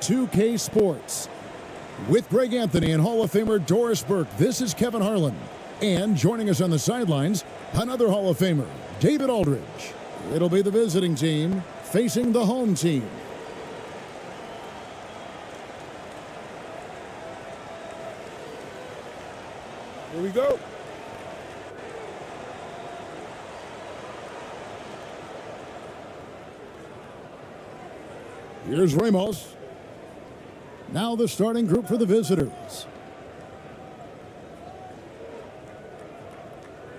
2K Sports. With Greg Anthony and Hall of Famer Doris Burke, this is Kevin Harlan. And joining us on the sidelines, another Hall of Famer, David Aldridge. It'll be the visiting team facing the home team. Here we go. Here's Ramos. Now the starting group for the visitors.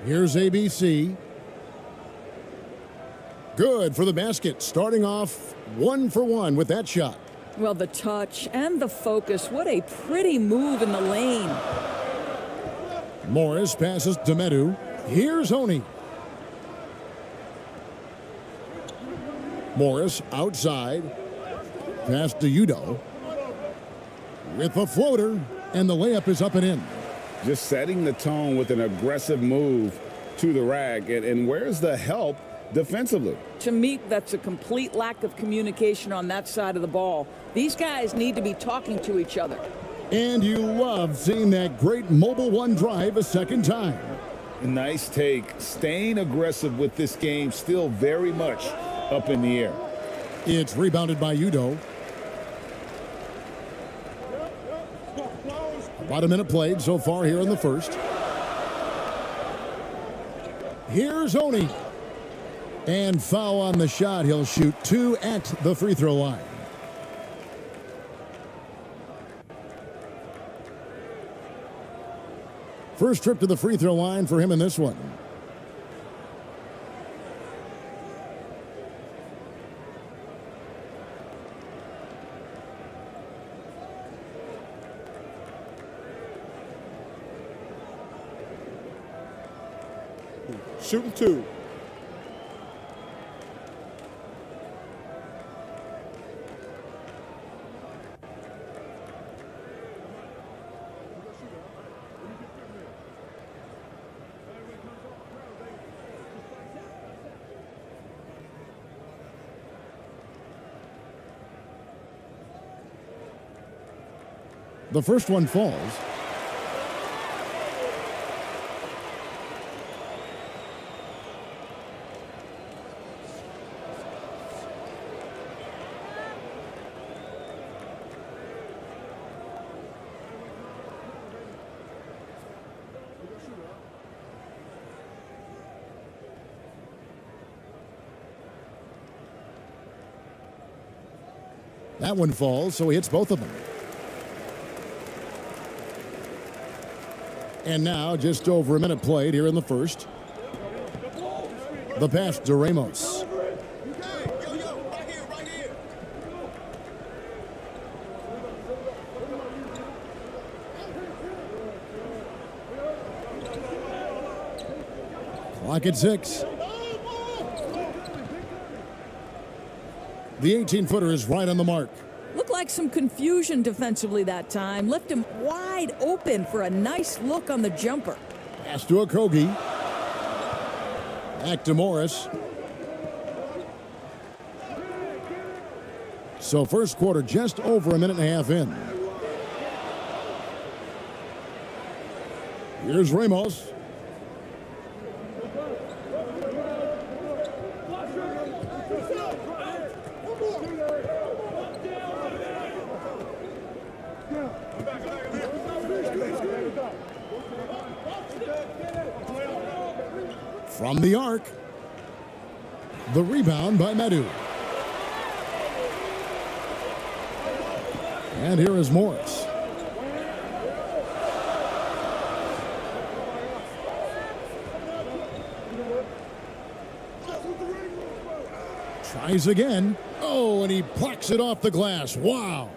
Here's ABC. Good for the basket. Starting off 1 for 1 with that shot. Well, the touch and the focus. What a pretty move in the lane. Morris passes to Medu. Here's Honey. Morris outside. Pass to Udo. With a floater, and the layup is up and in. Just setting the tone with an aggressive move to the rack. And where's the help defensively? To me, that's a complete lack of communication on that side of the ball. These guys need to be talking to each other. And you love seeing that great mobile one drive a second time. Nice take. Staying aggressive with this game, still very much up in the air. It's rebounded by Udo. About a minute played so far here in the first. Here's Oni. And foul on the shot. He'll shoot 2 at the free throw line. First trip to the free throw line for him in this one. Shooting 2. The first one falls. That one falls, so he hits both of them. And now, just over a minute played here in the first. The pass to Ramos. Clock at 6. The 18-footer is right on the mark. Looked like some confusion defensively that time. Left him wide open for a nice look on the jumper. Pass to Okogie. Back to Morris. So first quarter just over a minute and a half in. Here's Ramos. From the arc, the rebound by Medu. And here is Morris. Tries again. Oh, and he plucks it off the glass. Wow.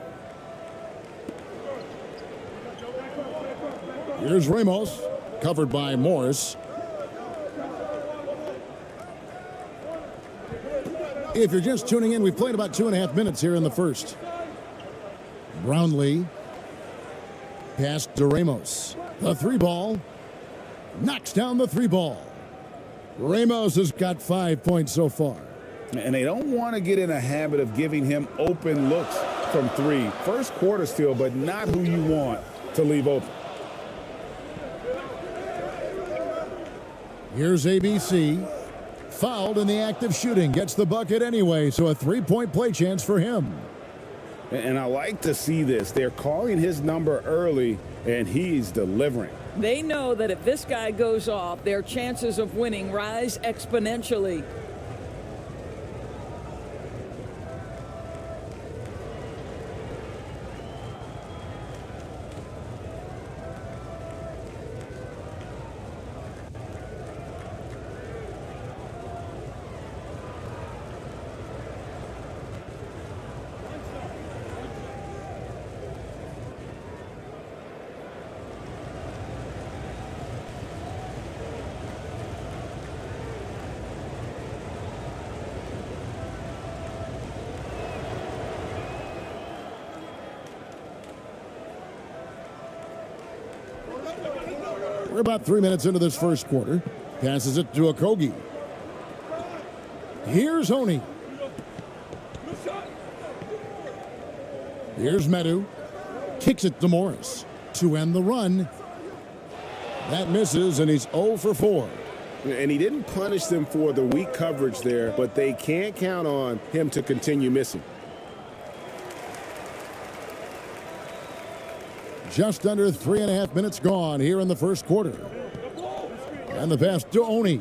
Here's Ramos, covered by Morris. If you're just tuning in, we've played about 2.5 minutes here in the first. Brownlee. Pass to Ramos. The 3-ball. Knocks down the 3-ball. Ramos has got 5 points so far. And they don't want to get in a habit of giving him open looks from three. First quarter still, but not who you want to leave open. Here's ABC. Fouled in the act of shooting. Gets the bucket anyway, so a three-point play chance for him. And I like to see this. They're calling his number early, and he's delivering. They know that if this guy goes off, their chances of winning rise exponentially. We're about 3 minutes into this first quarter. Passes it to Okogie. Here's Honey. Here's Medu. Kicks it to Morris to end the run. That misses, and he's 0 for 4. And he didn't punish them for the weak coverage there, but they can't count on him to continue missing. Just under 3.5 minutes gone here in the first quarter. And the pass to Oni.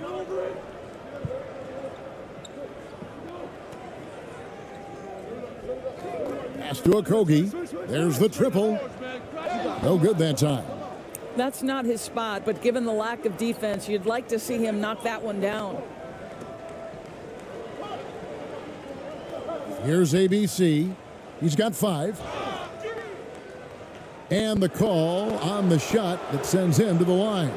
Pass to Okogie. There's the triple. No good that time. That's not his spot, but given the lack of defense, you'd like to see him knock that one down. Here's ABC. He's got 5. And the call on the shot that sends him to the line.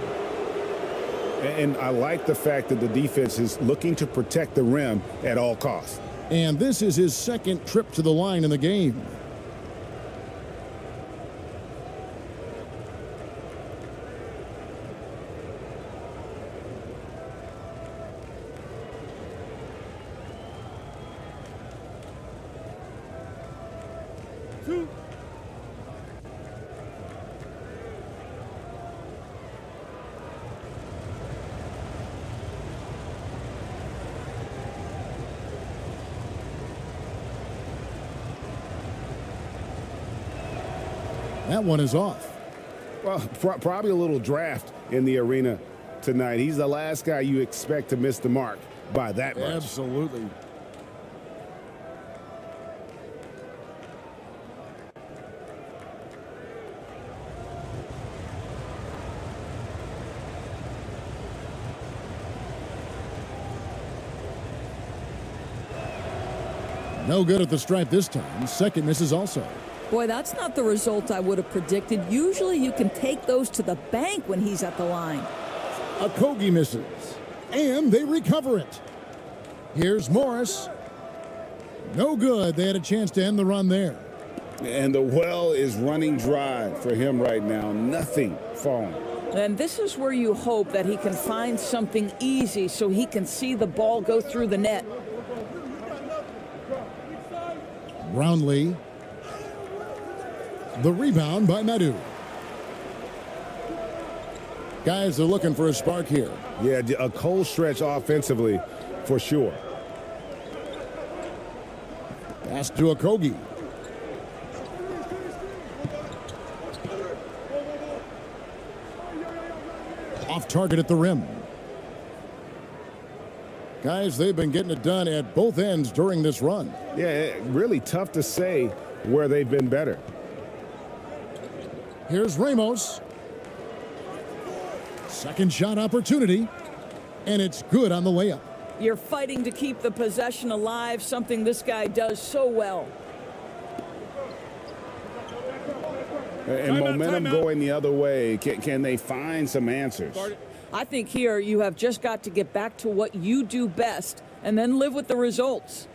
And I like the fact that the defense is looking to protect the rim at all costs. And this is his second trip to the line in the game. That one is off. Well, probably a little draft in the arena tonight. He's the last guy you expect to miss the mark by that much. Absolutely. No good at the stripe this time. Second misses also. Boy, that's not the result I would have predicted. Usually you can take those to the bank when he's at the line. Okogie misses. And they recover it. Here's Morris. No good. They had a chance to end the run there. And the well is running dry for him right now. Nothing falling. And this is where you hope that he can find something easy so he can see the ball go through the net. Brownlee. The rebound by Medu. Guys are looking for a spark here. Yeah, a cold stretch offensively for sure. Pass to Okogie. Off target at the rim. Guys, they've been getting it done at both ends during this run. Yeah, really tough to say where they've been better. Here's Ramos. Second shot opportunity. And it's good on the layup. You're fighting to keep the possession alive, something this guy does so well. And momentum going the other way. Can they find some answers? I think here you have just got to get back to what you do best and then live with the results.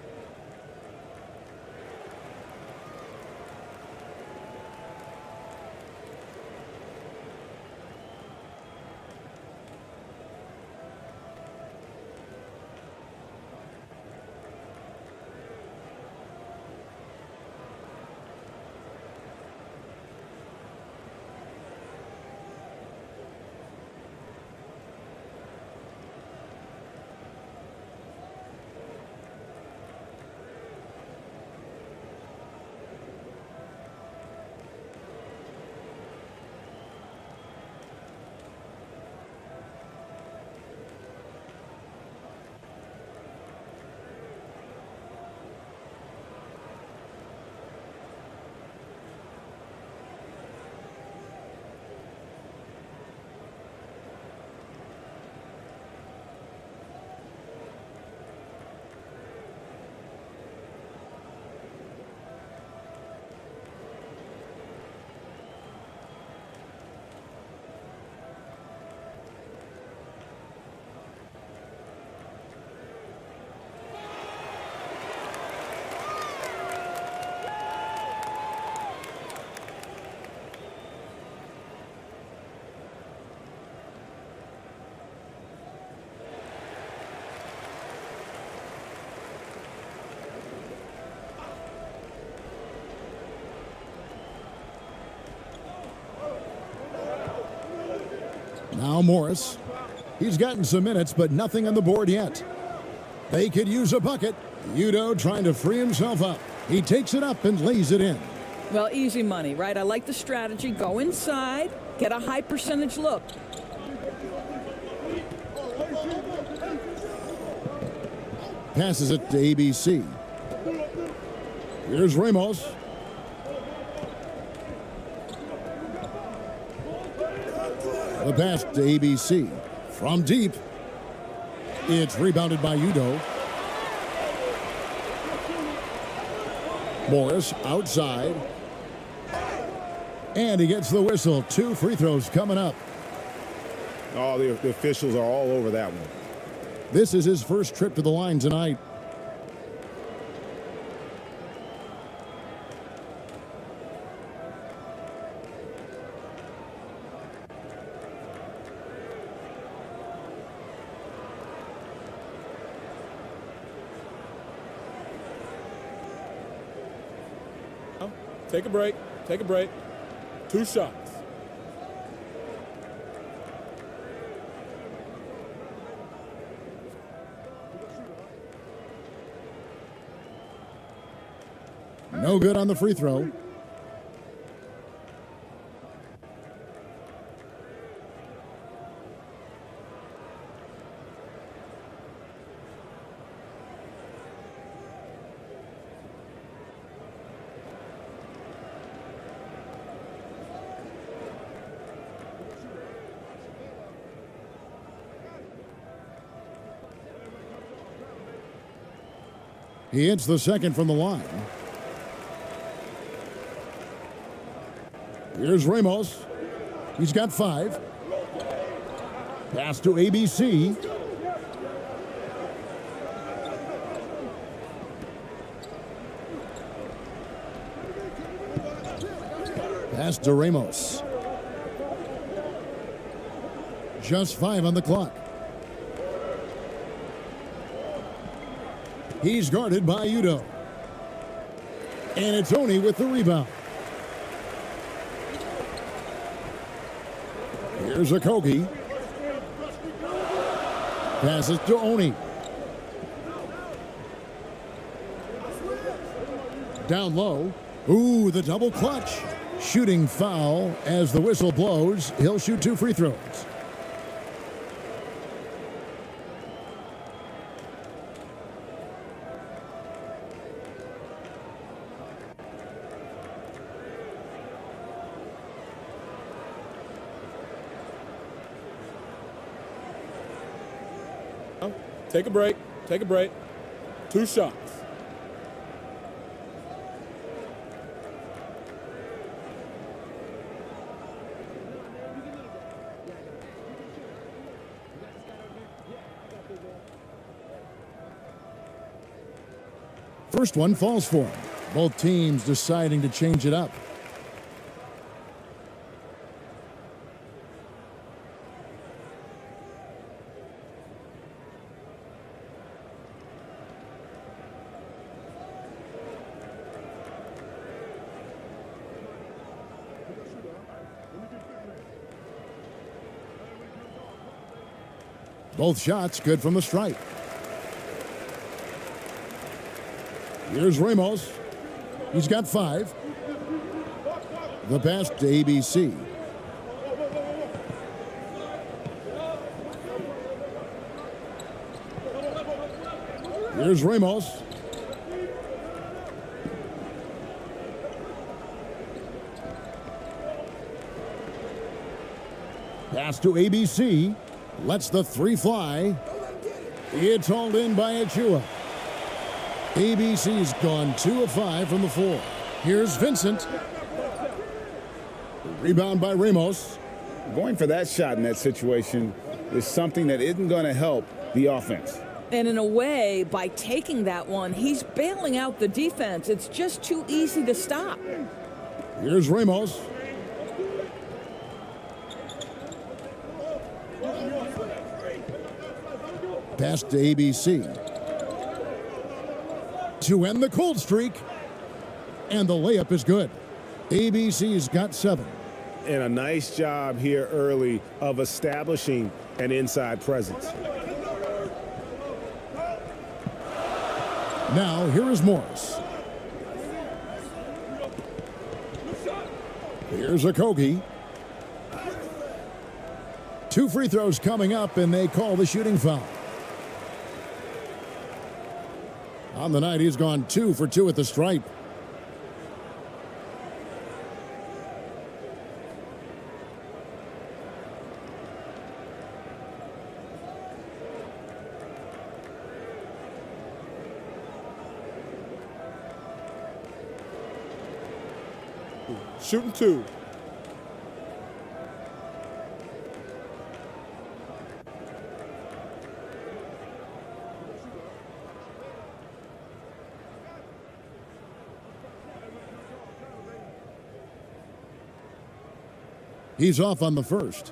Now Morris. He's gotten some minutes, but nothing on the board yet. They could use a bucket. Udo trying to free himself up. He takes it up and lays it in. Well, easy money, right? I like the strategy. Go inside, get a high percentage look. Passes it to ABC. Here's Ramos. The pass to ABC. From deep. It's rebounded by Udo. Morris outside. And he gets the whistle. 2 free throws coming up. Oh, the officials are all over that one. This is his first trip to the line tonight. Take a break. Take a break. 2 shots. No good on the free throw. He hits the second from the line. Here's Ramos. He's got 5. Pass to ABC. Pass to Ramos. Just 5 on the clock. He's guarded by Udo. And it's Oni with the rebound. Here's Okogie. Passes to Oni. Down low. Ooh, the double clutch. Shooting foul as the whistle blows. He'll shoot 2 free throws. Take a break. Take a break. 2 shots. First one falls for him. Both teams deciding to change it up. Both shots good from the stripe. Here's Ramos. He's got 5. The pass to ABC. Here's Ramos. Pass to ABC. Lets the 3 fly. It's hauled in by Achua. ABC's gone 2 of 5 from the floor. Here's Vincent. Rebound by Ramos. Going for that shot in that situation is something that isn't going to help the offense. And in a way, by taking that one, he's bailing out the defense. It's just too easy to stop. Here's Ramos. Pass to ABC. To end the cold streak. And the layup is good. ABC's got 7. And a nice job here early of establishing an inside presence. Now, here is Morris. Here's Okogie. 2 free throws coming up, and they call the shooting foul. On the night, he's gone 2 for 2 at the stripe. Shooting 2. He's off on the first.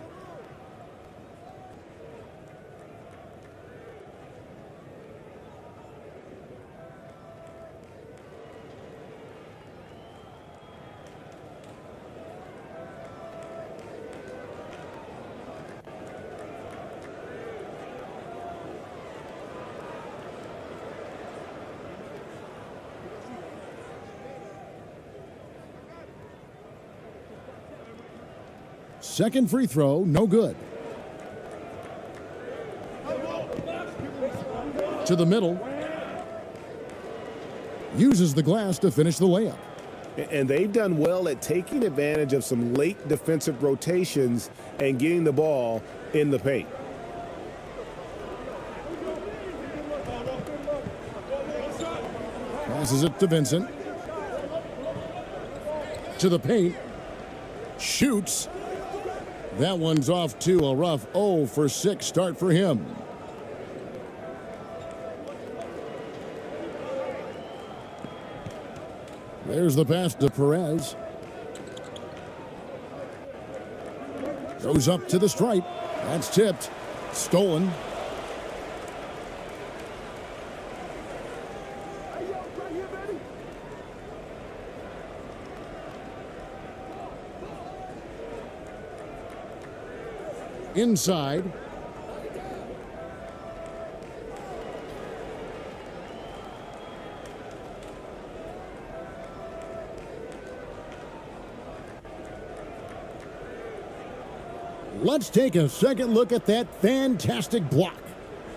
Second free throw, no good. To the middle. Uses the glass to finish the layup. And they've done well at taking advantage of some late defensive rotations and getting the ball in the paint. Passes it to Vincent. To the paint. Shoots. That one's off to a rough 0 for 6 start for him. There's the pass to Perez. Goes up to the stripe. That's tipped. Stolen. Inside. Let's take a second look at that fantastic block.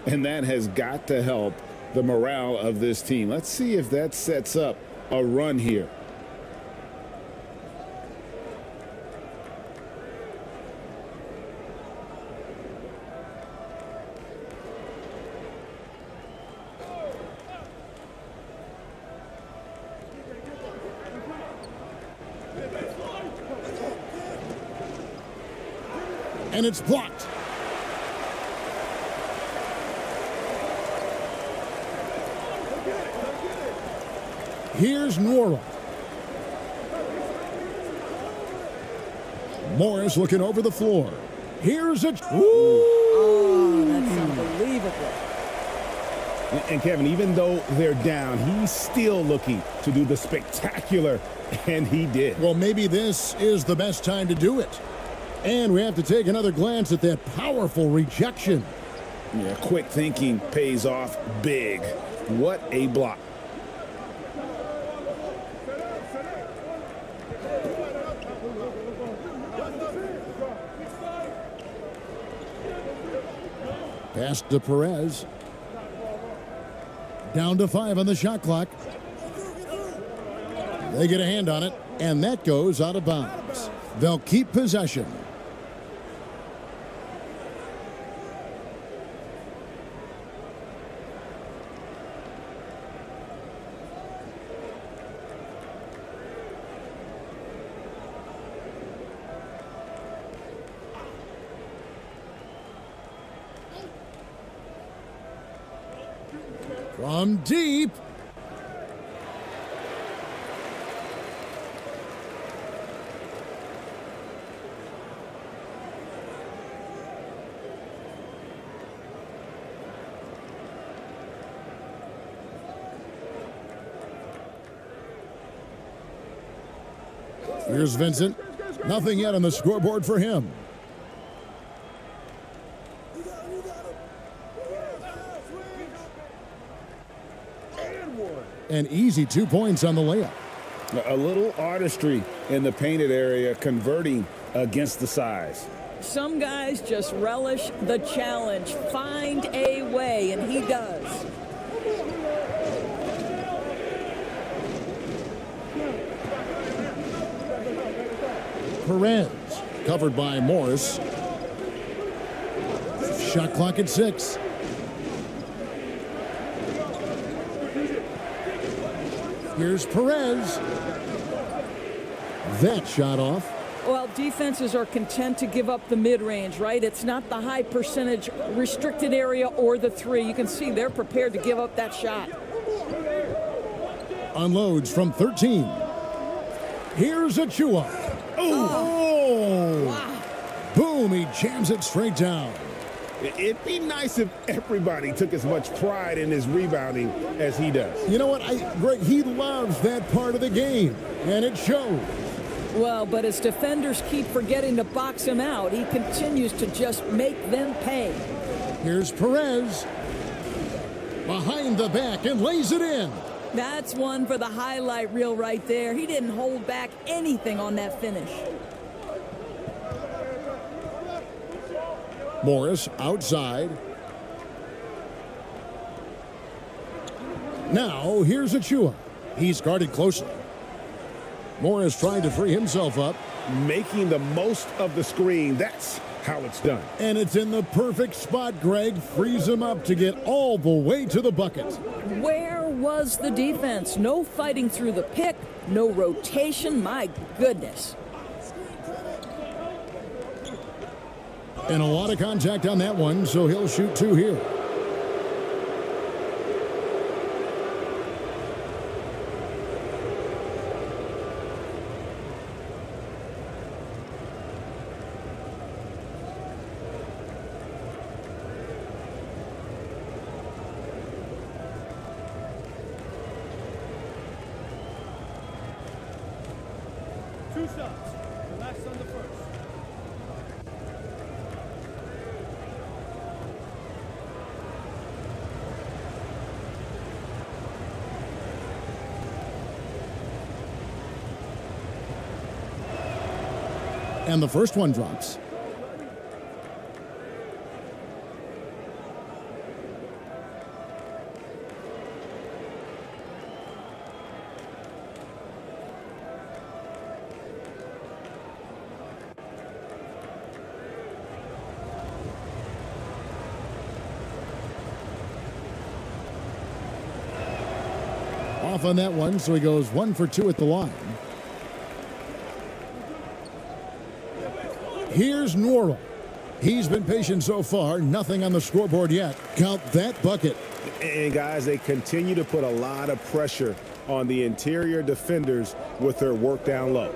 And that has got to help the morale of this team. Let's see if that sets up a run here. And it's blocked. Here's Nora. Morris looking over the floor. Here's a... Oh, that's unbelievable. And Kevin, even though they're down, he's still looking to do the spectacular, and he did. Well, maybe this is the best time to do it. And we have to take another glance at that powerful rejection. Yeah, quick thinking pays off big. What a block. Pass to Perez. Down to 5 on the shot clock. They get a hand on it, and that goes out of bounds. They'll keep possession. From deep. Here's Vincent. Nothing yet on the scoreboard for him. An easy 2 points on the layup. A little artistry in the painted area, converting against the size. Some guys just relish the challenge. Find a way, and he does. Perez, covered by Morris. Shot clock at 6. Here's Perez. That shot off. Well, defenses are content to give up the mid-range, right? It's not the high percentage restricted area or the three. You can see they're prepared to give up that shot. Unloads from 13. Here's Achua. Oh! Wow. Boom, he jams it straight down. It'd be nice if everybody took as much pride in his rebounding as he does. You know what, Greg, he loves that part of the game, and it shows. Well, but as defenders keep forgetting to box him out, he continues to just make them pay. Here's Perez. Behind the back and lays it in. That's one for the highlight reel right there. He didn't hold back anything on that finish. Morris outside. Now, here's Achua. He's guarded closely. Morris trying to free himself up. Making the most of the screen. That's how it's done. And it's in the perfect spot, Greg. Frees him up to get all the way to the bucket. Where was the defense? No fighting through the pick, no rotation. My goodness. And a lot of contact on that one, so he'll shoot 2 here. Two shots. Relax on the first. And the first one drops. Off on that one, so he goes 1 for 2 at the line. Here's Nora. He's been patient so far. Nothing on the scoreboard yet. Count that bucket. And guys, they continue to put a lot of pressure on the interior defenders with their work down low.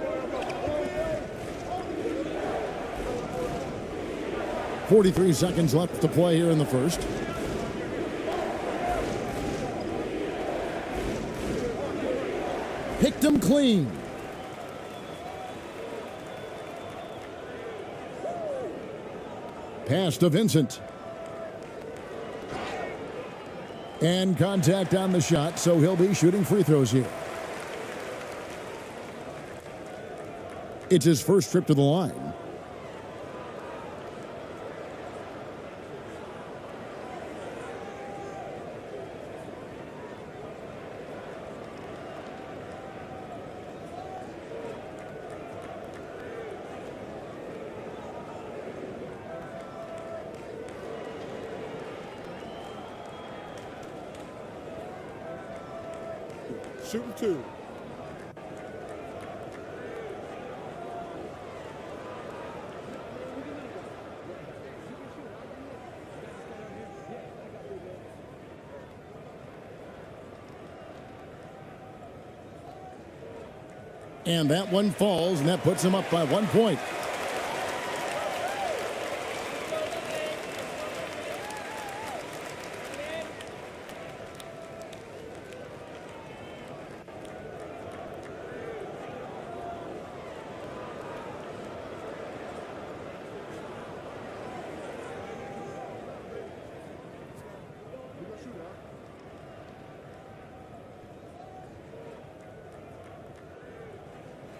43 seconds left to play here in the first. Picked him clean. Pass to Vincent. And contact on the shot, so he'll be shooting free throws here. It's his first trip to the line. Shooting 2. And that one falls, and that puts him up by 1 point.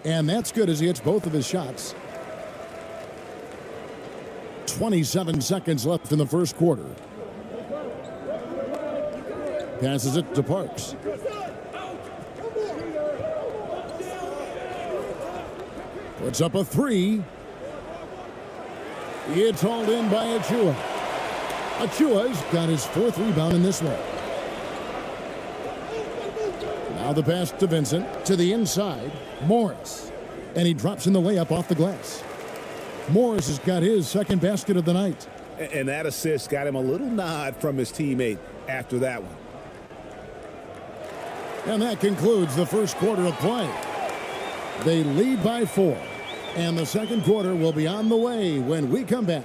And that's good as he hits both of his shots. 27 seconds left in the first quarter. Passes it to Parks. Puts up a three. It's hauled in by Achua. Achua's got his fourth rebound in this one. Now the pass to Vincent. To the inside. Morris. And he drops in the layup off the glass. Morris has got his second basket of the night. And that assist got him a little nod from his teammate after that one. And that concludes the first quarter of play. They lead by 4. And the second quarter will be on the way when we come back.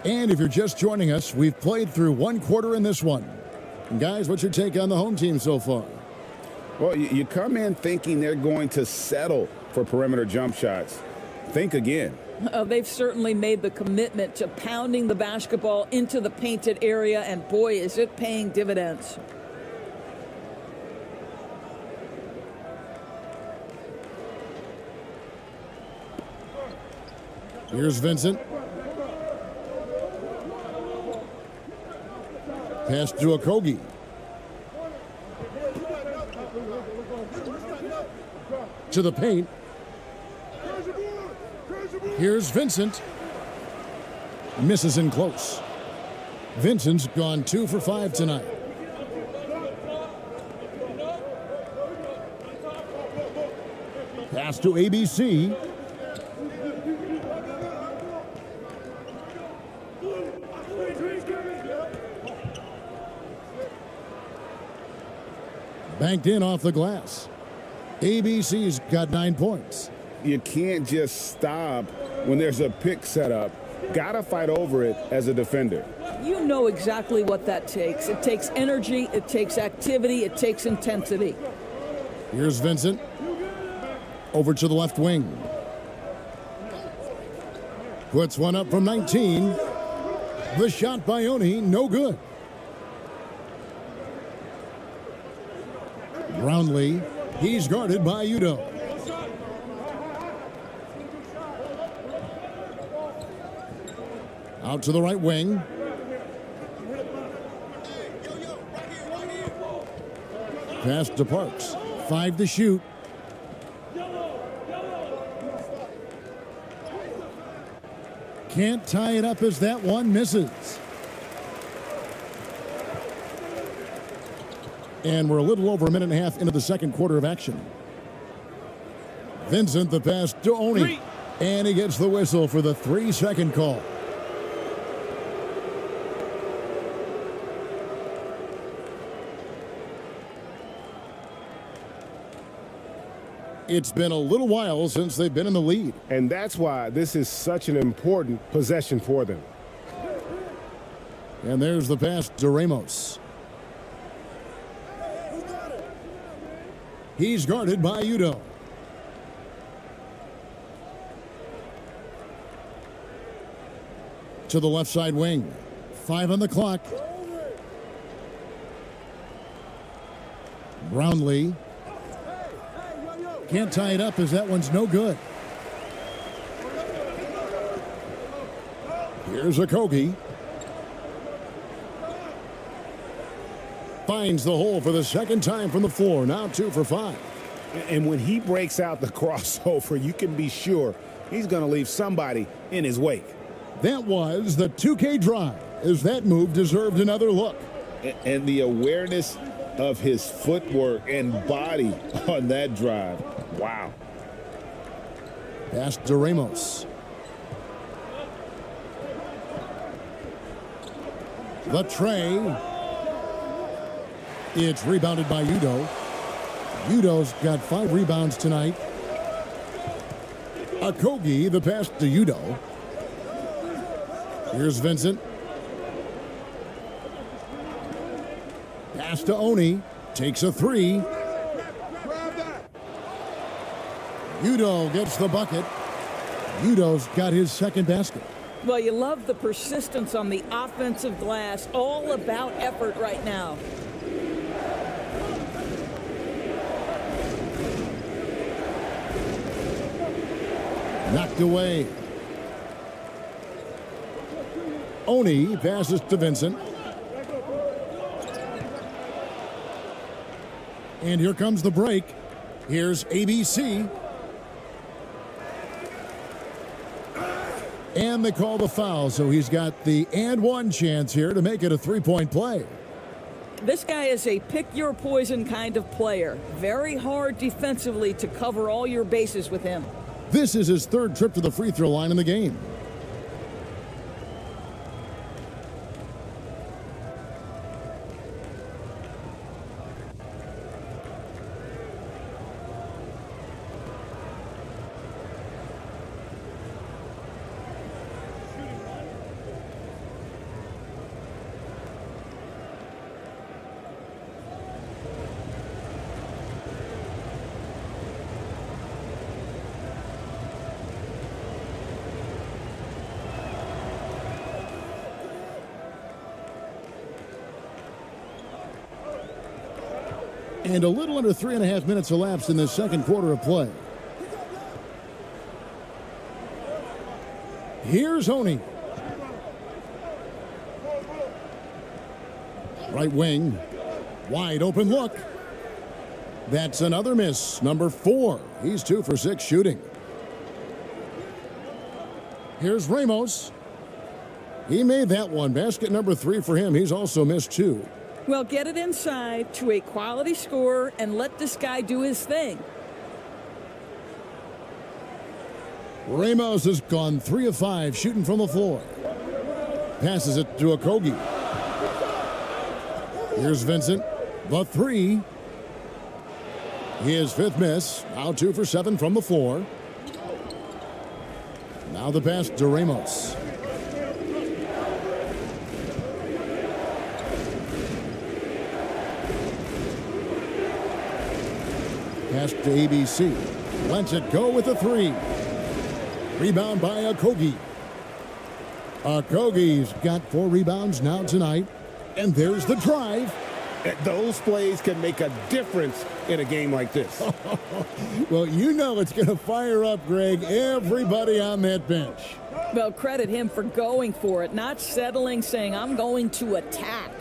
And if you're just joining us, we've played through one quarter in this one. And guys, what's your take on the home team so far? Well, you come in thinking they're going to settle for perimeter jump shots. Think again. They've certainly made the commitment to pounding the basketball into the painted area, and boy, is it paying dividends. Here's Vincent. Pass to Okogie. To the paint. Here's Vincent. Misses in close. Vincent's gone 2 for 5 tonight. Pass to ABC. Banked in off the glass. ABC's got 9 points. You can't just stop when there's a pick set up. Gotta fight over it as a defender. You know exactly what that takes. It takes energy, it takes activity, it takes intensity. Here's Vincent. Over to the left wing. Puts one up from 19. The shot by Oni, no good. Brownlee, he's guarded by Udo. Out to the right wing. Pass to Parks. 5 to shoot. Can't tie it up as that one misses. And we're a little over a minute and a half into the second quarter of action. Vincent, the pass to Oni. And he gets the whistle for the 3-second call. It's been a little while since they've been in the lead. And that's why this is such an important possession for them. And there's the pass to Ramos. He's guarded by Udo. To the left side wing. 5 on the clock. Brownlee. Can't tie it up as that one's no good. Here's Okogie. Finds the hole for the second time from the floor. Now 2 for 5. And when he breaks out the crossover, you can be sure he's going to leave somebody in his wake. That was the 2K drive, as that move deserved another look. And the awareness of his footwork and body on that drive. Wow. Pass to Ramos. The tray. It's rebounded by Udo. Udo's got 5 rebounds tonight. Okogie, the pass to Udo. Here's Vincent. Pass to Oni. Takes a 3. Udo gets the bucket. Udo's got his second basket. Well, you love the persistence on the offensive glass. All about effort right now. Knocked away. Oni passes to Vincent. And here comes the break. Here's ABC. And they call the foul, so he's got the and one chance here to make it a three-point play. This guy is a pick-your-poison kind of player. Very hard defensively to cover all your bases with him. This is his third trip to the free throw line in the game. And a little under 3.5 minutes elapsed in the second quarter of play. Here's Oni. Right wing. Wide open look. That's another miss. Number 4. He's 2 for 6 shooting. Here's Ramos. He made that one. Basket number 3 for him. He's also missed 2. Well, get it inside to a quality scorer and let this guy do his thing. Ramos has gone 3 of 5 shooting from the floor. Passes it to Okogie. Here's Vincent. The 3. His 5th miss. Now 2 for 7 from the floor. Now the pass to Ramos. Pass to ABC. Lets it go with a 3. Rebound by Okogie. Okogie's got 4 rebounds now tonight. And there's the drive. Those plays can make a difference in a game like this. Well, you know it's going to fire up, Greg, everybody on that bench. Well, credit him for going for it, not settling, saying, I'm going to attack.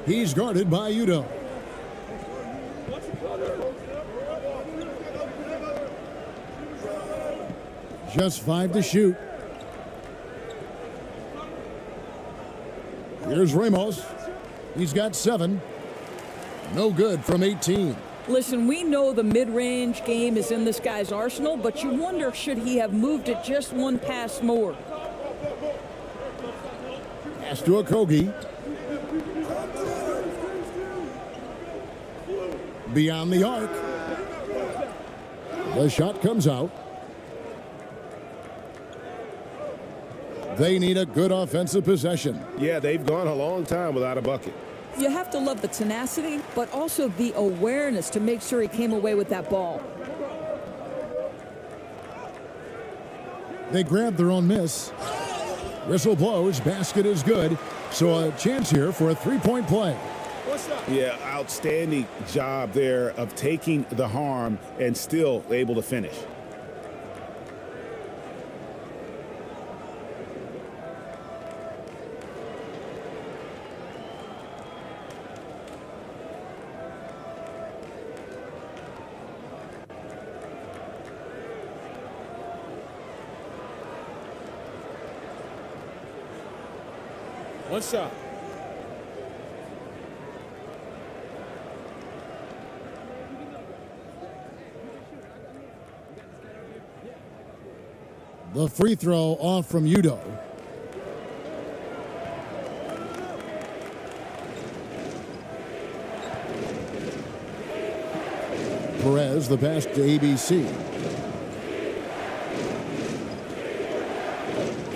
He's guarded by Udo. Just 5 to shoot. Here's Ramos. He's got 7. No good from 18. Listen, we know the mid-range game is in this guy's arsenal, but you wonder, should he have moved it just one pass more? Pass to Okogie. Beyond the arc. The shot comes out. They need a good offensive possession. Yeah, they've gone a long time without a bucket. You have to love the tenacity, but also the awareness to make sure he came away with that ball. They grab their own miss. Whistle blows. Basket is good. So a chance here for a three-point play. Yeah, outstanding job there of taking the harm and still able to finish. One shot. The free throw off from Udo. Perez, the pass to ABC.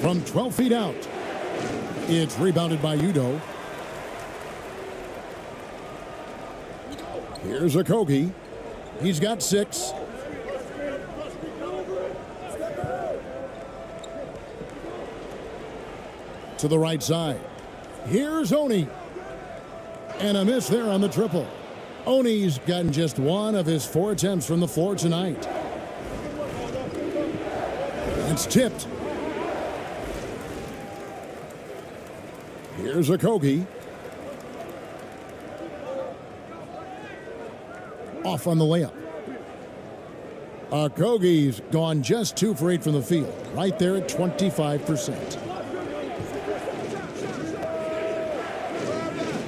From 12 feet out. It's rebounded by Udo. Here's Okogie. He's got 6. To the right side. Here's Oni. And a miss there on the triple. Oni's gotten just 1 of his 4 attempts from the floor tonight. It's tipped. Here's Okogie. Off on the layup. Okogie's gone just 2 for 8 from the field. Right there at 25%.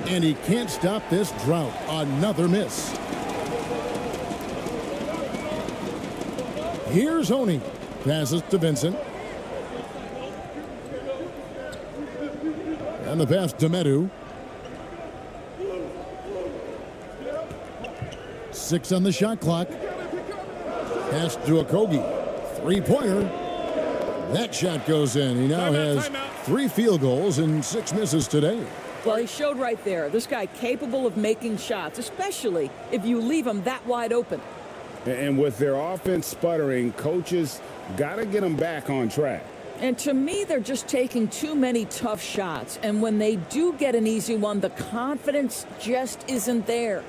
And he can't stop this drought. Another miss. Here's Oni. Passes to Vincent. And the pass to Medu. 6 on the shot clock. Pass to Okogie. 3-pointer. That shot goes in. He now has 3 field goals and 6 misses today. Well, he showed right there. This guy capable of making shots, especially if you leave him that wide open. And with their offense sputtering, coaches got to get them back on track. And to me, they're just taking too many tough shots. And when they do get an easy one, the confidence just isn't there.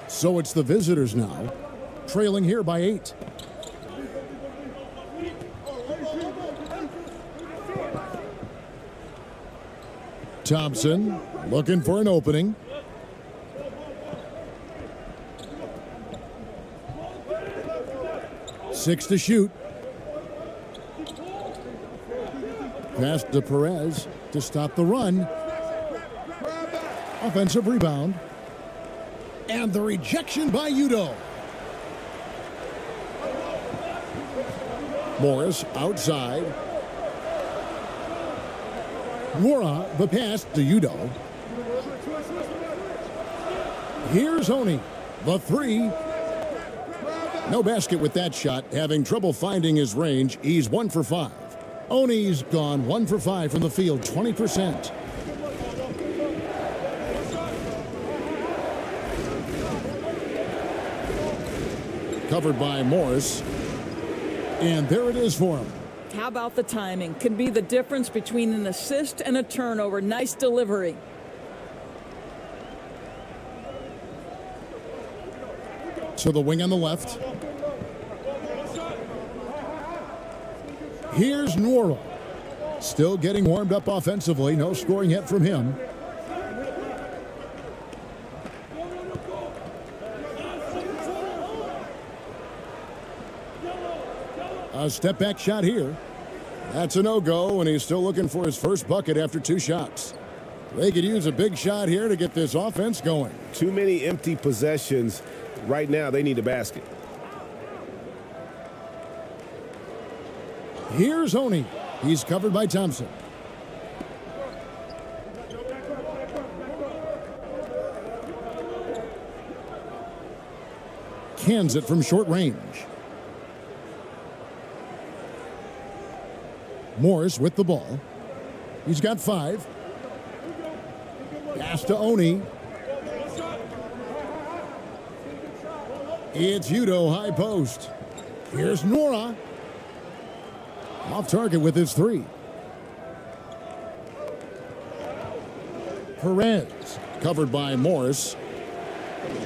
So it's the visitors now, trailing here by 8. Thompson looking for an opening. Six to shoot. Pass to Perez to stop the run. Offensive rebound. And the rejection by Udo. Morris outside. Wara, the pass to Udo. Here's Oni, the 3. No basket with that shot, having trouble finding his range. He's 1 for 5. Oni's gone 1 for 5 from the field, 20%. Covered by Morris. And there it is for him. How about the timing? Can be the difference between an assist and a turnover. Nice delivery. To the wing on the left. Here's Nwora. Still getting warmed up offensively. No scoring yet from him. A step back shot here. That's a no-go, and he's still looking for his first bucket after 2 shots. They could use a big shot here to get this offense going. Too many empty possessions. Right now, they need a basket. Here's Oni. He's covered by Thompson. backhands it from short range. Morris with the ball. He's got 5. Pass to Oni. It's Udo high post. Here's Nora. Off target with his 3. Perez covered by Morris.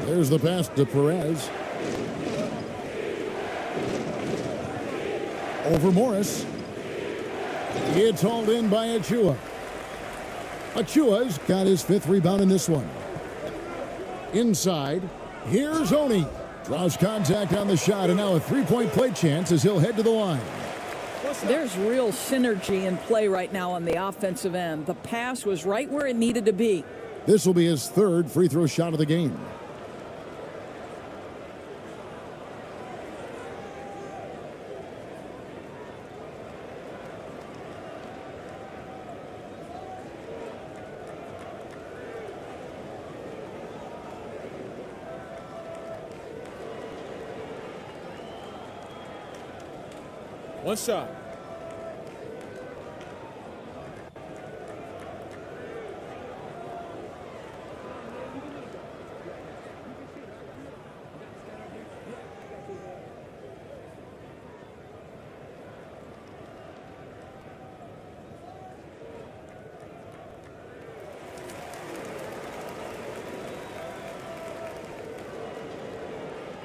There's the pass to Perez. Over Morris. It's hauled in by Achua. Achua's got his 5th rebound in this one. Inside, here's Oni. Draws contact on the shot, and now a 3-point play chance as he'll head to the line. There's real synergy in play right now on the offensive end. The pass was right where it needed to be. This will be his 3rd free throw shot of the game. One shot.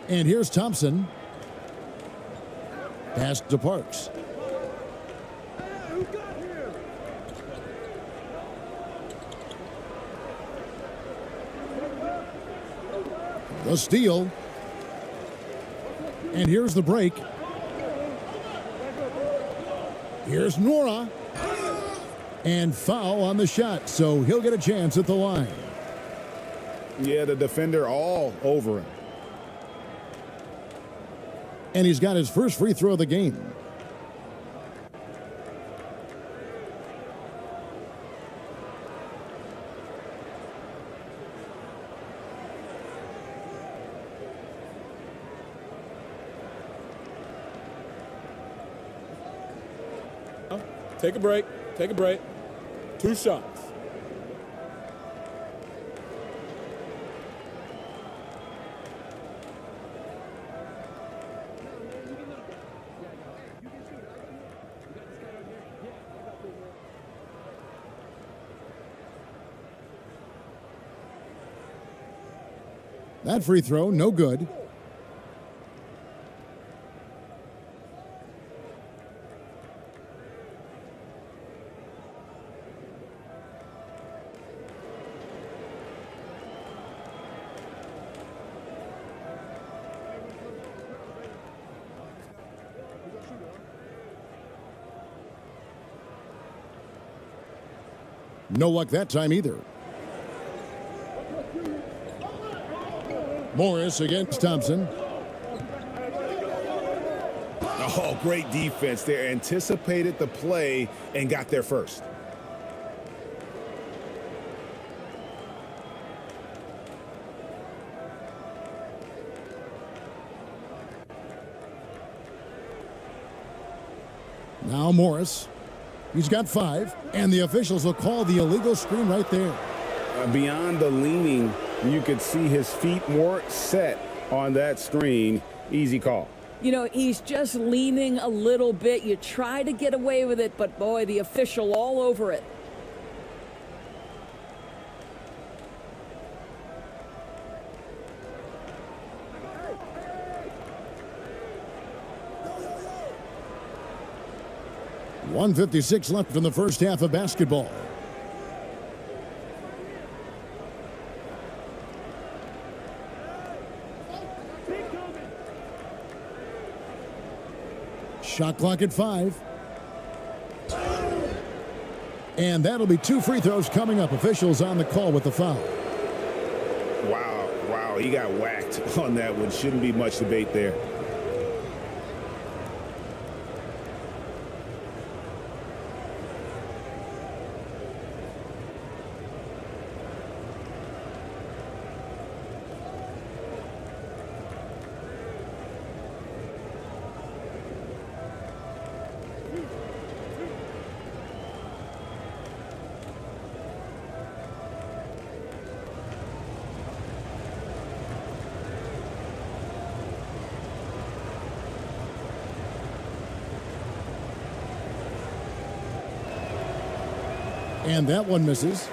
And here's Thompson. Pass to Parks. The steal. And here's the break. Here's Nora. And foul on the shot, so he'll get a chance at the line. Yeah, the defender all over him. And he's got his first free throw of the game. Take a break. Take a break. 2 shots. That free throw, no good. No luck that time either. Morris against Thompson. Oh, great defense there. Anticipated the play and got there first. Now Morris. He's got 5, and the officials will call the illegal screen right there. Beyond the leaning, you could see his feet more set on that screen. Easy call. You know, he's just leaning a little bit. You try to get away with it, but boy, the official all over it. .156 left in the first half of basketball. Shot clock at 5. And that'll be 2 free throws coming up. Officials on the call with the foul. Wow, he got whacked on that one. Shouldn't be much debate there. And that one misses.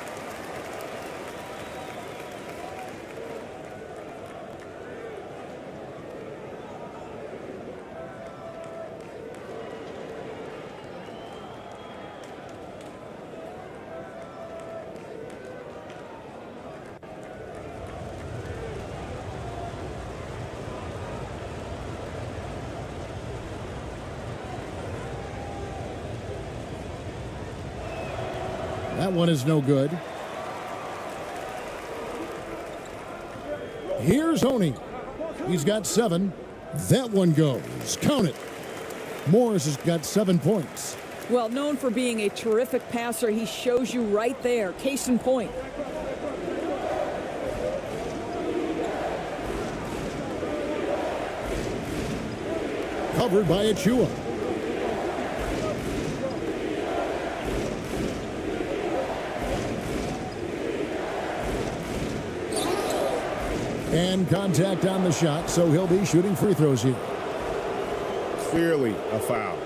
That one is no good. Here's Oney. He's got 7. That one goes. Count it. Morris has got 7 points. Well, known for being a terrific passer, he shows you right there. Case in point. Covered by Achua. And contact on the shot, so he'll be shooting free throws here. Clearly a foul.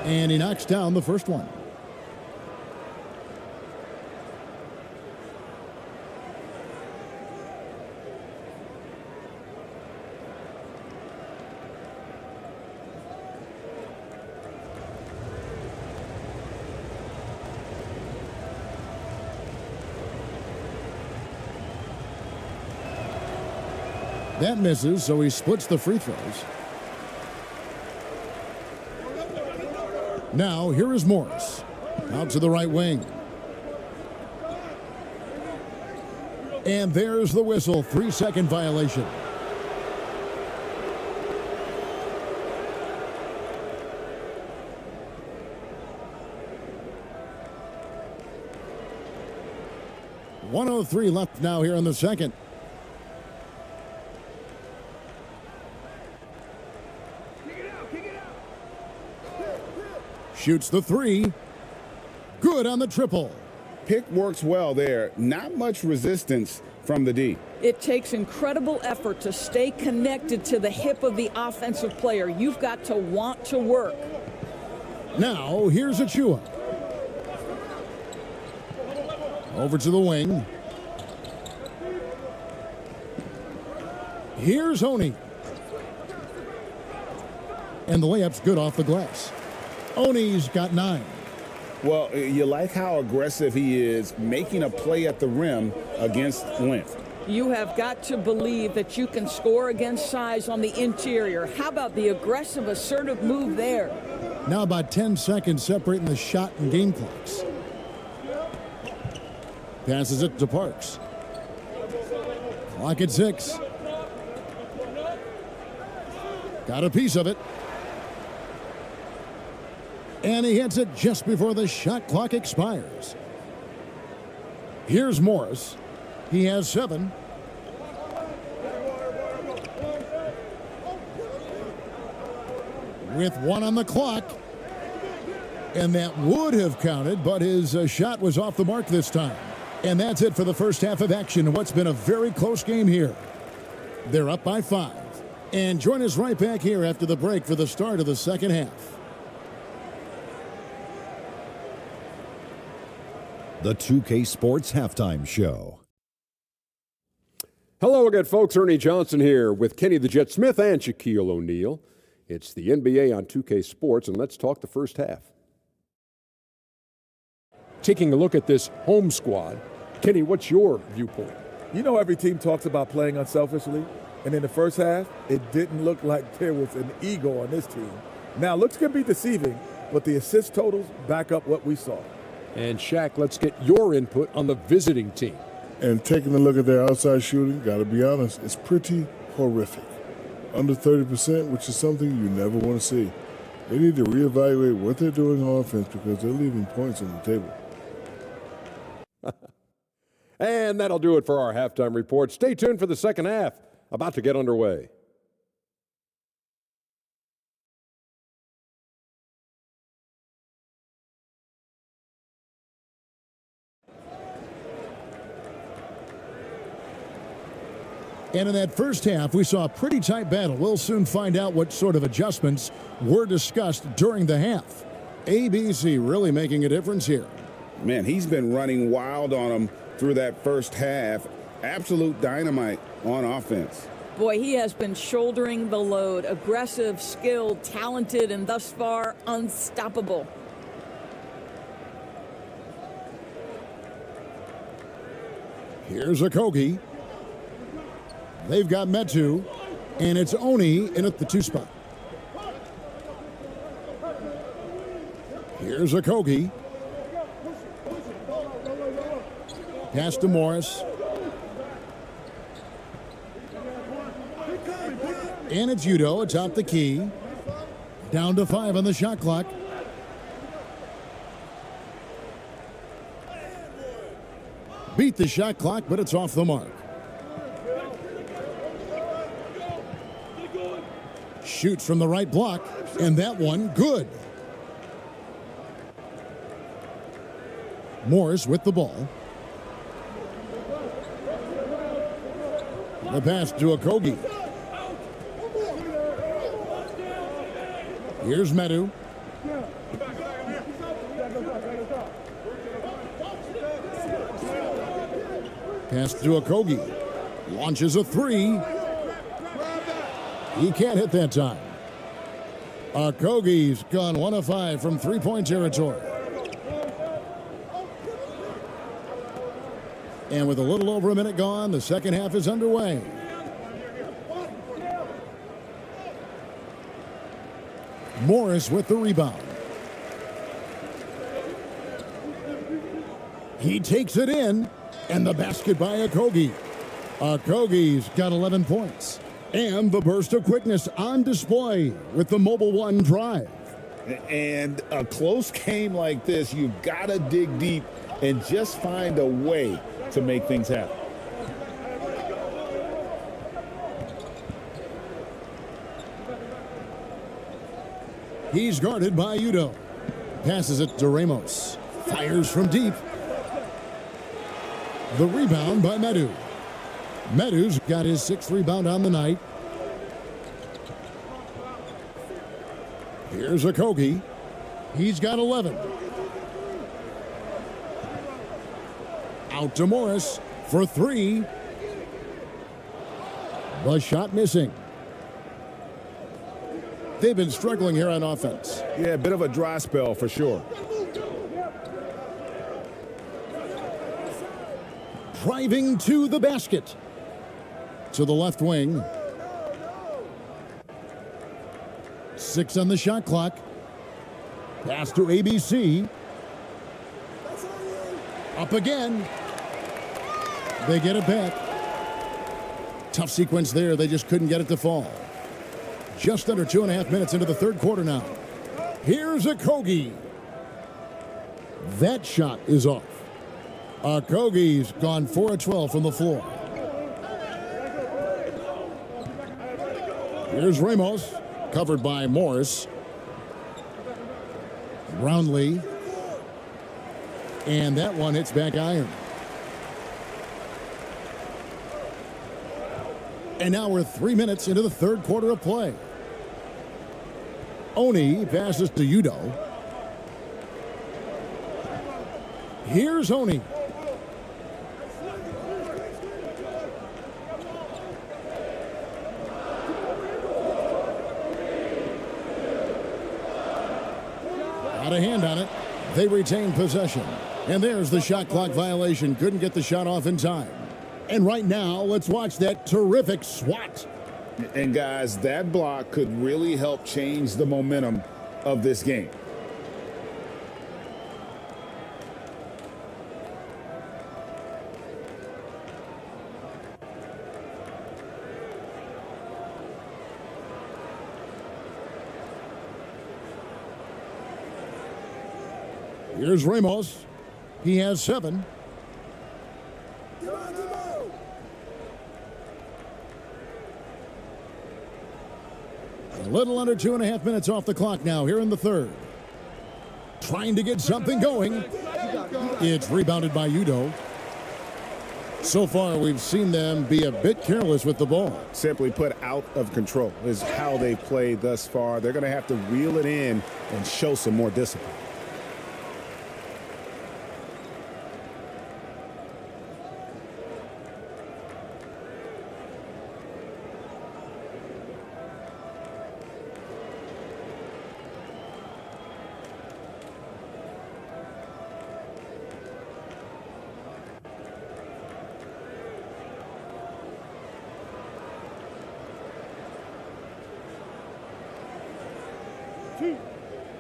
And he knocks down the first one. That misses, so he splits the free throws. Now, here is Morris. Out to the right wing. And there's the whistle. 3-second violation. .103 left now here in the second. Shoots the 3. Good on the triple. Pick works well there. Not much resistance from the D. It takes incredible effort to stay connected to the hip of the offensive player. You've got to want to work. Now, here's Achua. Over to the wing. Here's Oney. And the layup's good off the glass. Oney's got 9. Well, you like how aggressive he is making a play at the rim against length. You have got to believe that you can score against size on the interior. How about the aggressive, assertive move there? Now about 10 seconds separating the shot and game clocks. Passes it to Parks. Clock at 6. Got a piece of it. And he hits it just before the shot clock expires. Here's Morris. He has 7. With 1 on the clock. And that would have counted, but his shot was off the mark this time. And that's it for the first half of action in what's been a very close game here. They're up by 5. And join us right back here after the break for the start of the second half. The 2K Sports Halftime Show. Hello again, folks. Ernie Johnson here with Kenny the Jet Smith and Shaquille O'Neal. It's the NBA on 2K Sports, and let's talk the first half. Taking a look at this home squad, Kenny, what's your viewpoint? You know, every team talks about playing unselfishly, and in the first half, it didn't look like there was an ego on this team. Now, looks can be deceiving, but the assist totals back up what we saw. And Shaq, let's get your input on the visiting team. And taking a look at their outside shooting, got to be honest, it's pretty horrific. Under 30%, which is something you never want to see. They need to reevaluate what they're doing on offense because they're leaving points on the table. And that'll do it for our halftime report. Stay tuned for the second half, about to get underway. And in that first half, we saw a pretty tight battle. We'll soon find out what sort of adjustments were discussed during the half. ABC really making a difference here. Man, he's been running wild on them through that first half. Absolute dynamite on offense. Boy, he has been shouldering the load. Aggressive, skilled, talented, and thus far unstoppable. Here's Okogie. They've got Metu, and it's Oni in at the 2 spot. Here's Okogie. Pass to Morris. And it's Udo atop the key. Down to 5 on the shot clock. Beat the shot clock, but it's off the mark. Shoots from the right block, and that one good. Morris with the ball. The pass to Okogie. Here's Metu. Pass to Okogie. Launches a 3. He can't hit that time. Okogie's gone 1 of 5 from 3-point territory. And with a little over a minute gone, the second half is underway. Morris with the rebound. He takes it in, and the basket by Okogie. Okogie's got 11 points. And the burst of quickness on display with the Mobile One drive. And a close game like this, you've got to dig deep and just find a way to make things happen. He's guarded by Udo. Passes it to Ramos. Fires from deep. The rebound by Metu. Metu's got his 6th rebound on the night. Here's Okogie. He's got 11. Out to Morris for 3. The shot missing. They've been struggling here on offense. Yeah, a bit of a dry spell for sure. Driving to the basket. To the left wing. 6 on the shot clock. Pass to ABC. Up again. They get it back. Tough sequence there. They just couldn't get it to fall. Just under 2.5 minutes into the third quarter now. Here's Okogie. That shot is off. Okogie's gone 4 of 12 from the floor. Here's Ramos, covered by Morris. Brownlee. And that one hits back iron. And now we're 3 minutes into the third quarter of play. Oni passes to Udo. Here's Oni. Got a hand on it. They retain possession. And there's the shot clock violation. Couldn't get the shot off in time. And right now, let's watch that terrific swat. And guys, that block could really help change the momentum of this game. Here's Ramos. He has 7. A little under 2.5 minutes off the clock now here in the third. Trying to get something going. It's rebounded by Udo. So far, we've seen them be a bit careless with the ball. Simply put, out of control is how they've played thus far. They're going to have to reel it in and show some more discipline.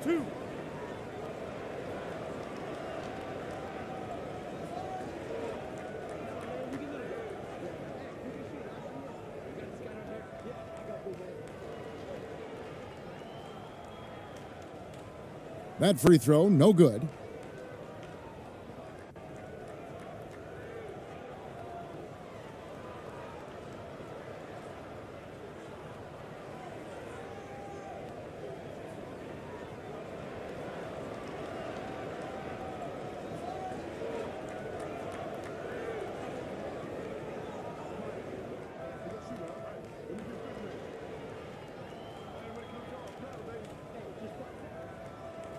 Two. That free throw, no good.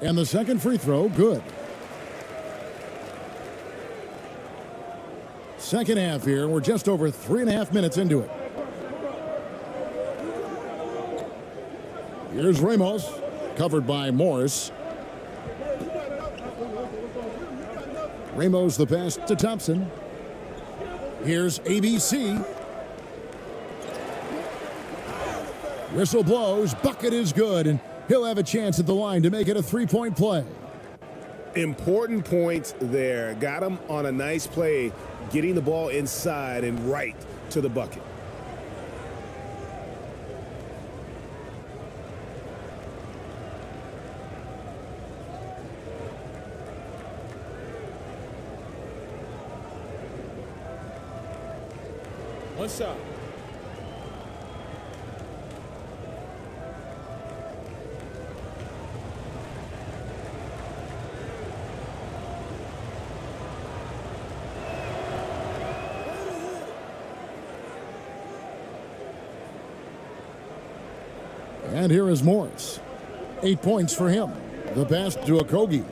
And the second free throw, good. Second half here. We're just over 3.5 minutes into it. Here's Ramos, covered by Morris. Ramos the pass to Thompson. Here's ABC. Whistle blows, bucket is good, and he'll have a chance at the line to make it a 3-point play. Important points there. Got him on a nice play, getting the ball inside and right to the bucket. One shot. And here is Morris. 8 points for him. The pass to Okogie.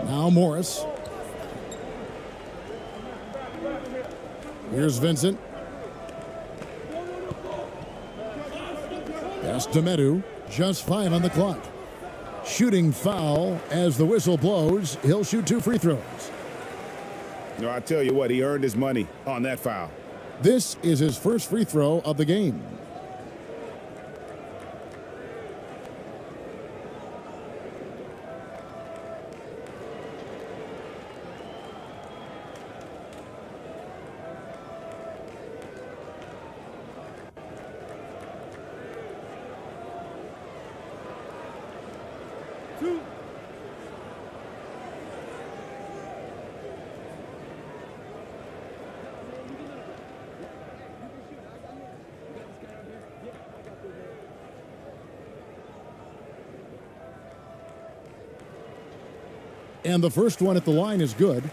Now Morris. Here's Vincent. Pass to Medu. Just 5 on the clock. Shooting foul as the whistle blows. He'll shoot 2 free throws. No, I tell you what, he earned his money on that foul. This is his first free throw of the game. Two. And the first one at the line is good.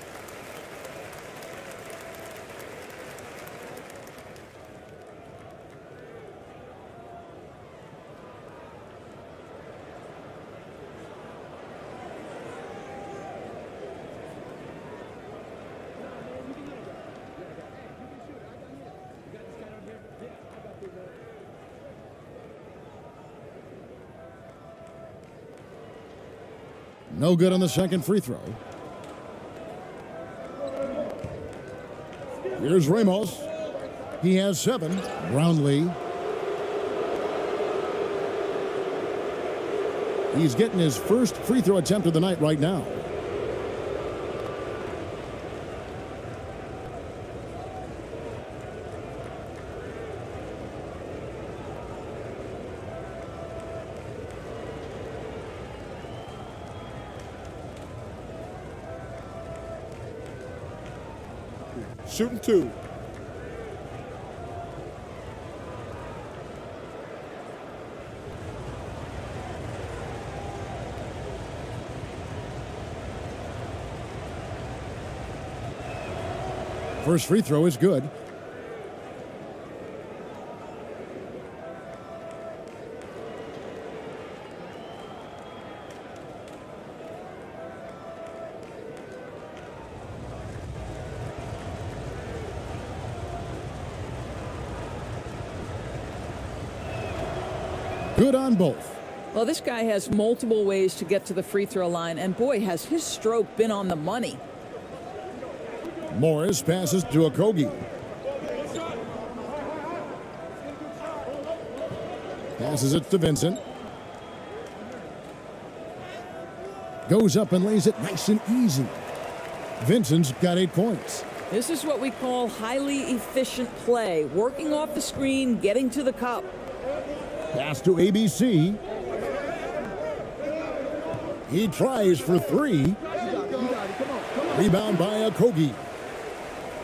No good on the second free throw. Here's Ramos. He has 7. Brownlee. He's getting his first free throw attempt of the night right now. Shooting 2. First free throw is good. Good on both. Well, this guy has multiple ways to get to the free throw line, and boy, has his stroke been on the money. Morris passes to Okogie. Passes it to Vincent. Goes up and lays it nice and easy. Vincent's got 8 points. This is what we call highly efficient play, working off the screen, getting to the cup. Pass to ABC. He tries for 3. Rebound by Okogie.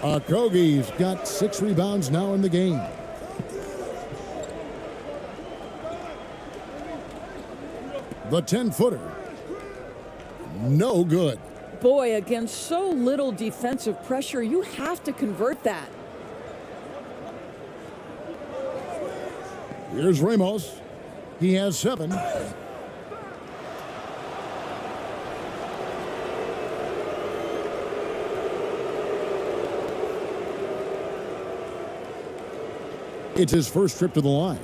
Okogie's got 6 rebounds now in the game. The 10-footer. No good. Boy, against so little defensive pressure, you have to convert that. Here's Ramos. He has 7. It's his first trip to the line.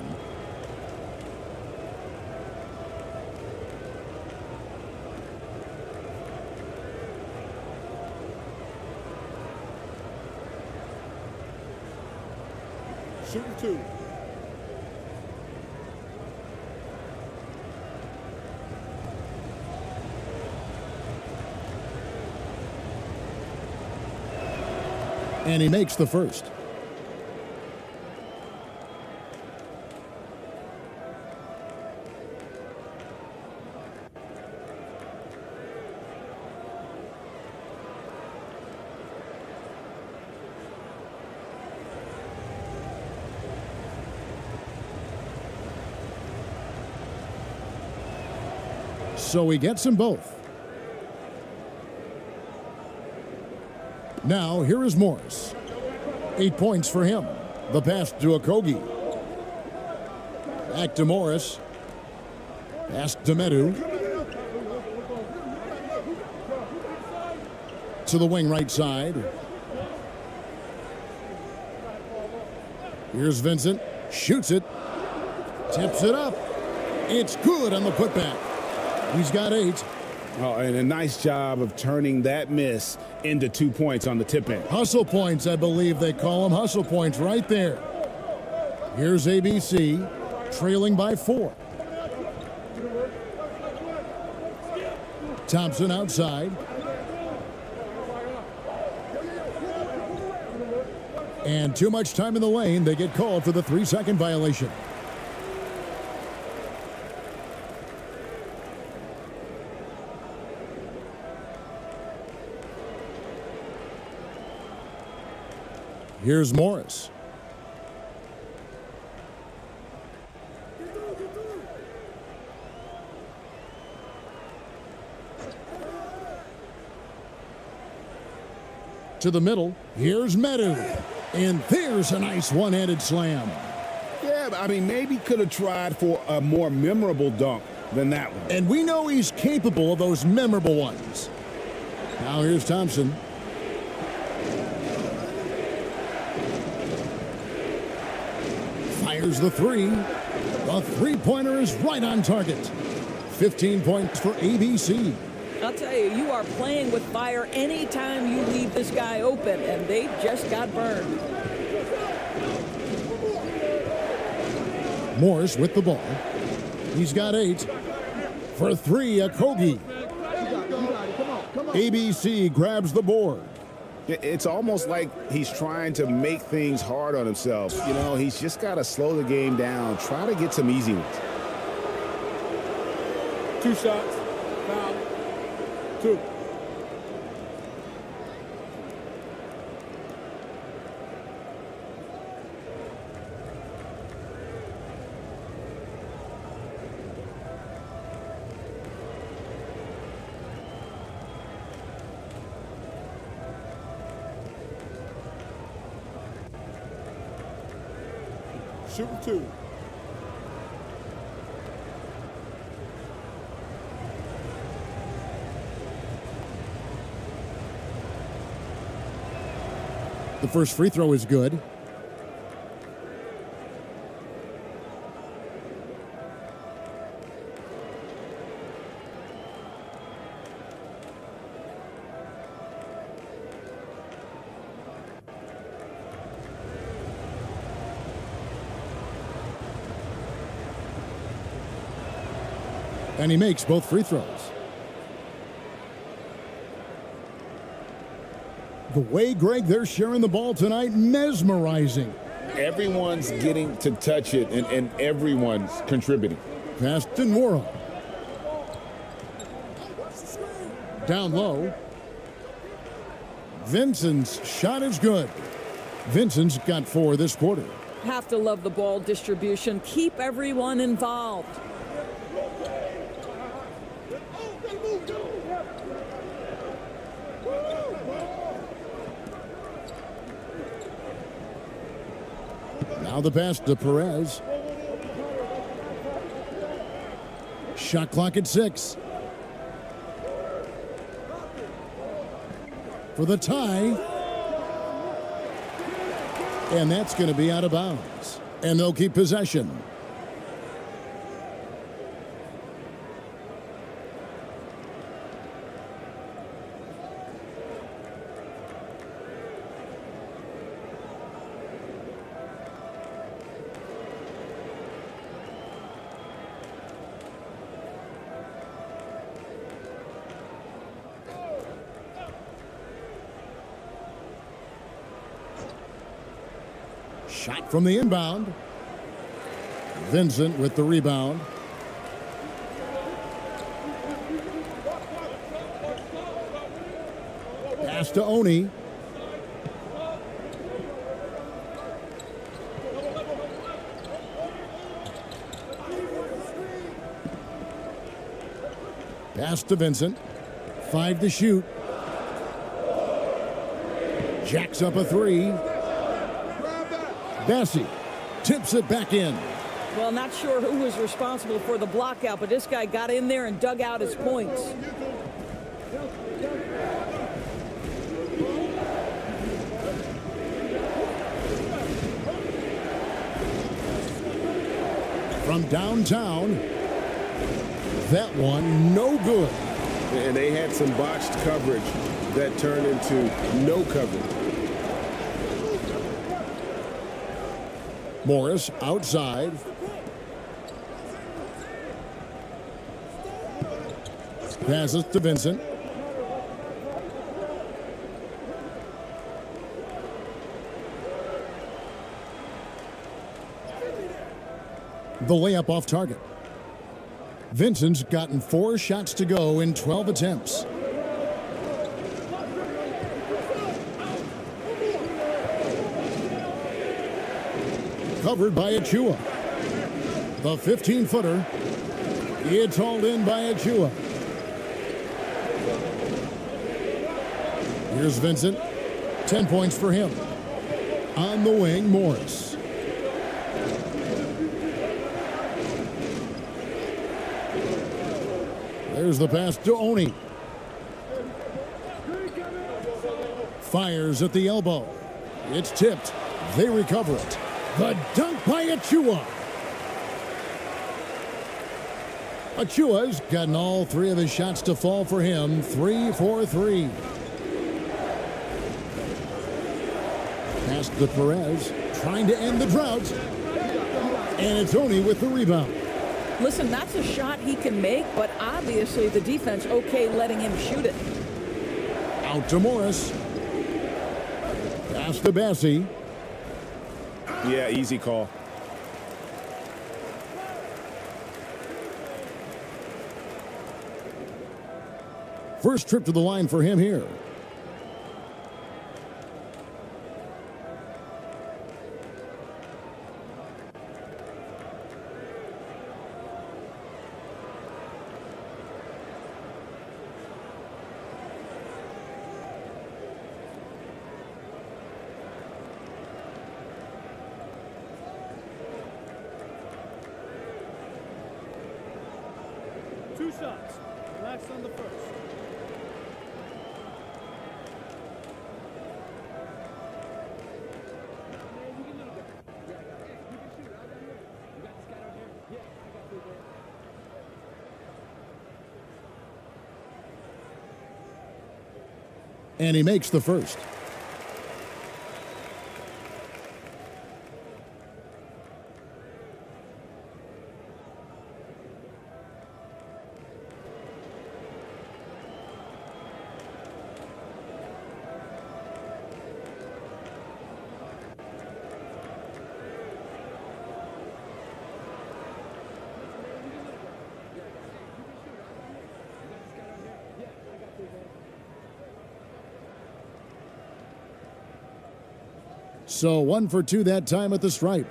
Shooting 2. And he makes the first. So he gets them both. Now, here is Morris. 8 points for him. The pass to Okogie. Back to Morris. Pass to Medu. To the wing right side. Here's Vincent. Shoots it. Tips it up. It's good on the putback. He's got 8. Oh, and a nice job of turning that miss into 2 points on the tip in. Hustle points, I believe they call them. Hustle points right there. Here's ABC, trailing by 4. Thompson outside. And too much time in the lane. They get called for the 3-second violation. Here's Morris. To the middle. Here's Medu. And there's a nice one-handed slam. Yeah, I mean, maybe could have tried for a more memorable dunk than that one. And we know he's capable of those memorable ones. Now here's Thompson. Fires the 3. The three-pointer is right on target. 15 points for ABC. I'll tell you, you are playing with fire anytime you leave this guy open, and they just got burned. Morris with the ball. He's got 8. For 3, Okogie. ABC grabs the board. It's almost like he's trying to make things hard on himself. You know, he's just got to slow the game down, try to get some easy ones. 2 shots. Foul. 2. Shooting 2. The first free throw is good. And he makes both free throws. The way, Greg, they're sharing the ball tonight, mesmerizing. Everyone's getting to touch it, and everyone's contributing. Pass to Nora. Down low. Vincent's shot is good. Vincent's got 4 this quarter. Have to love the ball distribution. Keep everyone involved. Now the pass to Perez. Shot clock at 6. For the tie. And that's going to be out of bounds. And they'll keep possession. Shot from the inbound. Vincent with the rebound. Pass to Oni. Pass to Vincent. 5 to shoot. Jacks up a 3. Bessie tips it back in. Well, not sure who was responsible for the block out, but this guy got in there and dug out his points. From downtown, that one no good. And they had some botched coverage that turned into no coverage. Morris outside. Passes to Vincent. The layup off target. Vincent's gotten 4 shots to go in 12 attempts. Covered by Achua. The 15-footer. It's hauled in by Achua. Here's Vincent. 10 points for him. On the wing, Morris. There's the pass to Oni. Fires at the elbow. It's tipped. They recover it. The dunk by Achua. Achua's gotten all 3 of his shots to fall for him. 3 for 3. Pass to Perez. Trying to end the drought. And it's Oni with the rebound. Listen, that's a shot he can make, but obviously the defense okay letting him shoot it. Out to Morris. Pass to Bessie. Yeah, easy call. First trip to the line for him here. shots. Relax on the first. And he makes the first. So 1 for 2 that time at the stripe.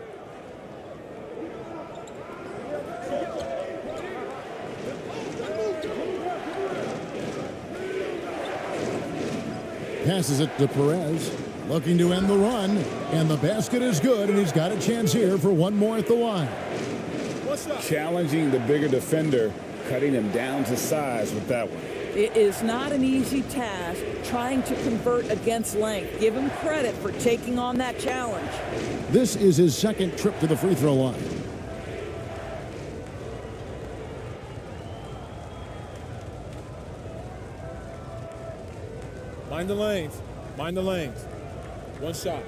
Passes it to Perez, looking to end the run, and the basket is good, and he's got a chance here for one more at the line. Challenging the bigger defender, cutting him down to size with that one. It is not an easy task trying to convert against length. Give him credit for taking on that challenge. This is his second trip to the free throw line. Mind the lanes. Mind the lanes. One shot.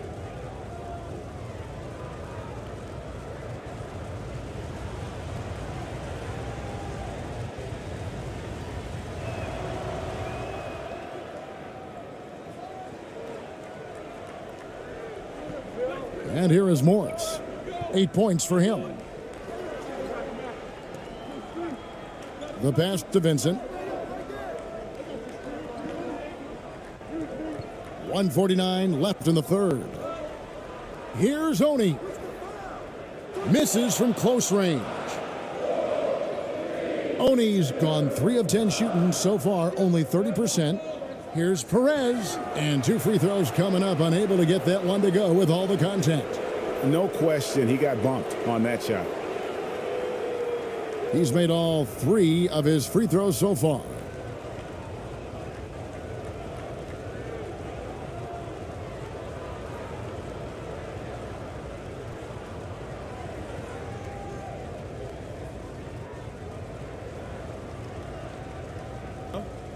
And here is Morris. 8 points for him. The pass to Vincent. 1:49 left in the third. Here's Oni. Misses from close range. Oni's gone 3 of 10 shooting so far, only 30%. Here's Perez, and 2 free throws coming up, unable to get that one to go with all the contact. No question, he got bumped on that shot. He's made all 3 of his free throws so far.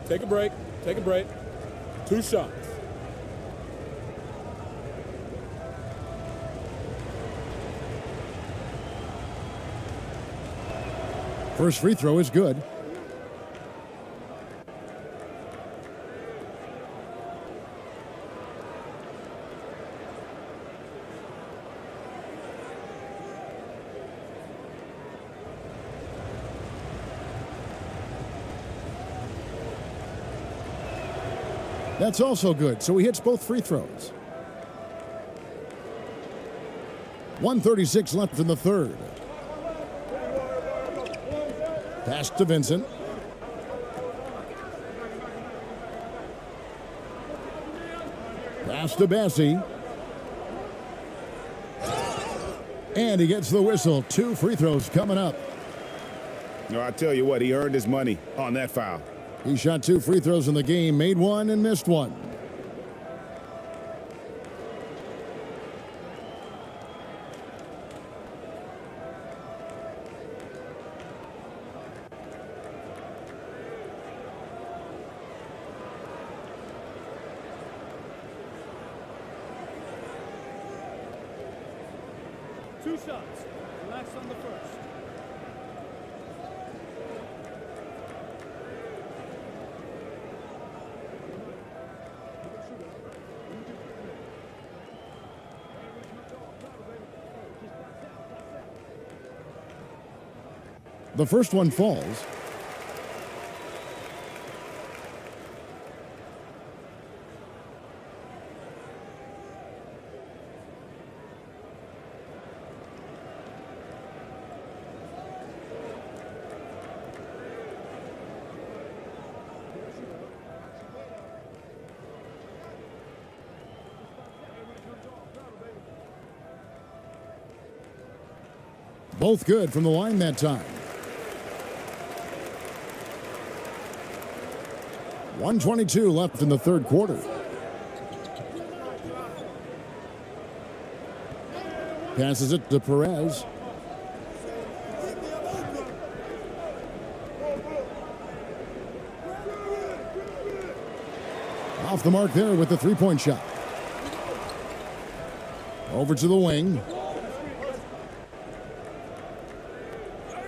Take a break. Take a break. 2 shots. First free throw is good. That's also good, so he hits both free throws. 1:36 left in the third. Pass to Vincent. Pass to Bassie. And he gets the whistle. 2 free throws coming up. No, I tell you what, he earned his money on that foul. He shot 2 free throws in the game, made 1 and missed 1. Two shots. Relax on the first. The first one falls. Both good from the line that time. 1:22 left in the third quarter. Passes it to Perez. Off the mark there with the three-point shot. Over to the wing.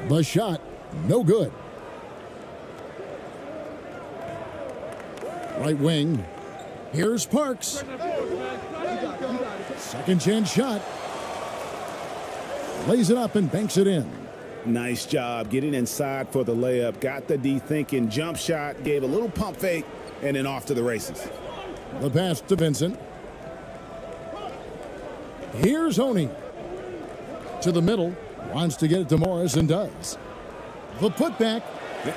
The shot, no good. Right wing. Here's Parks. Second chance shot. Lays it up and banks it in. Nice job getting inside for the layup. Got the D thinking jump shot, gave a little pump fake, and then off to the races. The pass to Vincent. Here's Honey. To the middle. Wants to get it to Morris and does. The putback.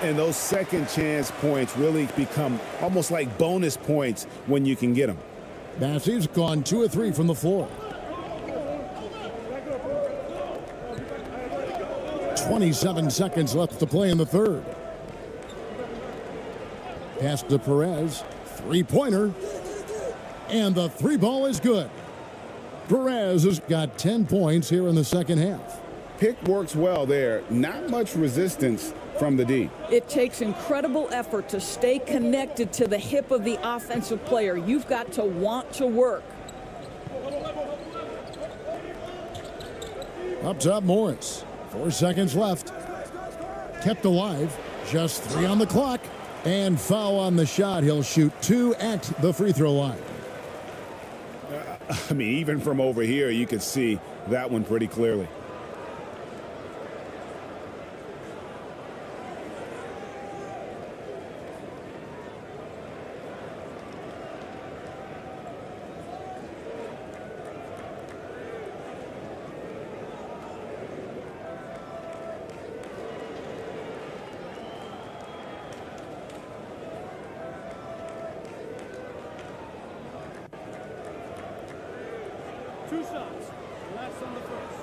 And those second chance points really become almost like bonus points when you can get them. Massey's gone 2 of 3 from the floor. 27 seconds left to play in the third. Pass to Perez. Three-pointer. And the three ball is good. Perez has got 10 points here in the second half. Pick works well there. Not much resistance from the D. It takes incredible effort to stay connected to the hip of the offensive player. You've got to want to work. Up top, Morris. 4 seconds left. Kept alive. Just 3 on the clock. And foul on the shot. He'll shoot 2 at the free throw line. I mean, even from over here, you could see that one pretty clearly. Two shots. Last on the first.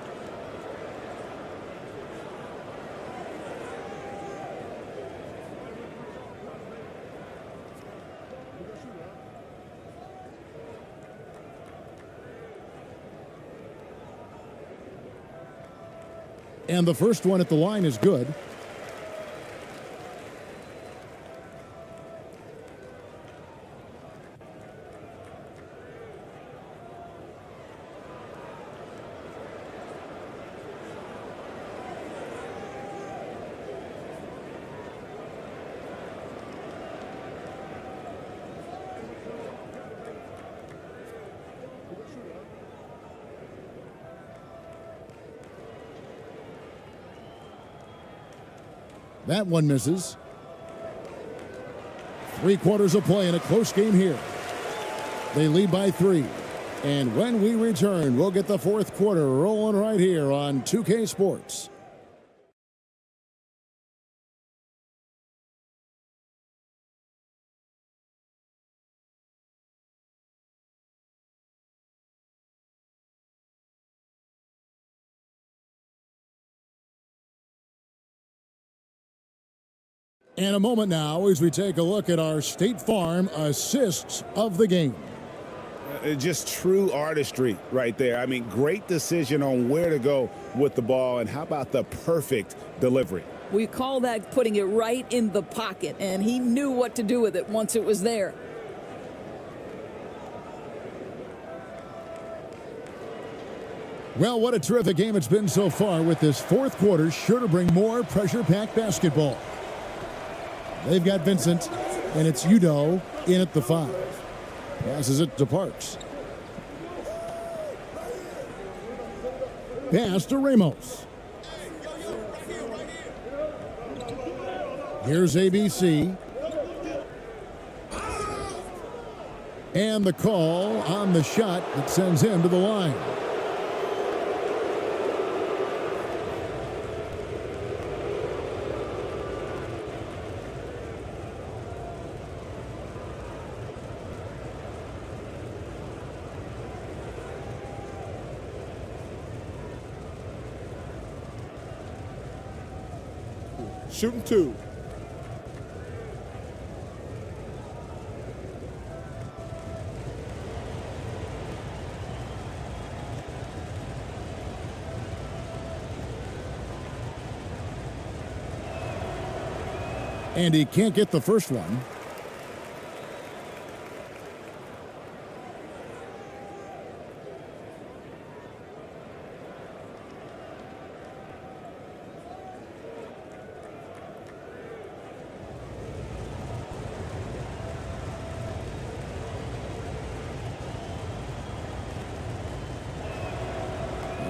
And the first one at the line is good. That one misses. 3 quarters of play in a close game here. They lead by 3. And when we return, we'll get the fourth quarter rolling right here on 2K Sports. In a moment now, as we take a look at our State Farm assists of the game. Just true artistry right there. I mean, great decision on where to go with the ball, and how about the perfect delivery? We call that putting it right in the pocket, and he knew what to do with it once it was there. Well, what a terrific game it's been so far, with this fourth quarter sure to bring more pressure-packed basketball. They've got Vincent, and it's Udo in at the 5. Passes it to Parks. Pass to Ramos. Here's ABC. And the call on the shot that sends him to the line. Shooting 2. And he can't get the first one.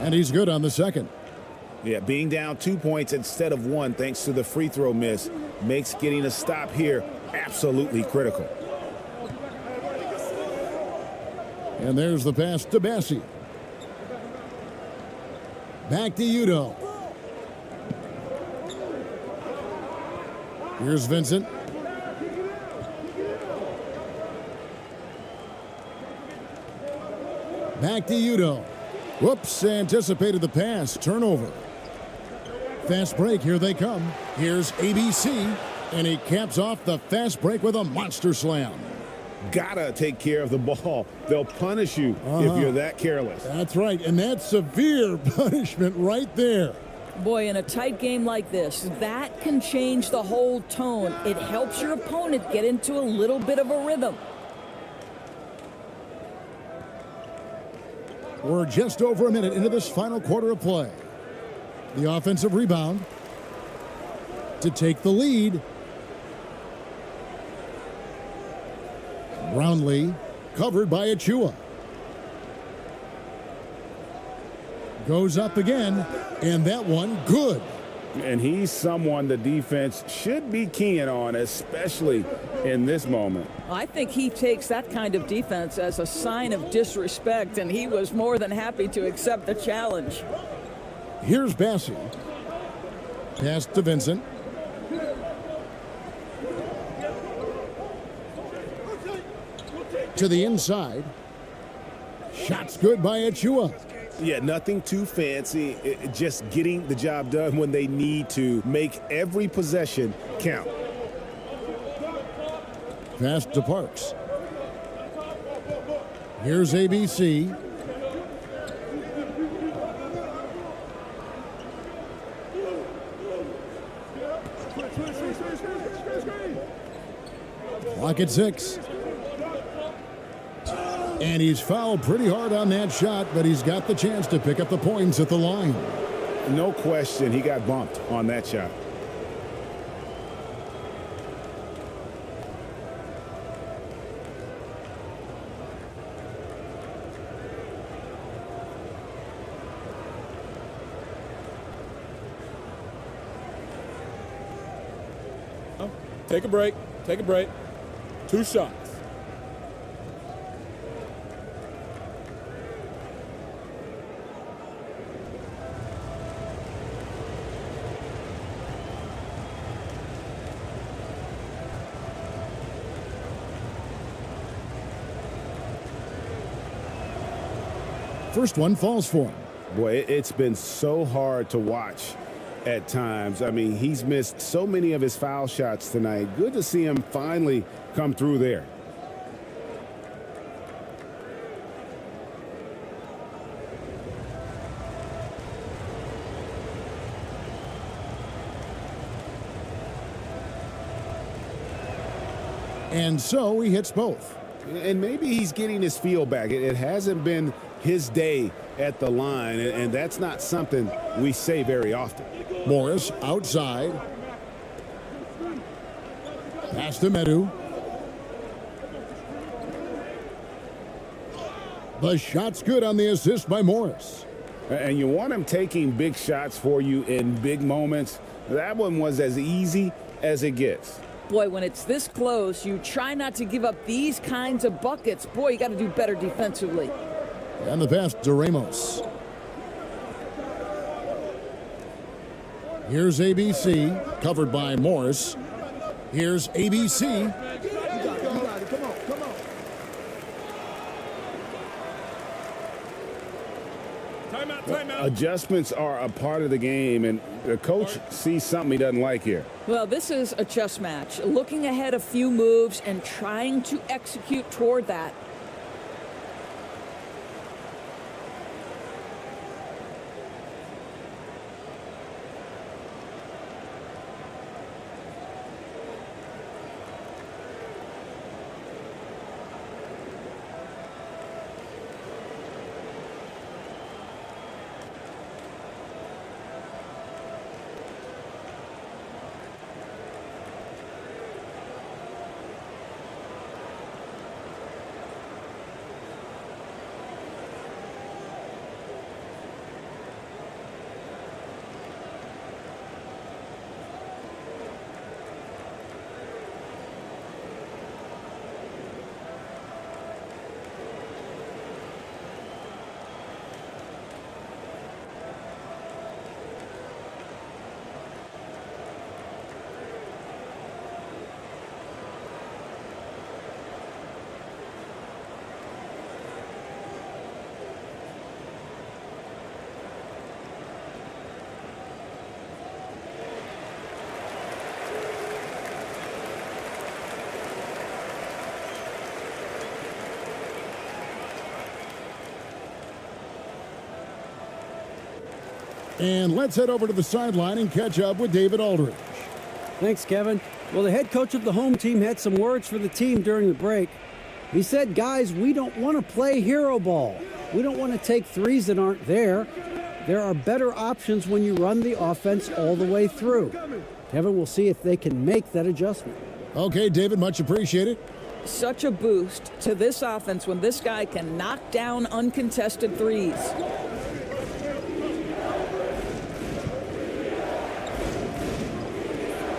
And he's good on the second. Yeah, being down 2 points instead of 1 thanks to the free throw miss makes getting a stop here absolutely critical. And there's the pass to Bassi. Back to Udo. Here's Vincent. Back to Udo. Whoops, anticipated the pass. Turnover. Fast break, here they come. Here's ABC, and he caps off the fast break with a monster slam. Gotta take care of the ball. They'll punish you if you're that careless. That's right, and that's severe punishment right there. Boy, in a tight game like this, that can change the whole tone. It helps your opponent get into a little bit of a rhythm. We're just over a minute into this final quarter of play. The offensive rebound to take the lead. Brownlee covered by Achua. Goes up again, and that one good. And he's someone the defense should be keying on, especially in this moment. I think he takes that kind of defense as a sign of disrespect, and he was more than happy to accept the challenge. Here's Bassi. Pass to Vincent. To the inside. Shots good by Achua. Yeah, nothing too fancy. Just getting the job done when they need to. Make every possession count. Pass to Parks. Here's ABC. Clock at 6. And he's fouled pretty hard on that shot, but he's got the chance to pick up the points at the line. No question, he got bumped on that shot. Take a break. Take a break. 2 shots. First one falls for him. Boy, it's been so hard to watch at times. I mean, he's missed so many of his foul shots tonight. Good to see him finally come through there. And so he hits both. And maybe he's getting his feel back. It hasn't been his day at the line, and that's not something we say very often. Morris outside. Pass to Medu. The shot's good on the assist by Morris. And you want him taking big shots for you in big moments. That one was as easy as it gets. Boy, when it's this close, you try not to give up these kinds of buckets. Boy, you got to do better defensively. And the pass to Ramos. Here's ABC, covered by Morris. Here's ABC. Timeout. Adjustments are a part of the game, and the coach sees something he doesn't like here. Well, this is a chess match. Looking ahead a few moves and trying to execute toward that. And let's head over to the sideline and catch up with David Aldridge. Thanks, Kevin. Well, the head coach of the home team had some words for the team during the break. He said, guys, we don't want to play hero ball. We don't want to take threes that aren't there. There are better options when you run the offense all the way through. Kevin, we'll see if they can make that adjustment. Okay, David, much appreciated. Such a boost to this offense when this guy can knock down uncontested threes.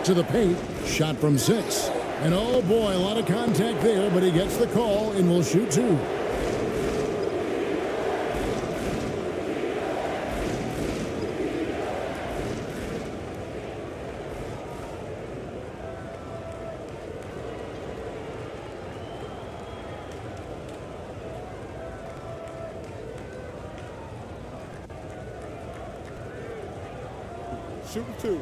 To the paint, shot from 6. And oh boy, a lot of contact there, but he gets the call and will shoot 2. Shooting 2.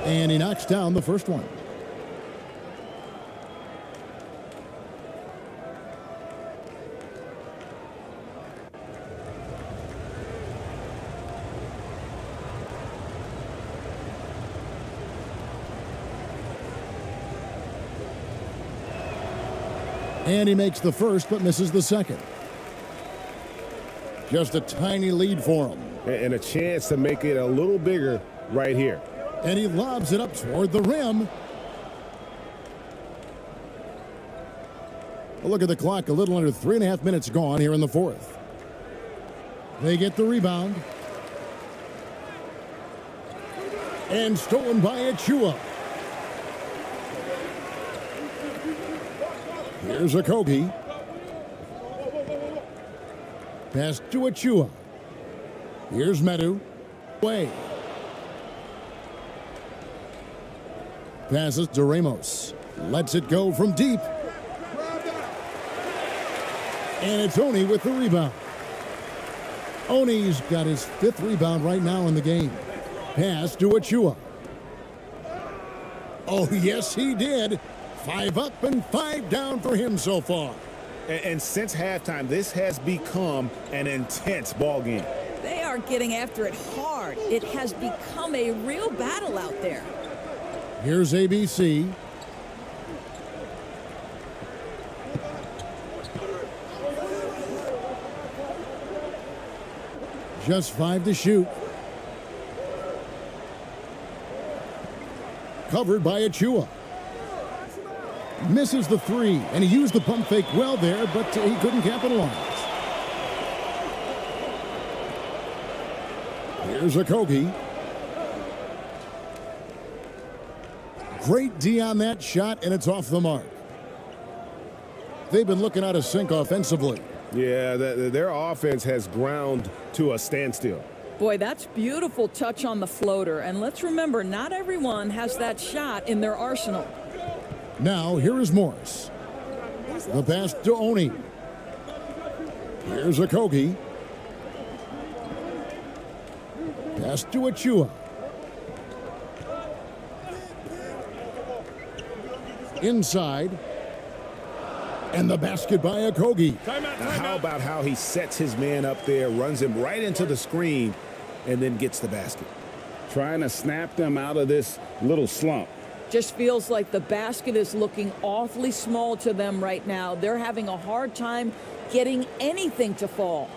And he knocks down the first one. And he makes the first, but misses the second. Just a tiny lead for him. And a chance to make it a little bigger right here. And he lobs it up toward the rim. A look at the clock, a little under 3.5 minutes gone here in the fourth. They get the rebound. And stolen by Achua. Here's Okogie. Pass to Achua. Here's Medu. Way. Passes to Ramos. Lets it go from deep. And it's Oni with the rebound. Oni's got his 5th rebound right now in the game. Pass to Achua. Oh, yes, he did. 5 up and 5 down for him so far. And since halftime, this has become an intense ball game. They are getting after it hard. It has become a real battle out there. Here's ABC. Just 5 to shoot. Covered by Achua. Misses the 3, and he used the pump fake well there, but he couldn't capitalize. Here's Okogie. Great D on that shot, and it's off the mark. They've been looking out of sync offensively. Yeah, their offense has ground to a standstill. Boy, that's beautiful touch on the floater. And let's remember, not everyone has that shot in their arsenal. Now, here is Morris. The pass to Oni. Here's Okogie. Pass to Achua. Inside. And the basket by Okogie. Now, how about how he sets his man up there, runs him right into the screen, and then gets the basket? Trying to snap them out of this little slump. Just feels like the basket is looking awfully small to them right now. They're having a hard time getting anything to fall.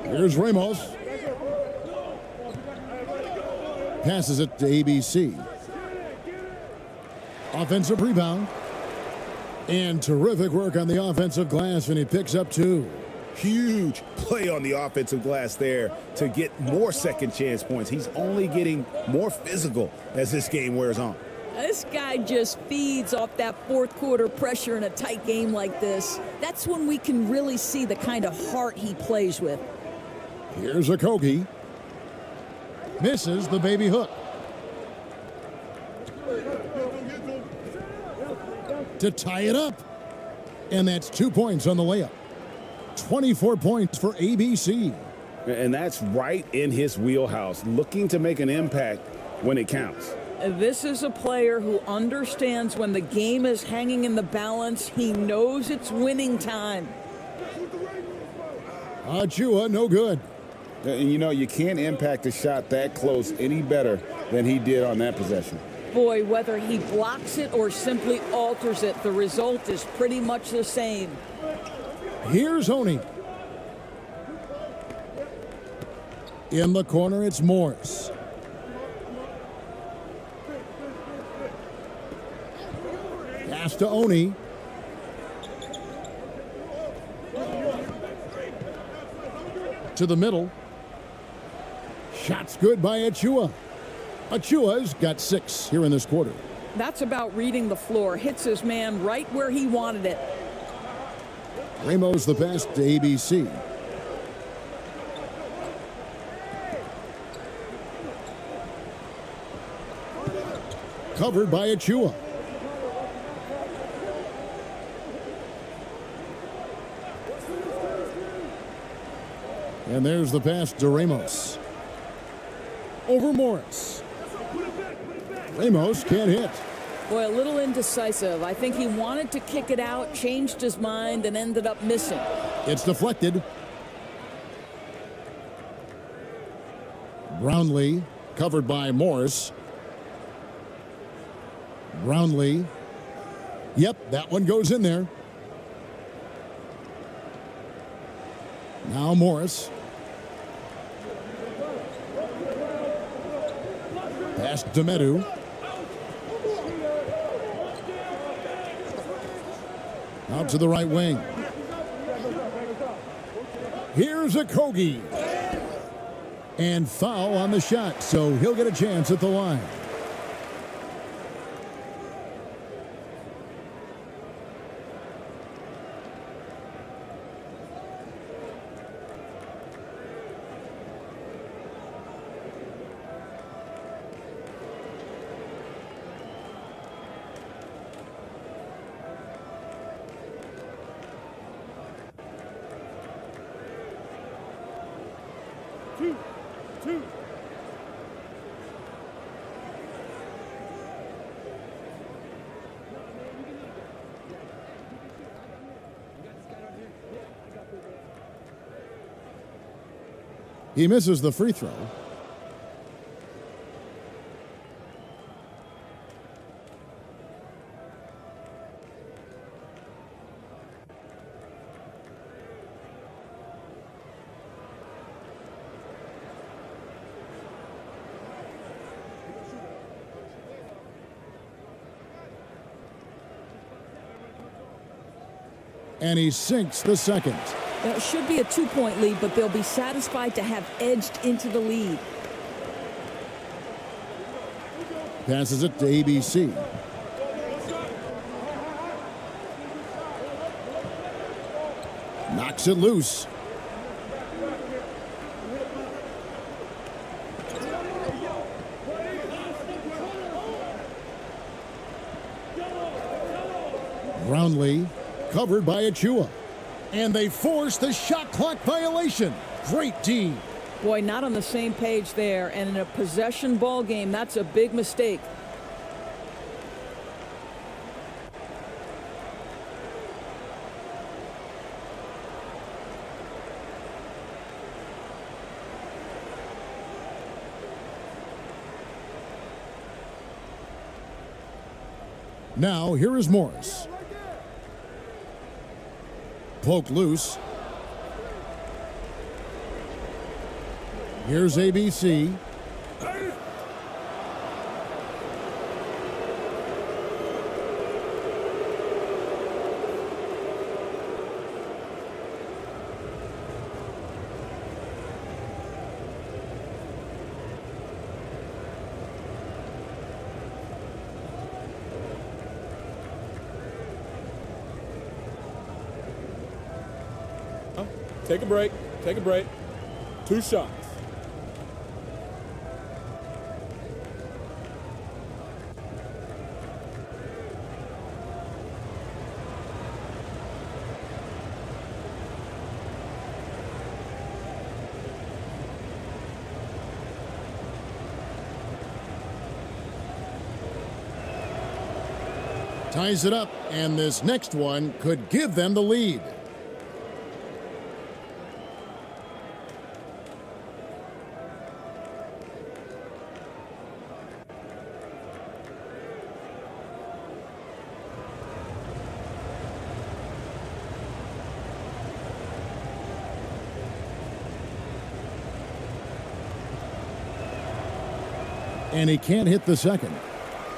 Here's Ramos. Passes it to ABC. Offensive rebound. And terrific work on the offensive glass, and he picks up 2. Huge play on the offensive glass there to get more second chance points. He's only getting more physical as this game wears on. This guy just feeds off that fourth quarter pressure in a tight game like this. That's when we can really see the kind of heart he plays with. Here's Okogie. Misses the baby hook. To tie it up. And that's 2 points on the layup. 24 points for ABC. And that's right in his wheelhouse, looking to make an impact when it counts. This is a player who understands when the game is hanging in the balance. He knows it's winning time. Achua, no good. And you know, you can't impact a shot that close any better than he did on that possession. Boy, whether he blocks it or simply alters it, the result is pretty much the same. Here's Honey. In the corner, it's Morris. Pass to Oni. To the middle. Shot's good by Achua. Achua's got 6 here in this quarter. That's about reading the floor. Hits his man right where he wanted it. Ramos the pass to ABC. Covered by Achua. And there's the pass to Ramos. Over Morris. Ramos can't hit. Boy, a little indecisive. I think he wanted to kick it out, changed his mind, and ended up missing. It's deflected. Brownlee, covered by Morris. Brownlee. Yep, that one goes in there. Now Morris. Pass to Medu. Out to the right wing. Here's Okogie. And foul on the shot, so he'll get a chance at the line. Two. He misses the free throw. And he sinks the second. It should be a 2-point lead, but they'll be satisfied to have edged into the lead. Passes it to ABC. Knocks it loose. Brownlee, covered by Achua. And they force the shot clock violation. Great D. Boy, not on the same page there. And in a possession ball game, that's a big mistake. Now, here is Morris. Poke loose. Here's ABC. Take a break. Take a break. 2 shots. Ties it up, and this next one could give them the lead. And he can't hit the second.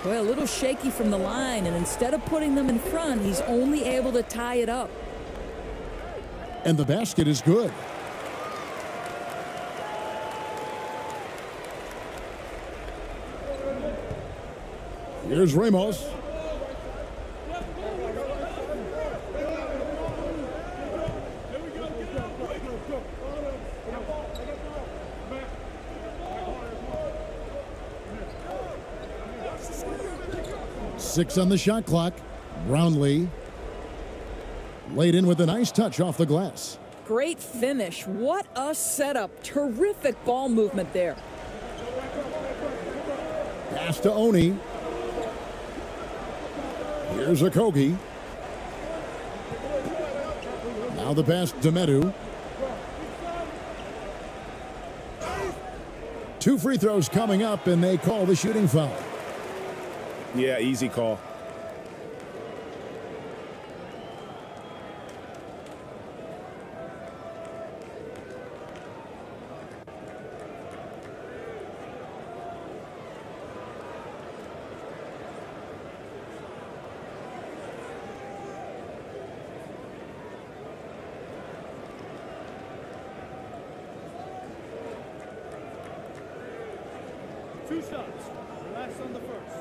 Well, a little shaky from the line, and instead of putting them in front, he's only able to tie it up. And the basket is good. Here's Ramos. Six on the shot clock. Brownlee laid in with a nice touch off the glass. Great finish. What a setup. Terrific ball movement there. Pass to Oni. Here's Okogie. Now the pass to Medu. 2 free throws coming up, and they call the shooting foul. Yeah, easy call. Two shots. Relax on the first.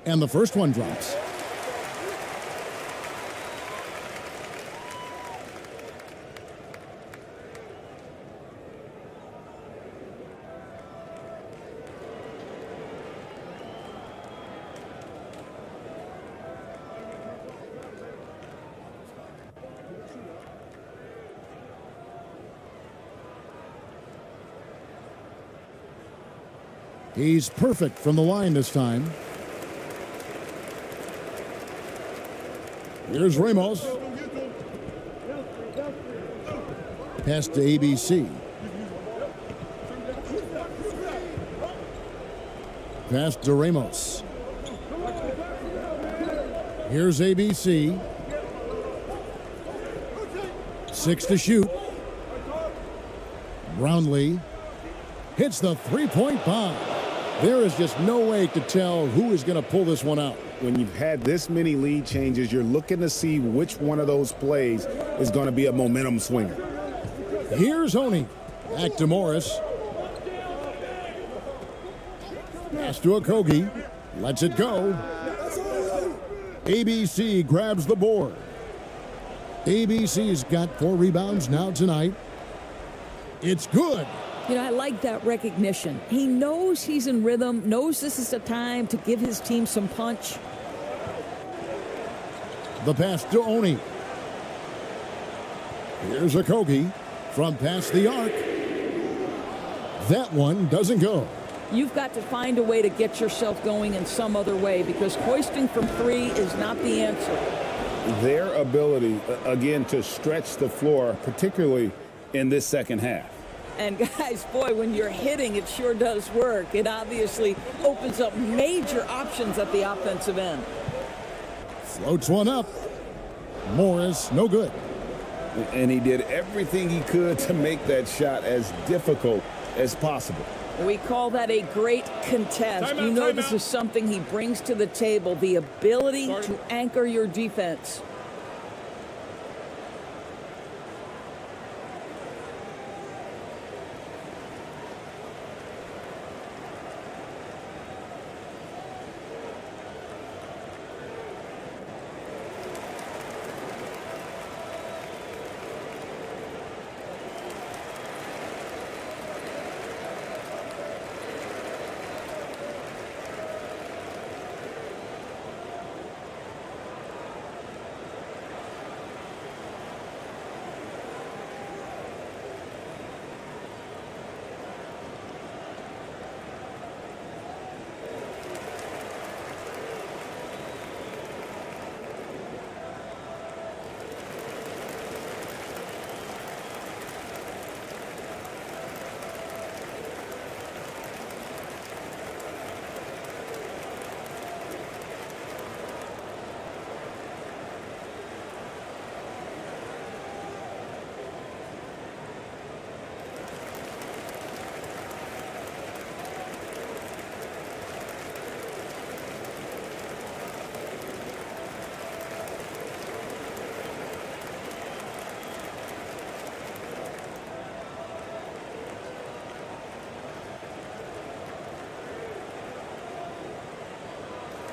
And the first one drops. He's perfect from the line this time. Here's Ramos. Pass to ABC. Pass to Ramos. Here's ABC. 6 to shoot. Brownlee hits the three-point bomb. There is just no way to tell who is going to pull this one out. When you've had this many lead changes, you're looking to see which one of those plays is going to be a momentum swinger. Here's Oni. Back to Morris. Pass to Okogie. Lets it go. ABC grabs the board. ABC's got 4 rebounds now tonight. It's good. You know, I like that recognition. He knows he's in rhythm, knows this is the time to give his team some punch. The pass to Oni. Here's Okogie from past the arc. That one doesn't go. You've got to find a way to get yourself going in some other way, because hoisting from 3 is not the answer. Their ability, again, to stretch the floor, particularly in this second half. And guys, boy, when you're hitting, it sure does work. It obviously opens up major options at the offensive end. Floats one up. Morris, no good. And he did everything he could to make that shot as difficult as possible. We call that a great contest. You know this is something he brings to the table, the ability to anchor your defense.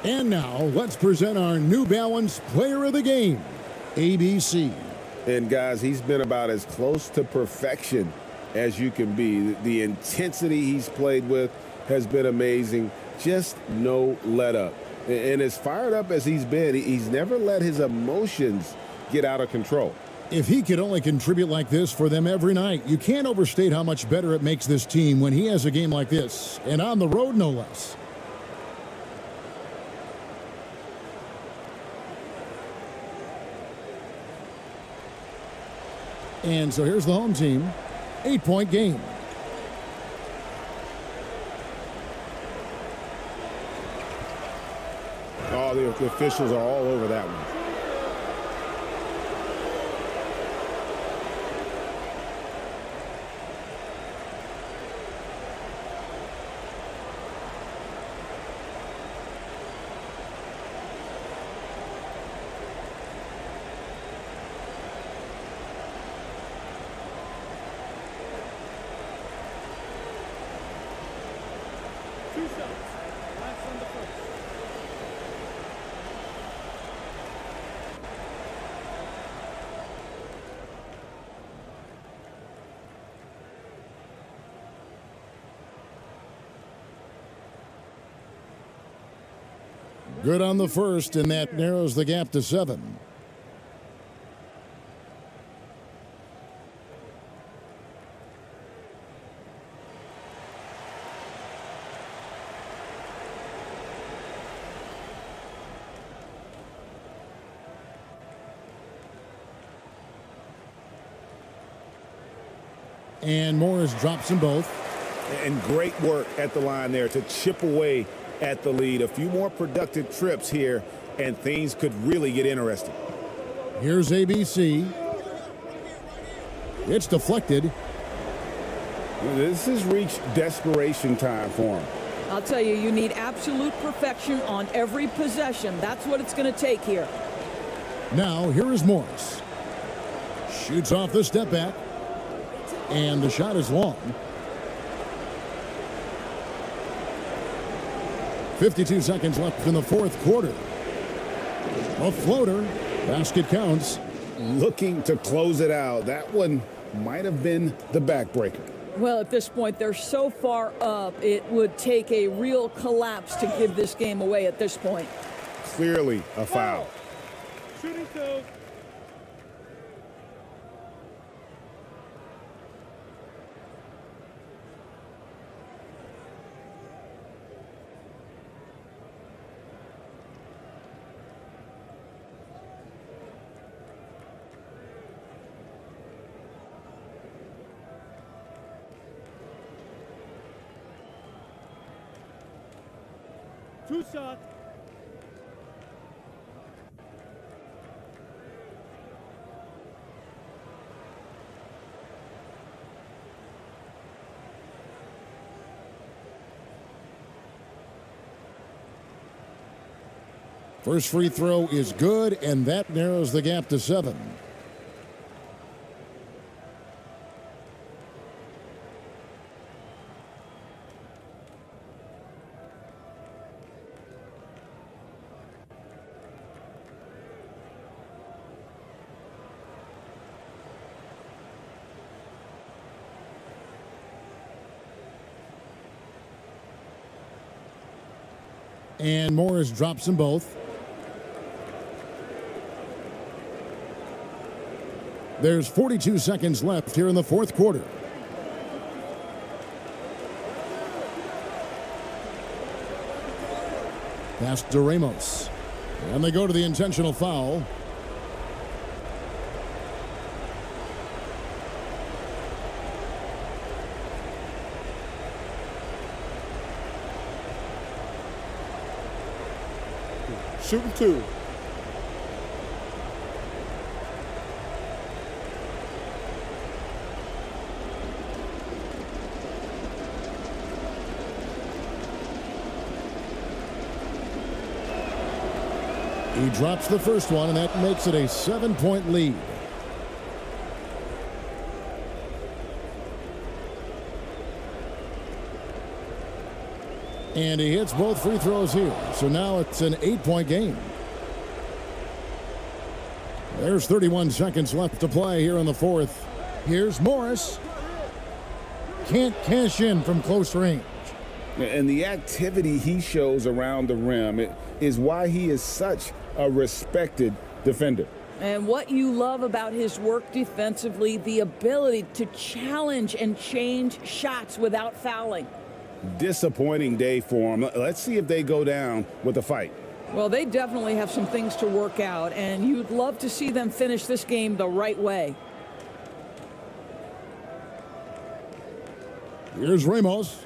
And now, let's present our New Balance Player of the Game, ABC. And guys, he's been about as close to perfection as you can be. The intensity he's played with has been amazing. Just no let up. And as fired up as he's been, he's never let his emotions get out of control. If he could only contribute like this for them every night, you can't overstate how much better it makes this team when he has a game like this, and on the road no less. And so here's the home team, 8-point game. Oh, the officials are all over that one. Good on the first, and that narrows the gap to 7. And Morris drops them both. And great work at the line there to chip away at the lead. A few more productive trips here, and things could really get interesting. Here's ABC. It's deflected. This has reached desperation time for him. I'll tell you, you need absolute perfection on every possession. That's what it's going to take here. Now, here is Morris. Shoots off the step back. And the shot is long. 52 seconds left in the fourth quarter. A floater. Basket counts. Looking to close it out. That one might have been the backbreaker. Well, at this point, they're so far up, it would take a real collapse to give this game away at this point. Clearly a foul. Shooting two. Two shots. First free throw is good, and that narrows the gap to 7. And Morris drops them both. There's 42 seconds left here in the fourth quarter. Pass to Ramos. And they go to the intentional foul. Shooting 2. He drops the first one, and that makes it a 7-point lead. And he hits both free throws here. So now it's an 8-point game. There's 31 seconds left to play here in the fourth. Here's Morris. Can't cash in from close range. And the activity he shows around the rim is why he is such a respected defender. And what you love about his work defensively, the ability to challenge and change shots without fouling. Disappointing day for him. Let's see if they go down with a fight. Well, they definitely have some things to work out, and you'd love to see them finish this game the right way. Here's Ramos.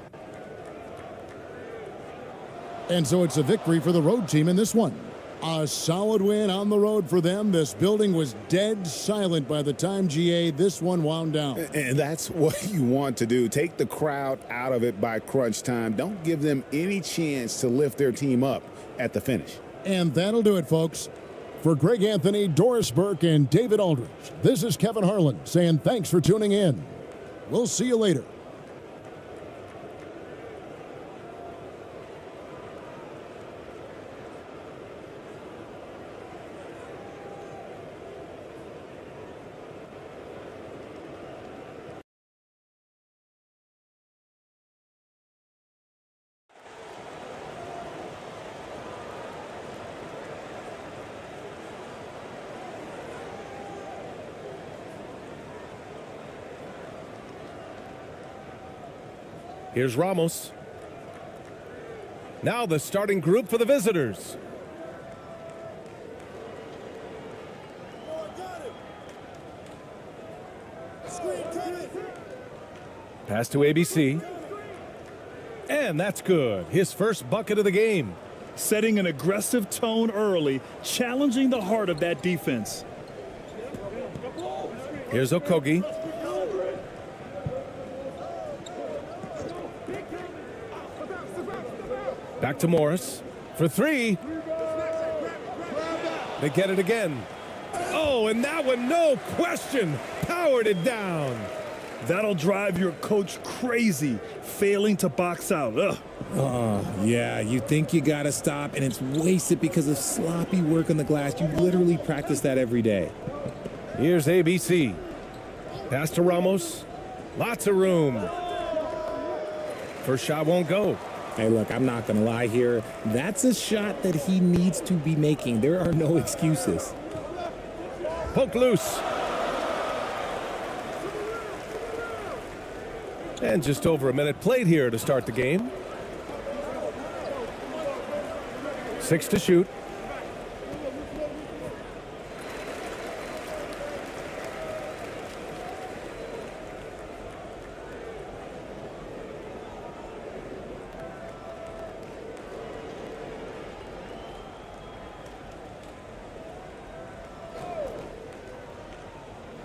And so it's a victory for the road team in this one. A solid win on the road for them. This building was dead silent by the time, GA, this one wound down. And that's what you want to do. Take the crowd out of it by crunch time. Don't give them any chance to lift their team up at the finish. And that'll do it, folks. For Greg Anthony, Doris Burke, and David Aldridge, this is Kevin Harlan saying thanks for tuning in. We'll see you later. Here's Ramos. Now the starting group for the visitors. Pass to ABC. And that's good. His first bucket of the game. Setting an aggressive tone early, challenging the heart of that defense. Here's Okogie. Back to Morris for three. They get it again. Oh, and that one, no question, powered it down. That'll drive your coach crazy, failing to box out. Ugh. Oh, yeah, you think you gotta stop, and it's wasted because of sloppy work on the glass. You literally practice that every day. Here's ABC. Pass to Ramos. Lots of room. First shot won't go. Hey, look, I'm not gonna lie here. That's a shot that he needs to be making. There are no excuses. Poke loose. And just over a minute played here to start the game. 6 to shoot.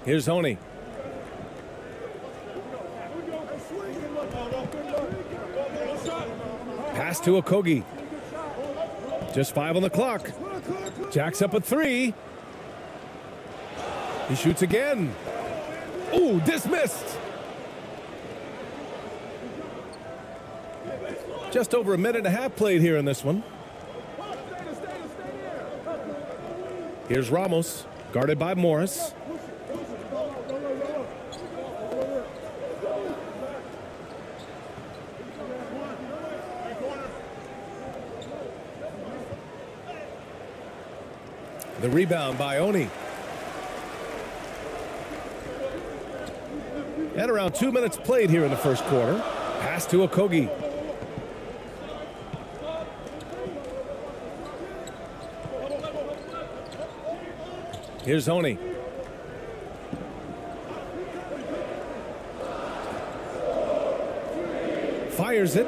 Here's Honey. Pass to Okogie. Just 5 on the clock. Jacks up a 3. He shoots again. Ooh, dismissed. Just over a minute and a half played here in this one. Here's Ramos, guarded by Morris. The rebound by Oni. And around 2 minutes played here in the first quarter. Pass to Okogie. Here's Oni. Fires it.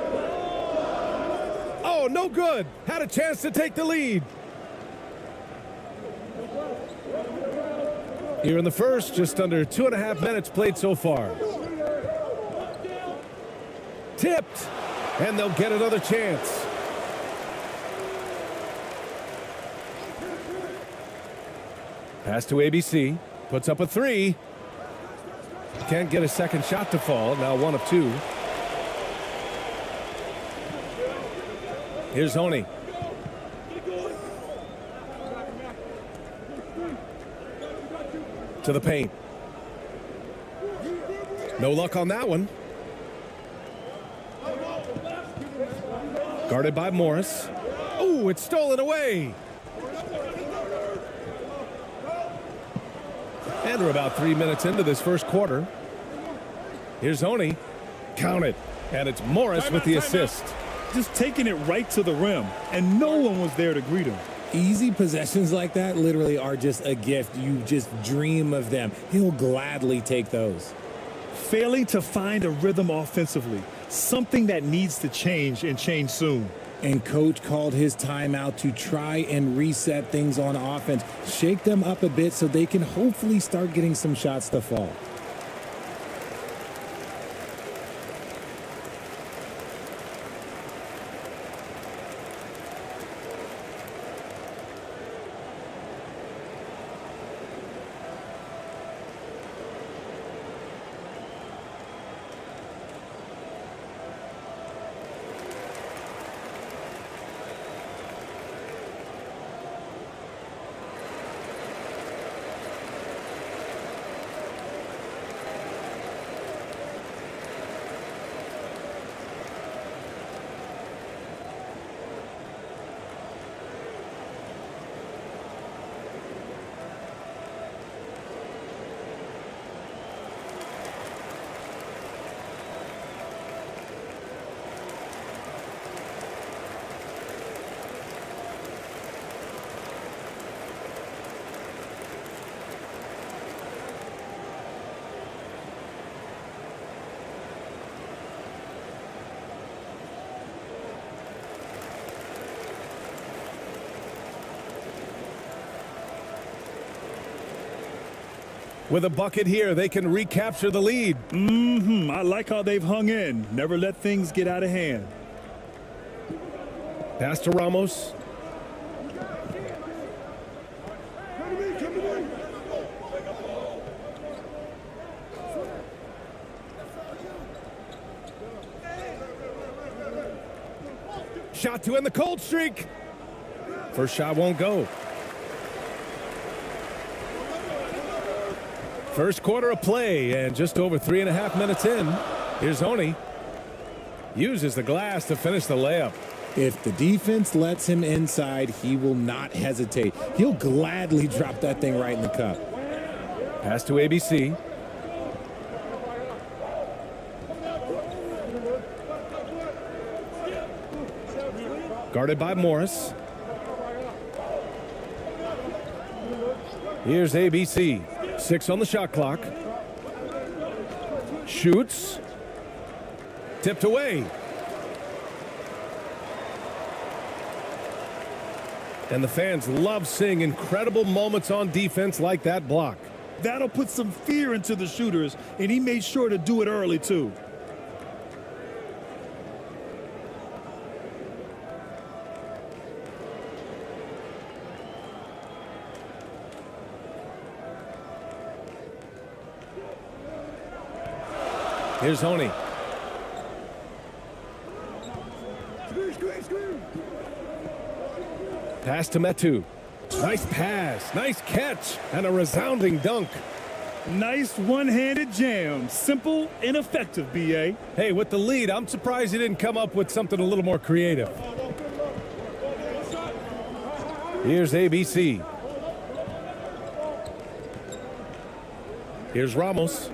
Oh, no good. Had a chance to take the lead. Here in the first, just under 2.5 minutes played so far. Tipped, and they'll get another chance. Pass to ABC, puts up a 3. Can't get a second shot to fall, now 1 of 2. Here's Honey. To the paint. No luck on that one. Guarded by Morris. Ooh, it's stolen away. And we're about 3 minutes into this first quarter. Here's Honey. Count it. And it's Morris with the assist. Just taking it right to the rim, and no one was there to greet him. Easy possessions like that literally are just a gift. You just dream of them. He'll gladly take those. Failing to find a rhythm offensively, something that needs to change and change soon. And coach called his timeout to try and reset things on offense, shake them up a bit so they can hopefully start getting some shots to fall. With a bucket here, they can recapture the lead. I like how they've hung in. Never let things get out of hand. Pass to Ramos. Shot to end the cold streak. First shot won't go. First quarter of play, and just over 3.5 minutes in. Here's Oni. Uses the glass to finish the layup. If the defense lets him inside, he will not hesitate. He'll gladly drop that thing right in the cup. Pass to ABC. Guarded by Morris. Here's ABC. 6 on the shot clock. Shoots. Tipped away. And the fans love seeing incredible moments on defense like that block. That'll put some fear into the shooters, and he made sure to do it early, too. Here's Honey. Pass to Metu. Nice pass, nice catch, and a resounding dunk. Nice one-handed jam. Simple and effective, B.A. Hey, with the lead, I'm surprised he didn't come up with something a little more creative. Here's ABC. Here's Ramos.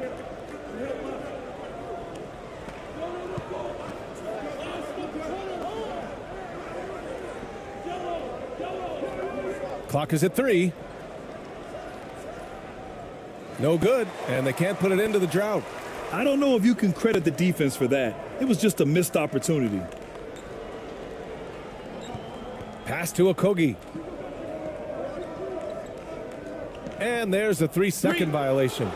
Clock is at 3. No good, and they can't put it into the drought. I don't know if you can credit the defense for that. It was just a missed opportunity. Pass to Okogie. And there's a 3-second violation.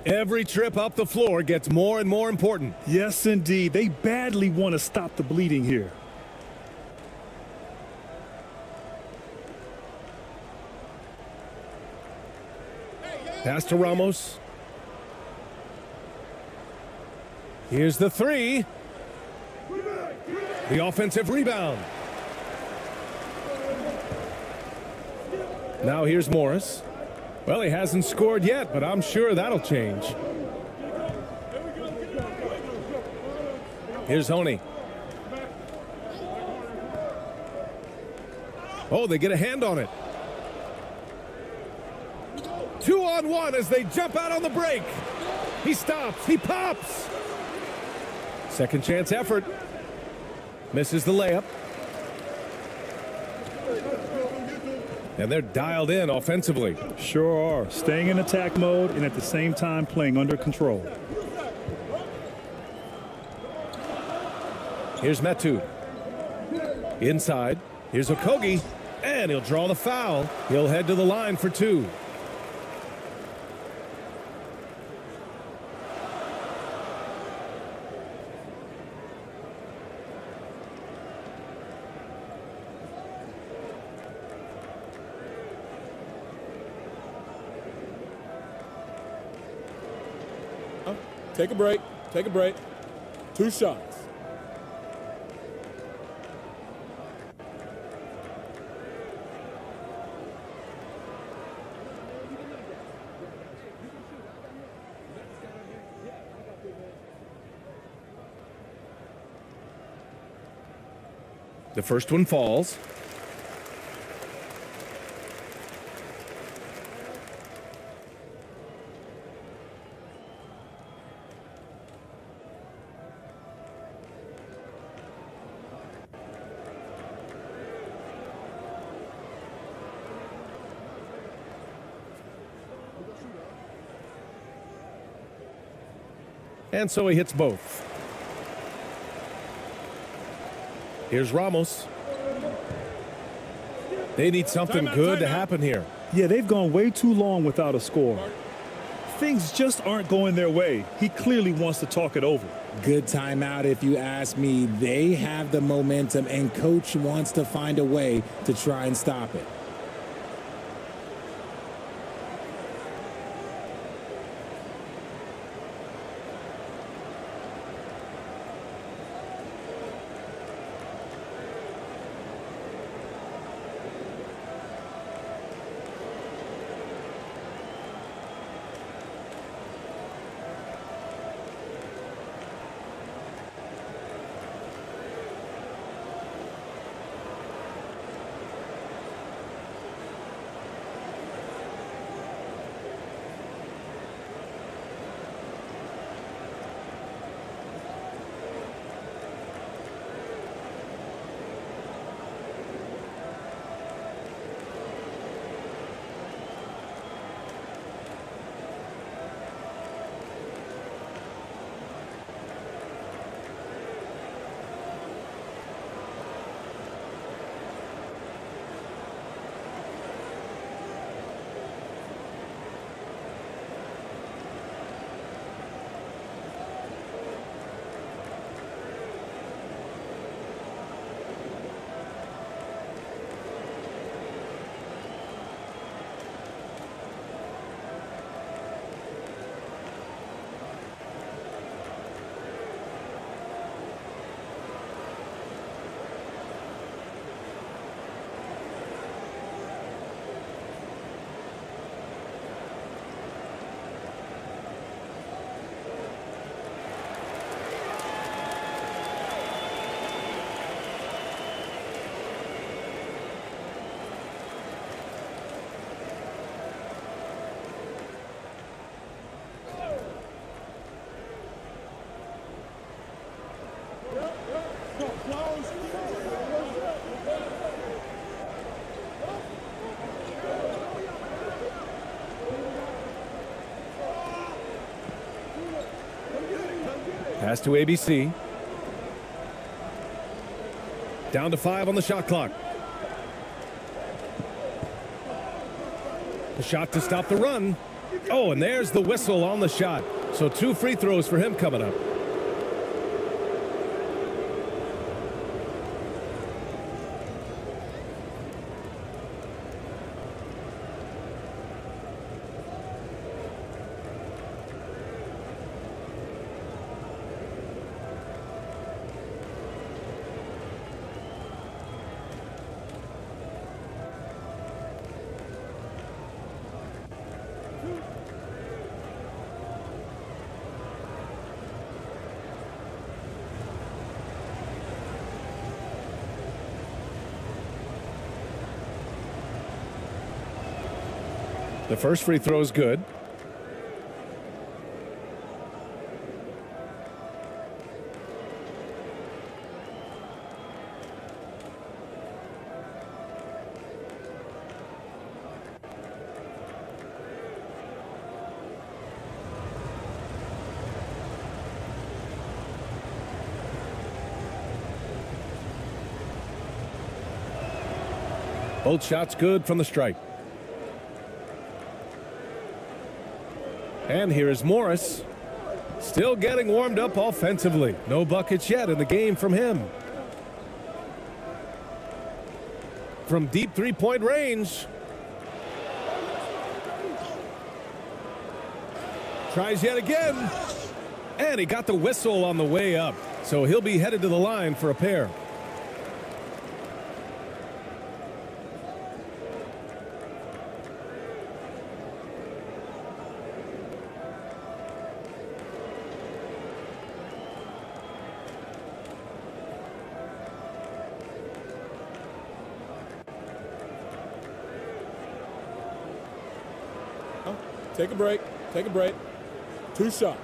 Every trip up the floor gets more and more important. Yes, indeed. They badly want to stop the bleeding here. Pass to Ramos. Here's the 3. The offensive rebound. Now here's Morris. Well, he hasn't scored yet, but I'm sure that'll change. Here's Honey. Oh, they get a hand on it. 2-on-1 as they jump out on the break. He stops. He pops. Second chance effort. Misses the layup. And they're dialed in offensively. Sure are. Staying in attack mode and at the same time playing under control. Here's Metu. Inside. Here's Okogie. And he'll draw the foul. He'll head to the line for 2. Take a break. Take a break. 2 shots. The first one falls. And so he hits both. Here's Ramos. They need something good to happen here. Yeah, they've gone way too long without a score. Things just aren't going their way. He clearly wants to talk it over. Good timeout if you ask me. They have the momentum, and coach wants to find a way to try and stop it. Pass to ABC. Down to 5 on the shot clock. The shot to stop the run. Oh, and there's the whistle on the shot. So 2 free throws for him coming up. The first free throw is good. Both shots good from the stripe. And here is Morris, still getting warmed up offensively. No buckets yet in the game from him. From deep three-point range. Tries yet again. And he got the whistle on the way up. So he'll be headed to the line for a pair. Take a break. Take a break. 2 shots.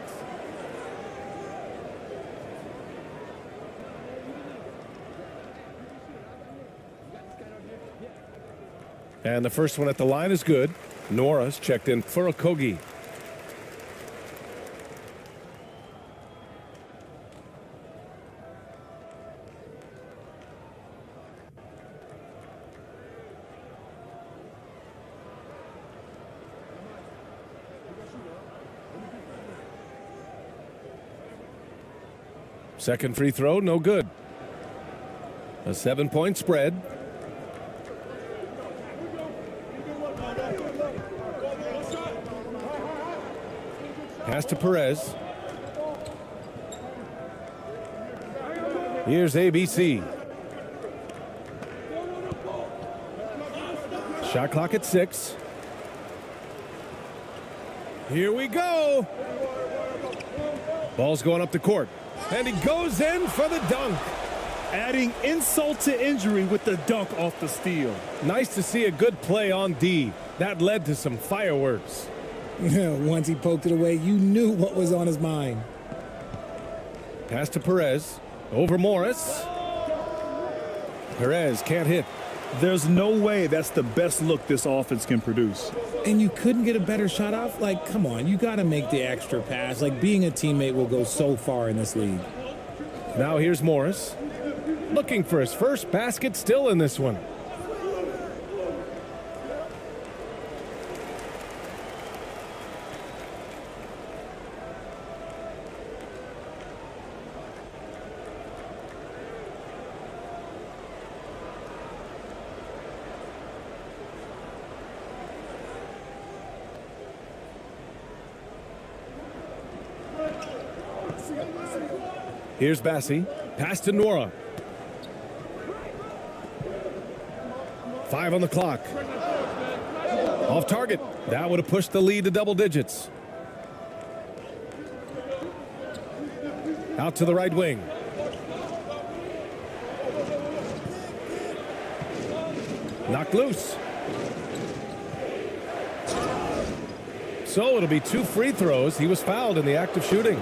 And the first one at the line is good. Nora's checked in for a Kogi. Second free throw, no good. A 7-point spread. Pass to Perez. Here's ABC. Shot clock at 6. Here we go. Ball's going up the court. And he goes in for the dunk. Adding insult to injury with the dunk off the steal. Nice to see a good play on D. That led to some fireworks. Once he poked it away, you knew what was on his mind. Pass to Perez. Over Morris. Perez can't hit. There's no way that's the best look this offense can produce. And you couldn't get a better shot off? Like, come on, you got to make the extra pass. Like, being a teammate will go so far in this league. Now here's Morris. Looking for his first basket, still in this one. Here's Bassi. Pass to Nora. 5 on the clock. Off target. That would have pushed the lead to double digits. Out to the right wing. Knocked loose. So it'll be 2 free throws. He was fouled in the act of shooting.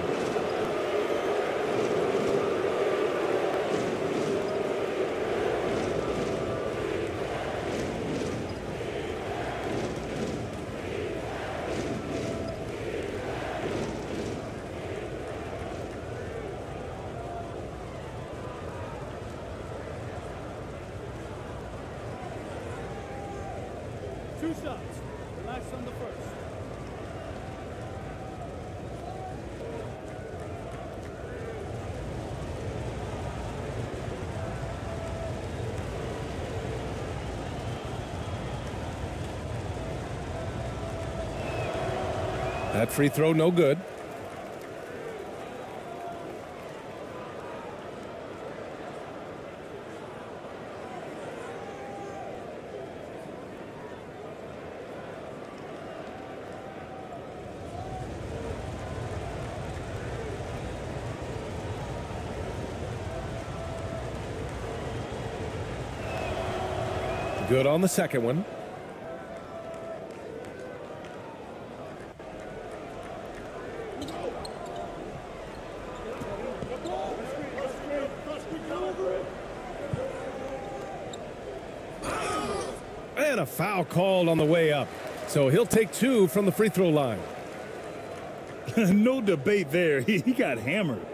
2 shots. Relax on the first. That free throw no good. Good on the second one. And a foul called on the way up. So he'll take 2 from the free throw line. No debate there. He got hammered.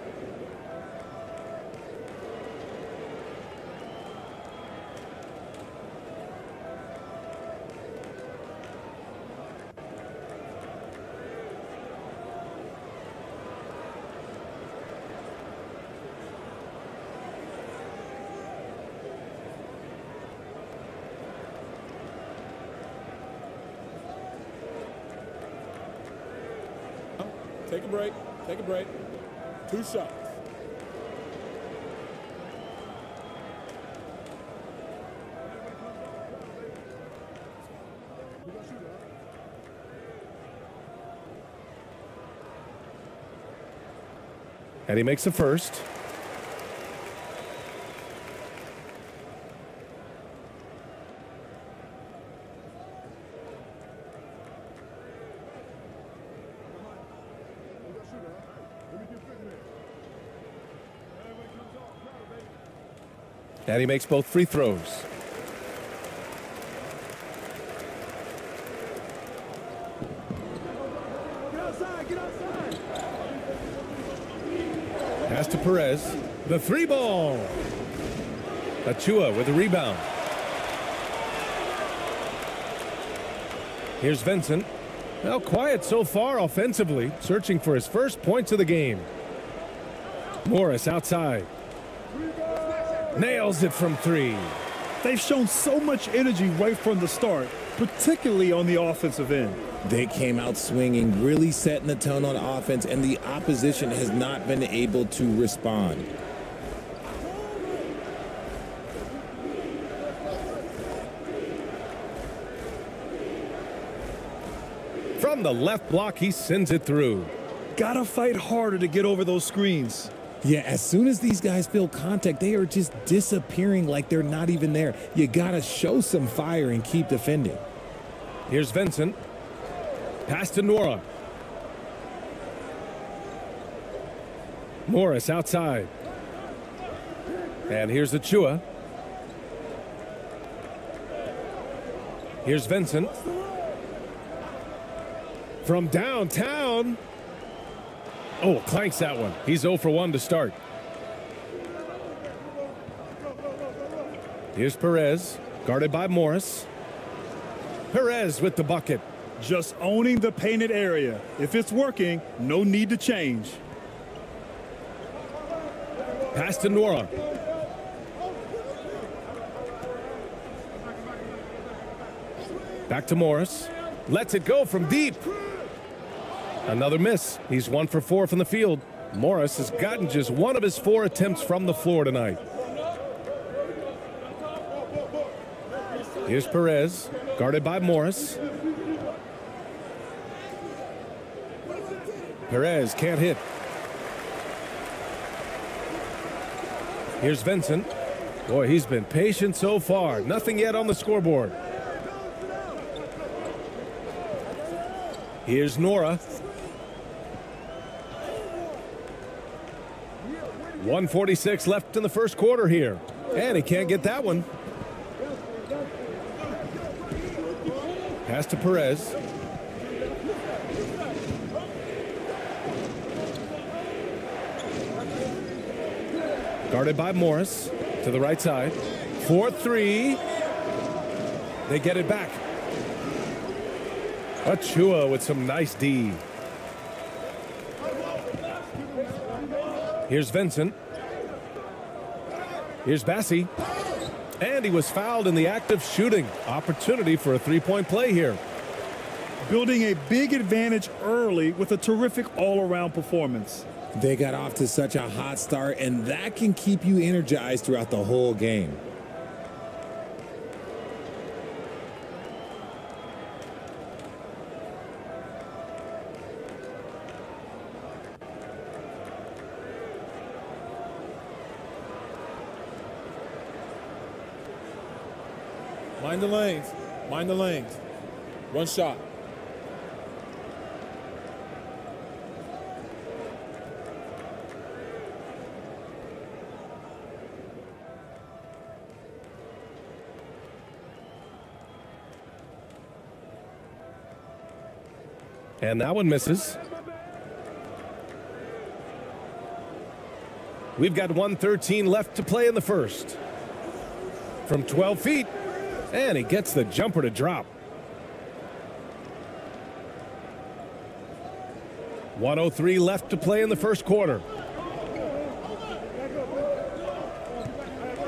Take a break. Take a break. 2 shots. And he makes the first. And he makes both free throws. Pass to Perez. The 3 ball. Achua with the rebound. Here's Vincent. Well, quiet so far offensively, searching for his first points of the game. Morris outside. Nails it from 3. They've shown so much energy right from the start, particularly on the offensive end. They came out swinging, really setting the tone on offense, and the opposition has not been able to respond. From the left block, he sends it through. Gotta fight harder to get over those screens. Yeah, as soon as these guys feel contact, they are just disappearing like they're not even there. You gotta show some fire and keep defending. Here's Vincent. Pass to Nora. Morris outside. And here's Achua. Here's Vincent. From downtown. Oh, clanks that one. He's 0 for 1 to start. Here's Perez, guarded by Morris. Perez with the bucket. Just owning the painted area. If it's working, no need to change. Pass to Nora. Back to Morris. Lets it go from deep. Another miss. He's 1 for 4 from the field. Morris has gotten just 1 of his 4 attempts from the floor tonight. Here's Perez, guarded by Morris. Perez can't hit. Here's Vincent. Boy, he's been patient so far. Nothing yet on the scoreboard. Here's Nora. 1:46 left in the first quarter here. And he can't get that one. Pass to Perez. Guarded by Morris to the right side. 4-3. They get it back. Achua with some nice D. Here's Vincent. Here's Bassi. And he was fouled in the act of shooting. Opportunity for a three-point play here. Building a big advantage early with a terrific all-around performance. They got off to such a hot start, and that can keep you energized throughout the whole game. Mind the lanes. Mind the lanes. One shot. And that one misses. We've got 1:13 left to play in the first. From 12 feet. And he gets the jumper to drop. 1:03 left to play in the first quarter.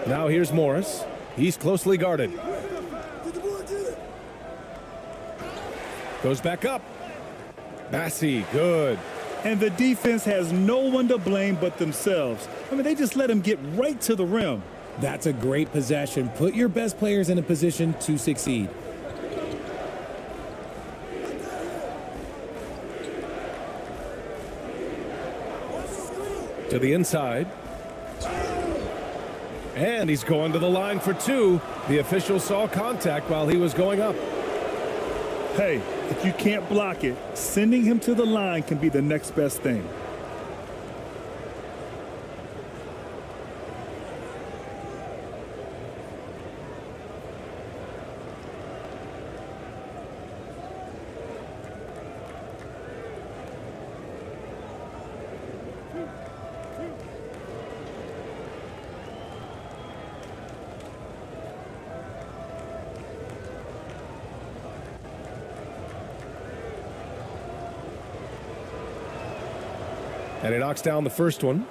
Now here's Morris. He's closely guarded. Goes back up. Bassi, good. And the defense has no one to blame but themselves. I mean, they just let him get right to the rim. That's a great possession. Put your best players in a position to succeed. To the inside. And he's going to the line for two. The official saw contact while he was going up. Hey, if you can't block it, sending him to the line can be the next best thing. And he knocks down the first one.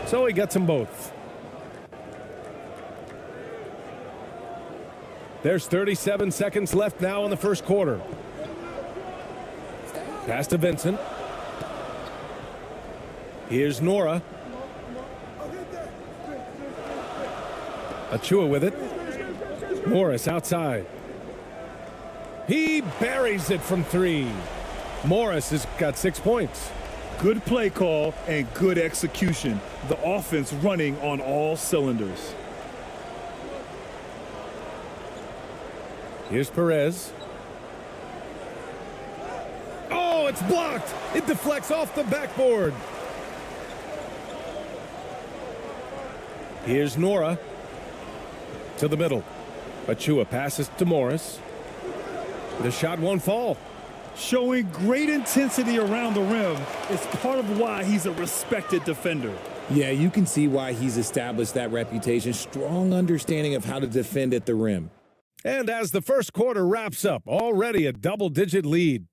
So he gets them both. There's 37 seconds left now in the first quarter. Pass to Vincent. Here's Nora. Achua with it. Morris outside. He buries it from three. Morris has got 6 points. Good play call and good execution. The offense running on all cylinders. Here's Perez. Oh, it's blocked. It deflects off the backboard. Here's Nora. To the middle. Achua passes to Morris. The shot won't fall. Showing great intensity around the rim is part of why he's a respected defender. Yeah, you can see why he's established that reputation. Strong understanding of how to defend at the rim. And as the first quarter wraps up, already a double-digit lead.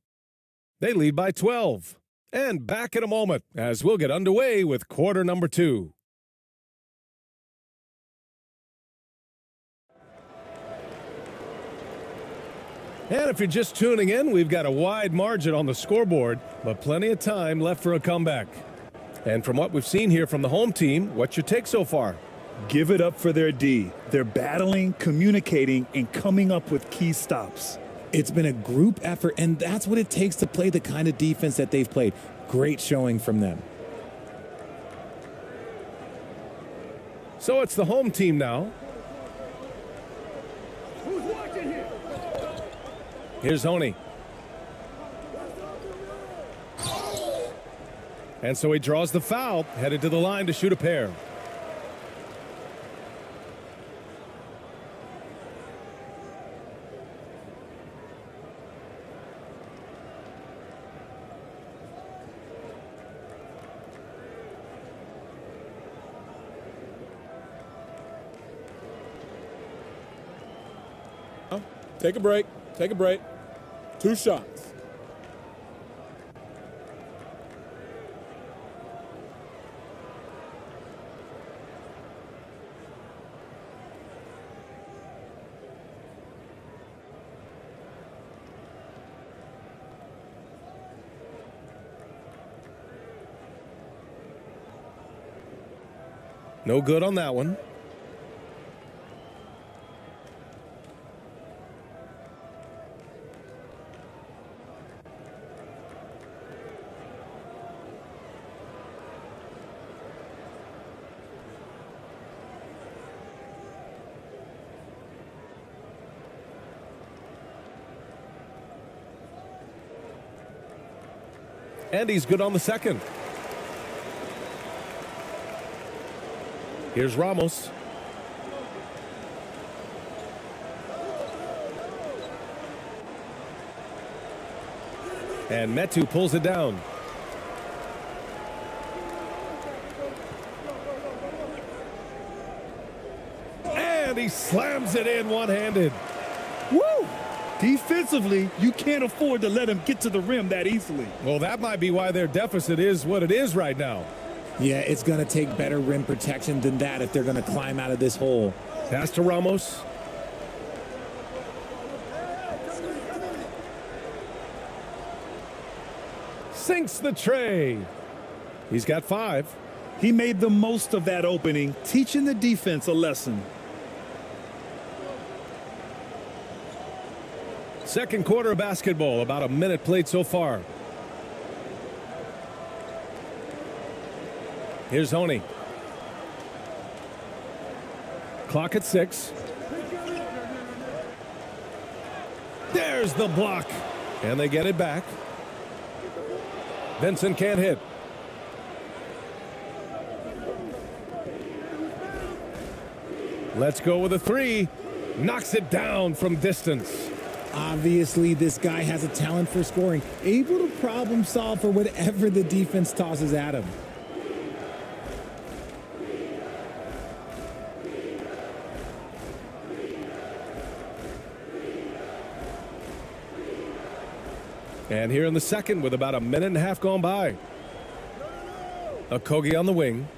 They lead by 12. And back in a moment as we'll get underway with quarter number 2. And if you're just tuning in, we've got a wide margin on the scoreboard, but plenty of time left for a comeback. And from what we've seen here from the home team, what's your take so far? Give it up for their D. They're battling, communicating, and coming up with key stops. It's been a group effort, and that's what it takes to play the kind of defense that they've played. Great showing from them. So it's the home team now. Who's watching here? Here's Honey. And so he draws the foul, headed to the line to shoot a pair. Take a break. Take a break. 2 shots. No good on that one. And he's good on the second. Here's Ramos. And Metu pulls it down. And he slams it in one-handed. Woo! Defensively, you can't afford to let him get to the rim that easily. Well, that might be why their deficit is what it is right now. Yeah, it's going to take better rim protection than that if they're going to climb out of this hole. Pass to Ramos. Sinks the tray. He's got 5. He made the most of that opening, teaching the defense a lesson. Second quarter of basketball, about a minute played so far. Here's Honey. Clock at 6. There's the block. And they get it back. Vincent can't hit. Let's go with a 3. Knocks it down from distance. Obviously, this guy has a talent for scoring, able to problem solve for whatever the defense tosses at him. And here in the second with about a minute and a half gone by. Okogie on the wing.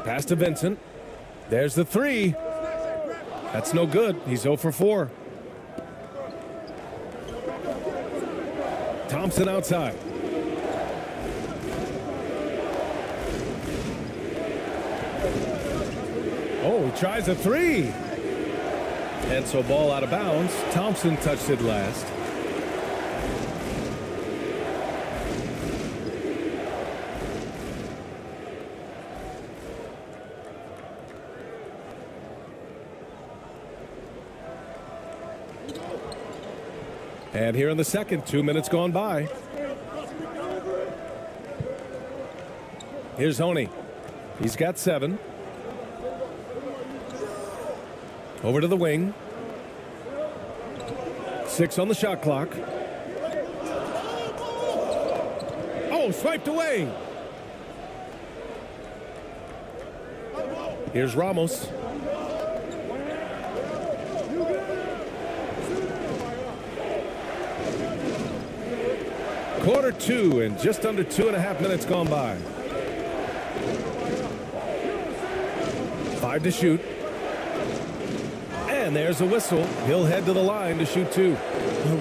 Pass to Vincent. There's the 3. That's no good. He's 0 for 4. Thompson outside. Oh, he tries a 3. And so ball out of bounds. Thompson touched it last. And here in the second, 2 minutes gone by. Here's Honey. He's got 7. Over to the wing. 6 on the shot clock. Oh, swiped away. Here's Ramos. Quarter 2 and just under 2.5 minutes gone by. 5 to shoot. And there's a whistle. He'll head to the line to shoot 2.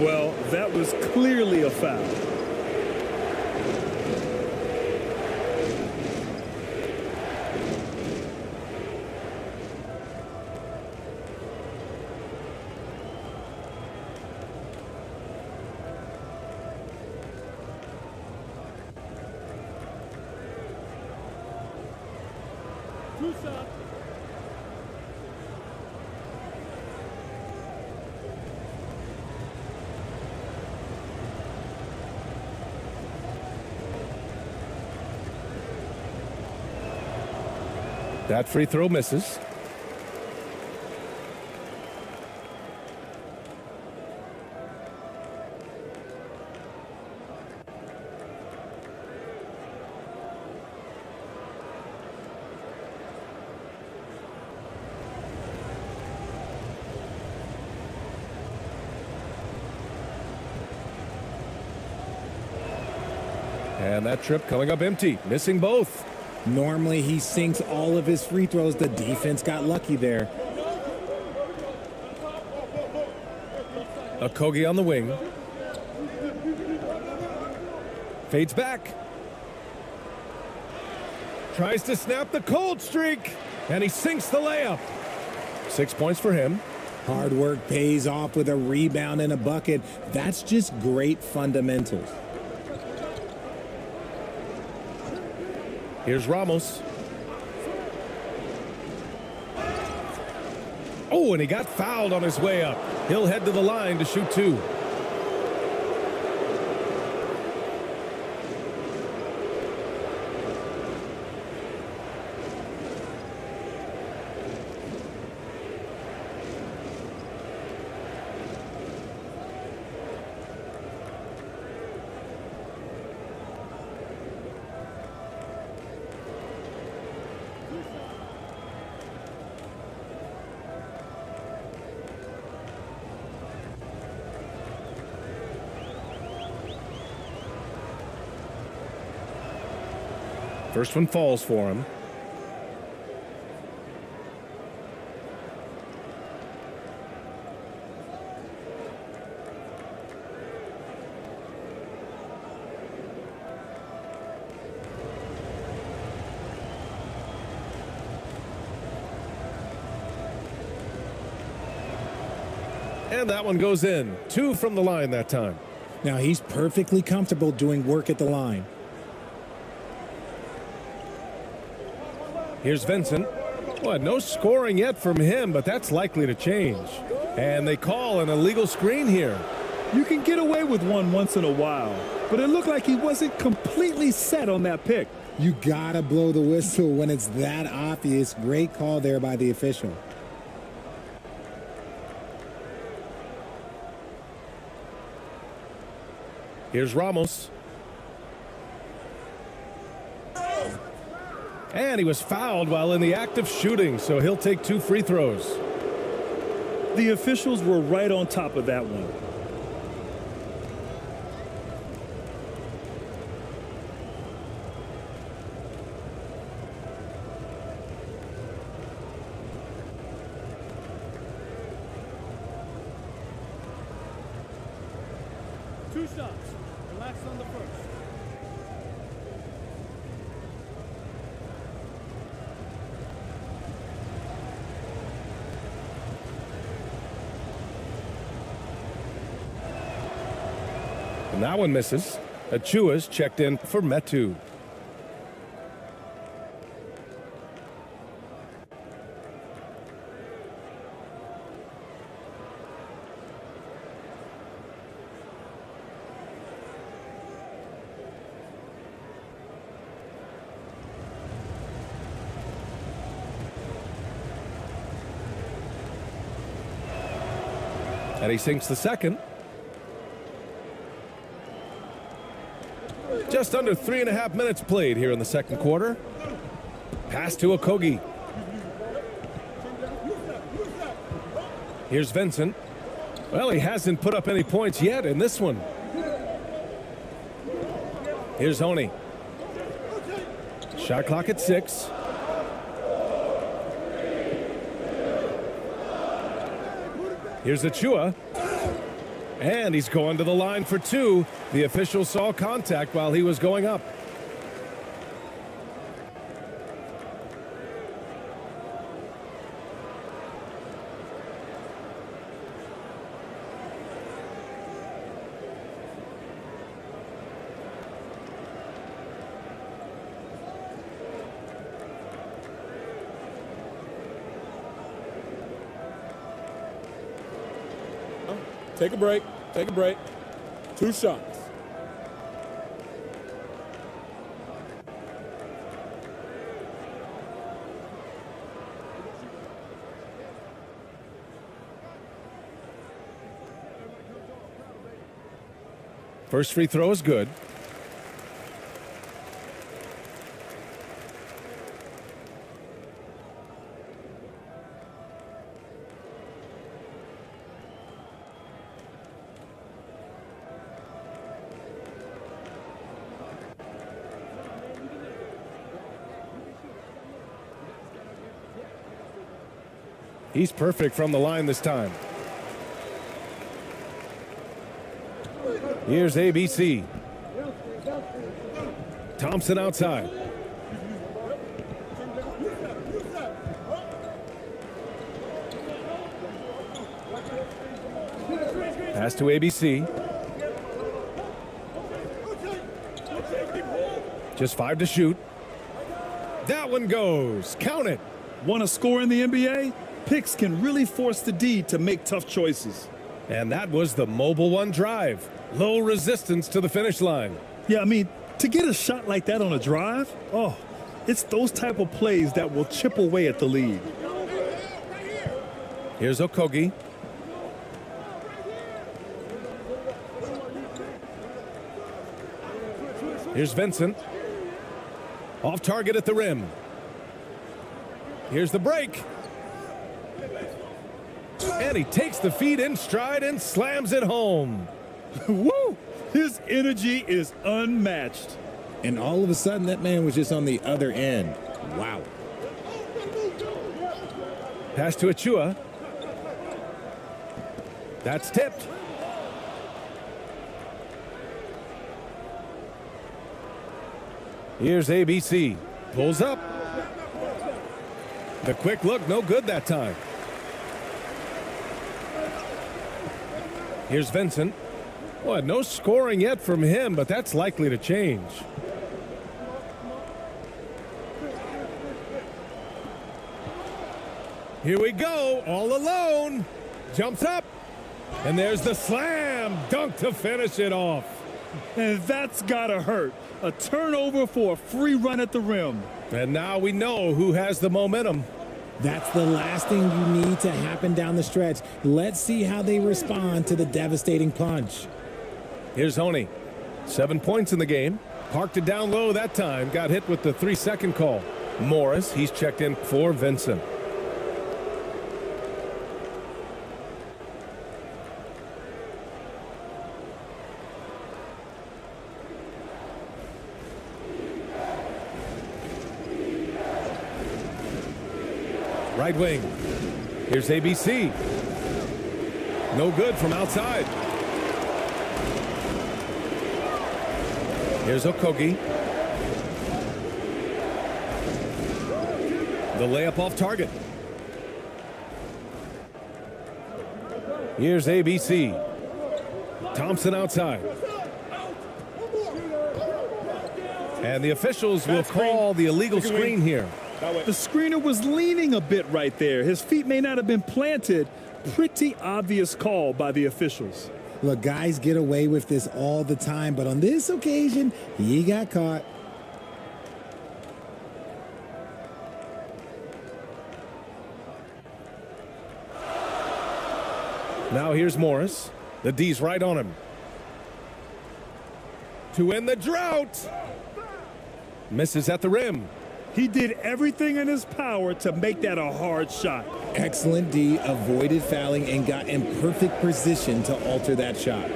Well, that was clearly a foul. That free throw misses. And that trip coming up empty, missing both. Normally he sinks all of his free throws. The defense got lucky there. Okogie on the wing. Fades back. Tries to snap the cold streak. And he sinks the layup. 6 points for him. Hard work pays off with a rebound and a bucket. That's just great fundamentals. Here's Ramos. Oh, and he got fouled on his way up. He'll head to the line to shoot 2. First one falls for him. And that one goes in. 2 from the line that time. Now he's perfectly comfortable doing work at the line. Here's Vincent. Well, no scoring yet from him, but that's likely to change. And they call an illegal screen here. You can get away with one once in a while, but it looked like he wasn't completely set on that pick. You gotta blow the whistle when it's that obvious. Great call there by the official. Here's Ramos. And he was fouled while in the act of shooting, so he'll take 2 free throws. The officials were right on top of that one. Two shots. Relax on the first. And that one misses. Achua's checked in for Metu. And he sinks the second. Just under 3.5 minutes played here in the second quarter. Pass to Okogie. Here's Vincent. Well, he hasn't put up any points yet in this one. Here's Honey. Shot clock at 6. Here's Achua. And he's going to the line for 2. The official saw contact while he was going up. Take a break. Take a break. 2 shots. First free throw is good. He's perfect from the line this time. Here's ABC. Thompson outside. Pass to ABC. Just 5 to shoot. That one goes. Count it. Want to score in the NBA? Picks can really force the D to make tough choices. And that was the mobile one drive. Low resistance to the finish line. Yeah, I mean, to get a shot like that on a drive, oh, it's those type of plays that will chip away at the lead. Here's Okogie. Here's Vincent. Off target at the rim. Here's the break. And he takes the feed in stride and slams it home. Woo! His energy is unmatched. And all of a sudden, that man was just on the other end. Wow. Pass to Achua. That's tipped. Here's ABC. Pulls up. The quick look, no good that time. Here's Vincent. Well, no scoring yet from him, but that's likely to change. Here we go, all alone. Jumps up. And there's the slam dunk to finish it off. And that's gotta hurt. A turnover for a free run at the rim. And now we know who has the momentum. That's the last thing you need to happen down the stretch. Let's see how they respond to the devastating punch. Here's Honey. 7 points in the game. Parked it down low that time. Got hit with the 3-second call. Morris, he's checked in for Vincent. Right wing. Here's ABC. No good from outside. Here's Okogie. The layup off target. Here's ABC. Thompson outside. And the officials will call the illegal screen here. The screener was leaning a bit right there. His feet may not have been planted. Pretty obvious call by the officials. Look, guys get away with this all the time, but on this occasion, he got caught. Now here's Morris. The D's right on him. To end the drought. Misses at the rim. He did everything in his power to make that a hard shot. Excellent D, avoided fouling and got in perfect position to alter that shot.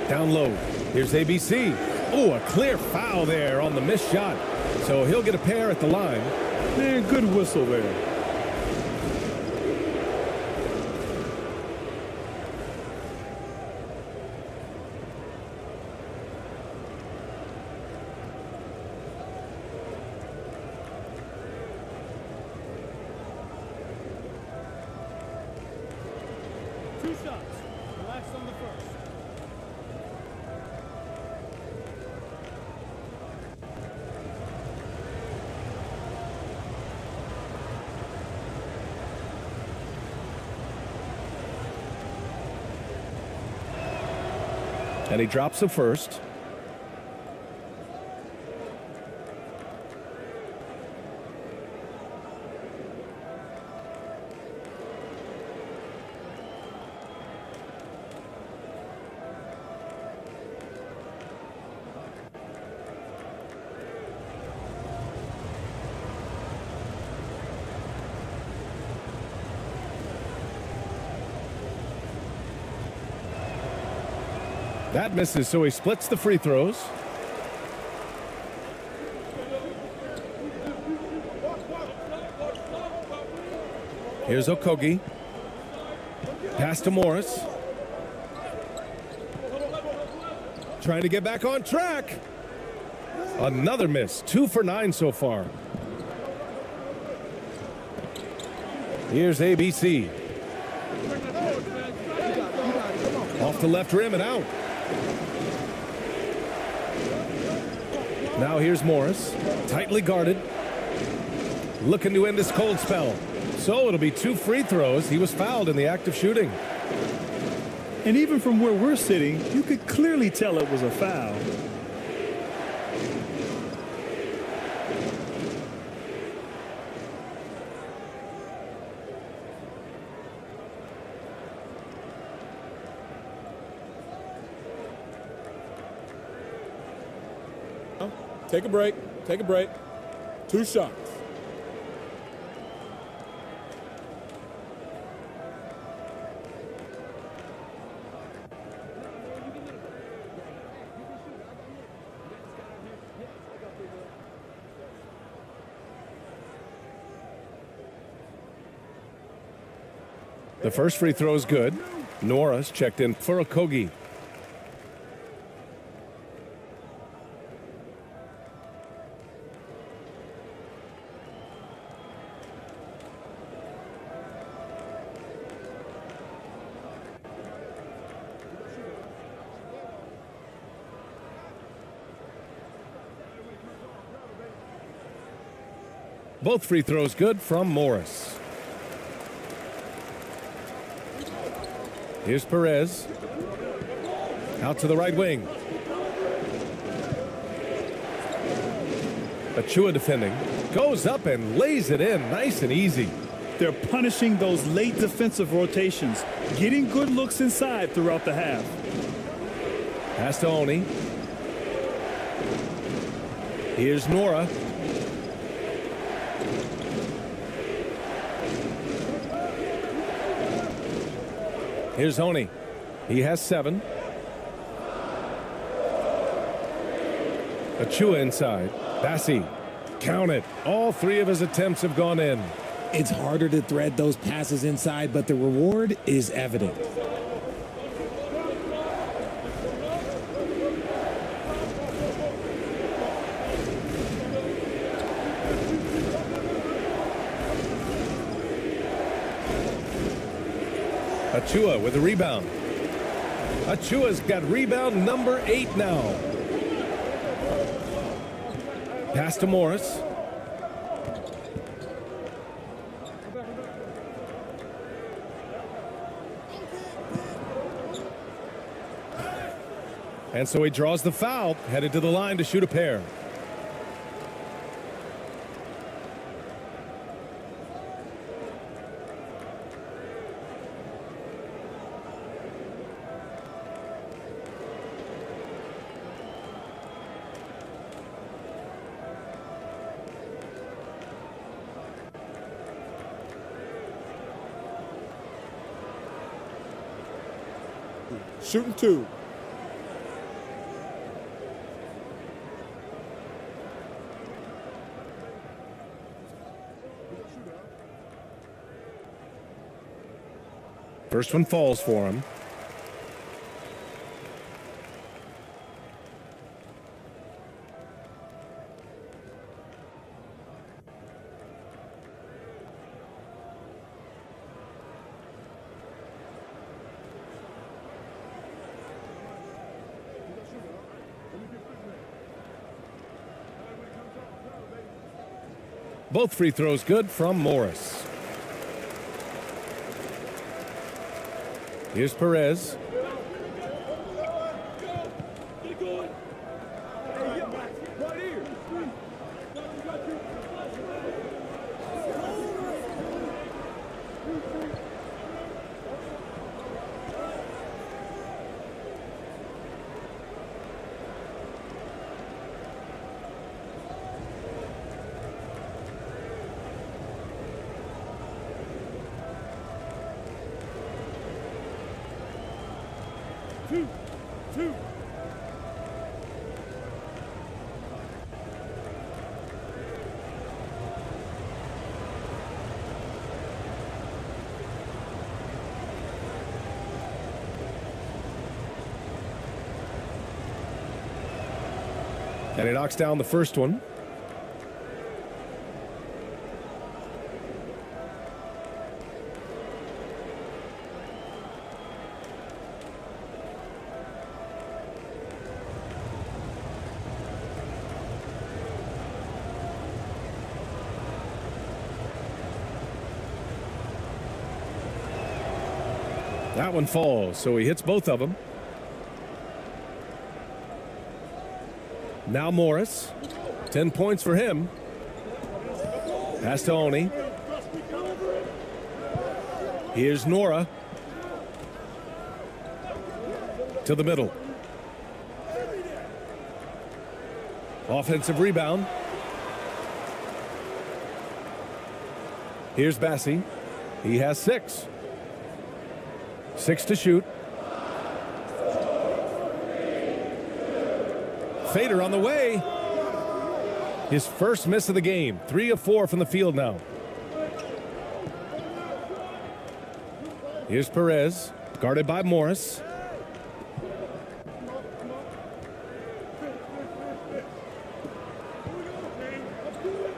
Down low. Here's ABC. Oh, a clear foul there on the missed shot. So he'll get a pair at the line. Man, good whistle there. And he drops the first. That misses, so he splits the free throws. Here's Okogie. Pass to Morris. Trying to get back on track. Another miss. 2 for 9 so far. Here's ABC. Off the left rim and out. Now here's Morris. Tightly guarded. Looking to end this cold spell. So it'll be 2 free throws. He was fouled in the act of shooting. And even from where we're sitting, you could clearly tell it was a foul. Take a break. Take a break. 2 shots. The first free throw is good. Norris checked in for Okogie. Both free throws good from Morris. Here's Perez. Out to the right wing. Achua defending. Goes up and lays it in nice and easy. They're punishing those late defensive rotations, getting good looks inside throughout the half. Pass to Oni. Here's Nora. Here's Oni. He has 7. Achua inside. Bassi. Count it. All 3 of his attempts have gone in. It's harder to thread those passes inside, but the reward is evident. Achua with a rebound. Achua's got rebound number 8 now. Pass to Morris. And so he draws the foul, headed to the line to shoot a pair. Shooting 2. First one falls for him. Both free throws good from Morris. Here's Perez. Two. And he knocks down the first one. That one falls, so he hits both of them. Now Morris, 10 points for him. Pass to Oni. Here's Nora. To the middle. Offensive rebound. Here's Bassi. He has 6. 6 to shoot. Fader on the way. His first miss of the game. 3 of 4 from the field now. Here's Perez, guarded by Morris.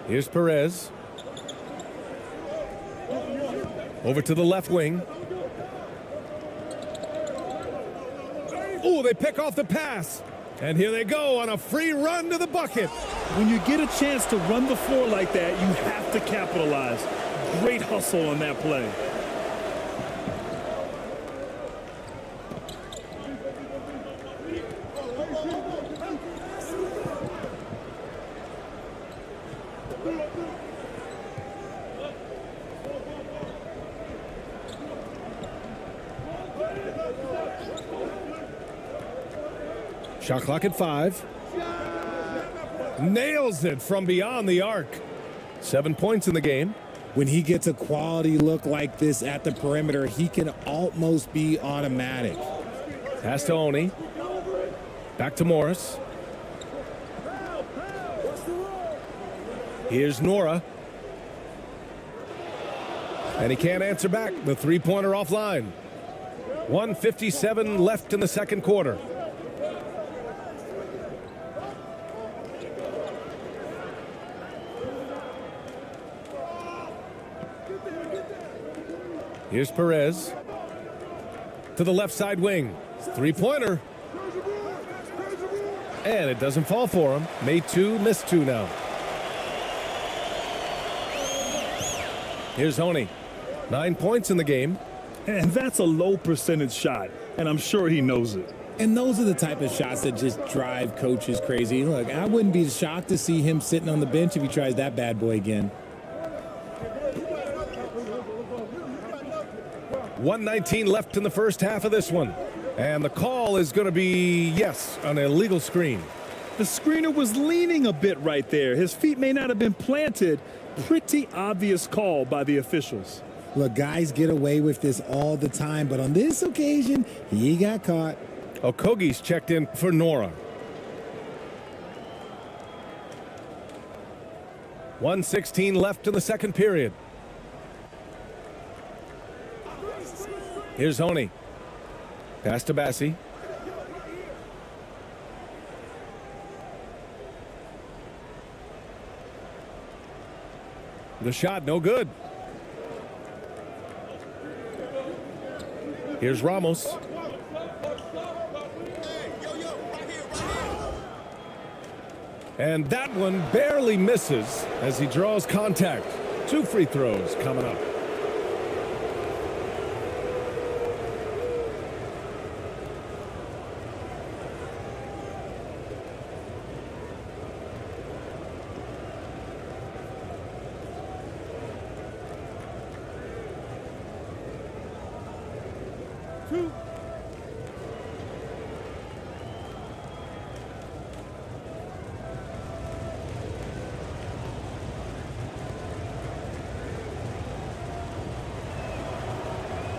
Here's Perez. Over to the left wing. Oh, they pick off the pass. And here they go on a free run to the bucket. When you get a chance to run the floor like that, you have to capitalize. Great hustle on that play. Shot clock at 5. Nails it from beyond the arc. 7 points in the game. When he gets a quality look like this at the perimeter, he can almost be automatic. Pass to Oni. Back to Morris. Here's Nora. And he can't answer back. The three-pointer offline. 1:57 left in the second quarter. Here's Perez to the left side wing. Three-pointer. And it doesn't fall for him. Made 2, missed 2 now. Here's Oni. 9 points in the game. And that's a low percentage shot, and I'm sure he knows it. And those are the type of shots that just drive coaches crazy. Look, I wouldn't be shocked to see him sitting on the bench if he tries that bad boy again. 1:19 left in the first half of this one. And the call is going to be, yes, an illegal screen. The screener was leaning a bit right there. His feet may not have been planted. Pretty obvious call by the officials. Look, guys get away with this all the time, but on this occasion, he got caught. Okogie's checked in for Nora. 1:16 left in the second period. Here's Oni. Pass to Bassi. The shot, no good. Here's Ramos. And that one barely misses as he draws contact. 2 free throws coming up.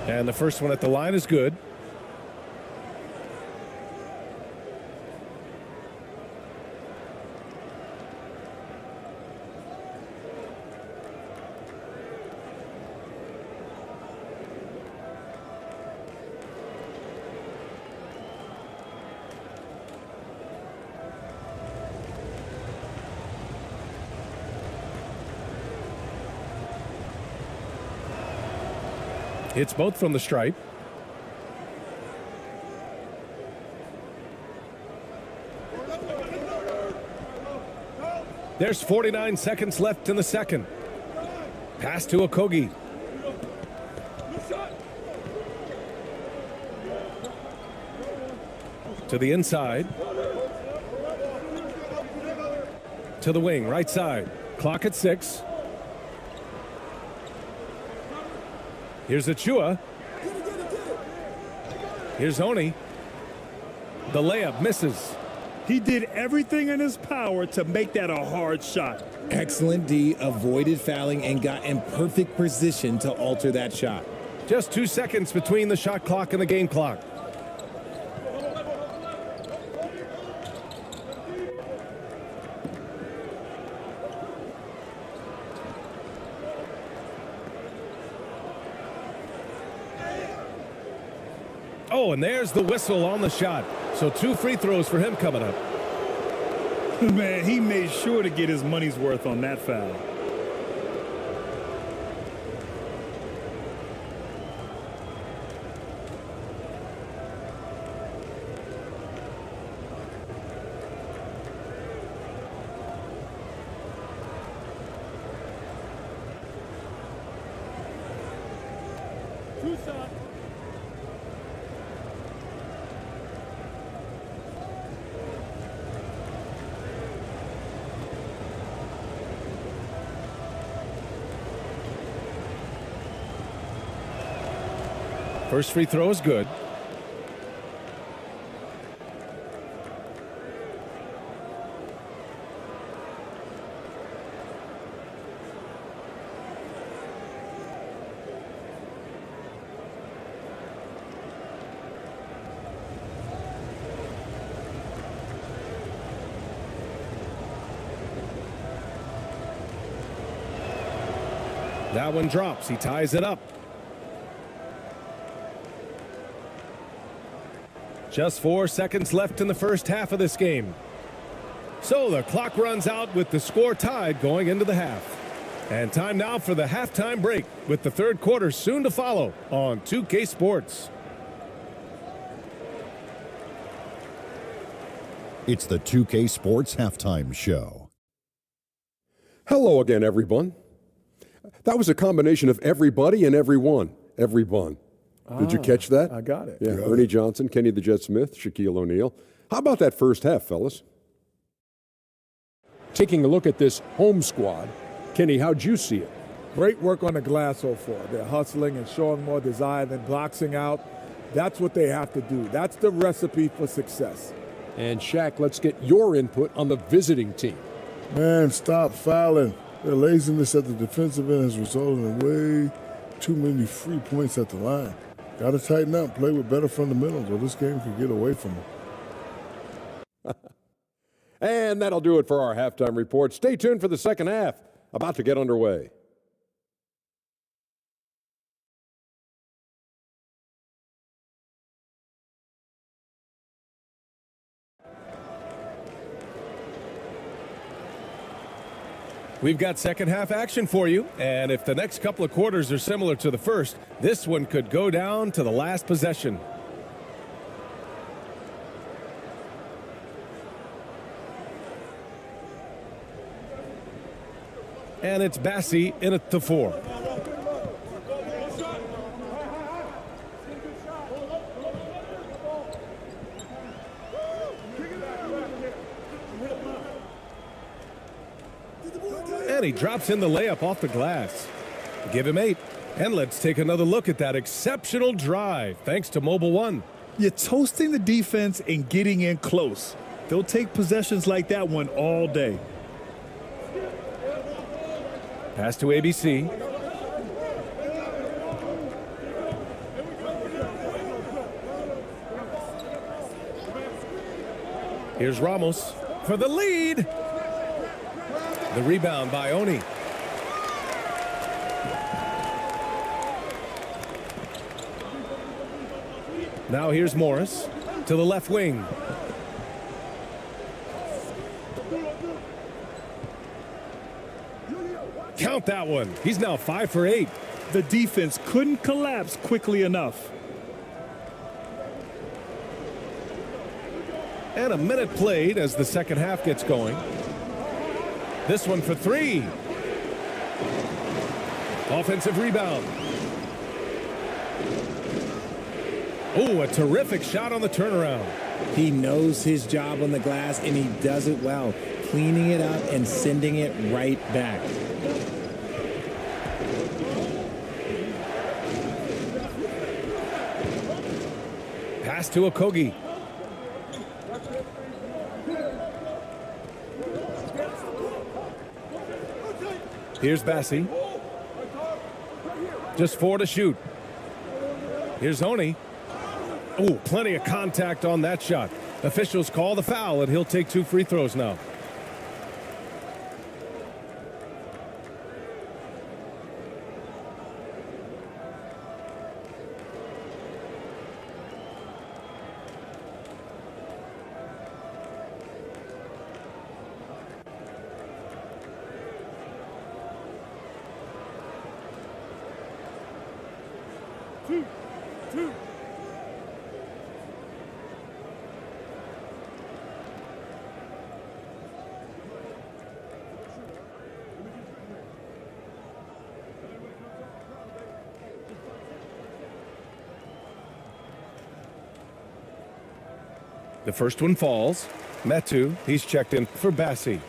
And the first one at the line is good. It's both from the stripe. There's 49 seconds left in the second. Pass to Okogie. To the inside. To the wing, right side. Clock at 6. Here's Achua. Here's Oni. The layup misses. He did everything in his power to make that a hard shot. Excellent D, avoided fouling and got in perfect position to alter that shot. Just 2 seconds between the shot clock and the game clock. Oh, and there's the whistle on the shot. So 2 free throws for him coming up. Man, he made sure to get his money's worth on that foul. First free throw is good. That one drops. He ties it up. Just 4 seconds left in the first half of this game. So the clock runs out with the score tied going into the half. And time now for the halftime break with the third quarter soon to follow on 2K Sports. It's the 2K Sports Halftime Show. Hello again, everyone. That was a combination of everybody and everyone. Everyone. Did you catch that? I got it. Yeah, Ernie Johnson, Kenny the Jet Smith, Shaquille O'Neal. How about that first half, fellas? Taking a look at this home squad, Kenny, how'd you see it? Great work on the glass so far. They're hustling and showing more desire than boxing out. That's what they have to do. That's the recipe for success. And Shaq, let's get your input on the visiting team. Man, stop fouling. Their laziness at the defensive end has resulted in way too many free points at the line. Got to tighten up, play with better fundamentals, or this game could get away from them. And that'll do it for our halftime report. Stay tuned for the second half, about to get underway. We've got second half action for you, and if the next couple of quarters are similar to the first, this one could go down to the last possession. And it's Bassi in at the 4. And he drops in the layup off the glass. Give him 8. And let's take another look at that exceptional drive, thanks to Mobile One. You're toasting the defense and getting in close. They'll take possessions like that one all day. Pass to ABC. Here's Ramos for the lead. The rebound by Oni. Now here's Morris to the left wing. Count that one. He's now 5 for 8. The defense couldn't collapse quickly enough. And a minute played as the second half gets going. This one for three. Offensive rebound. Oh, a terrific shot on the turnaround. He knows his job on the glass, and he does it well, cleaning it up and sending it right back. Pass to Okogie. Here's Bassi. Just 4 to shoot. Here's Oni. Oh, plenty of contact on that shot. Officials call the foul, and he'll take 2 free throws now. Two. The first one falls. Metu, he's checked in for Bassi.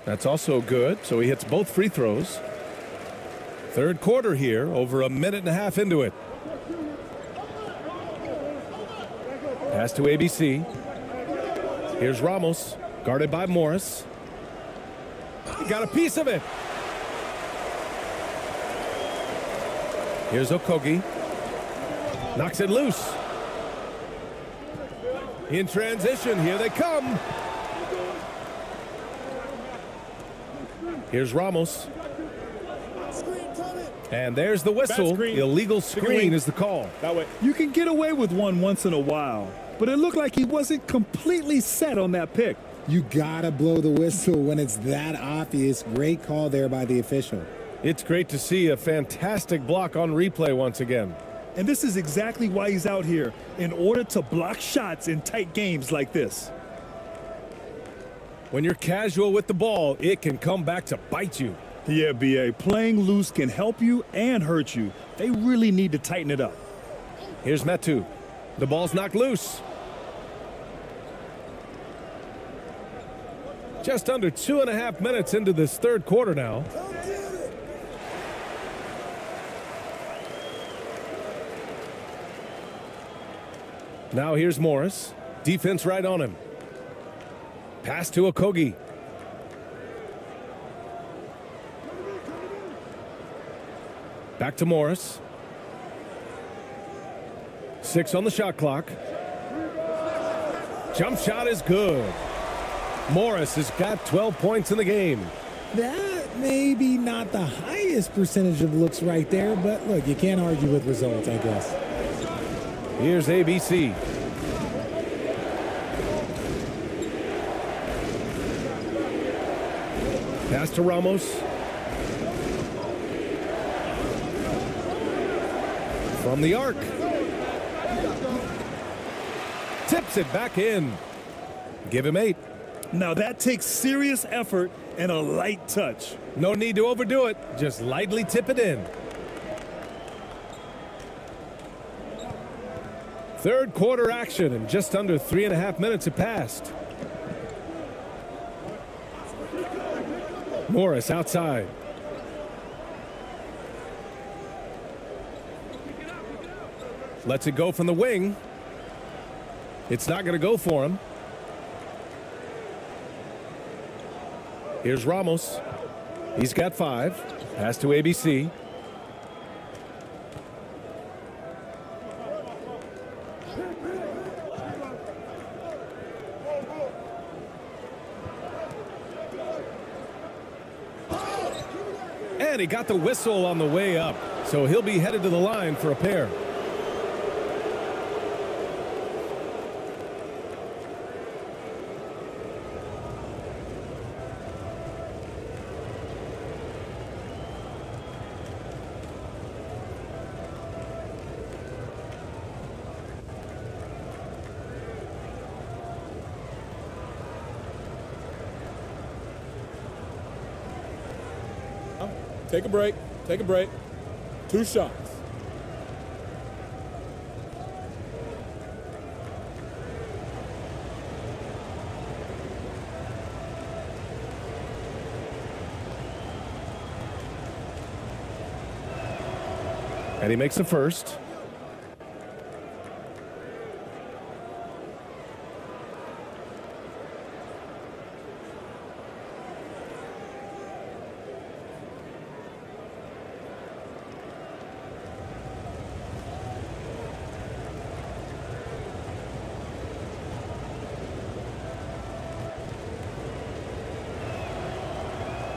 That's also good, so he hits both free throws. Third quarter here, over a minute and a half into it. Pass to ABC. Here's Ramos, guarded by Morris. He got a piece of it. Here's Okogie. Knocks it loose. In transition, here they come. Here's Ramos. And there's the whistle. Illegal screen is the call. That way. You can get away with one once in a while, but it looked like he wasn't completely set on that pick. You gotta blow the whistle when it's that obvious. Great call there by the official. It's great to see a fantastic block on replay once again. And this is exactly why he's out here, in order to block shots in tight games like this. When you're casual with the ball, it can come back to bite you. Yeah, B.A., playing loose can help you and hurt you. They really need to tighten it up. Here's Metu. The ball's knocked loose. Just under 2.5 minutes into this third quarter now. Now here's Morris. Defense right on him. Pass to Okogie. Back to Morris. 6 on the shot clock. Jump shot is good. Morris has got 12 points in the game. That may be not the highest percentage of looks right there, but look, you can't argue with results, I guess. Here's ABC. Pass to Ramos. From the arc. Tips it back in. Give him 8. Now that takes serious effort and a light touch. No need to overdo it. Just lightly tip it in. Third quarter action, and just under 3.5 minutes have passed. Morris outside. Lets it go from the wing. It's not going to go for him. Here's Ramos. He's got 5. Pass to ABC. And he got the whistle on the way up, so he'll be headed to the line for a pair. Take a break. Take a break. 2 shots. And he makes the first.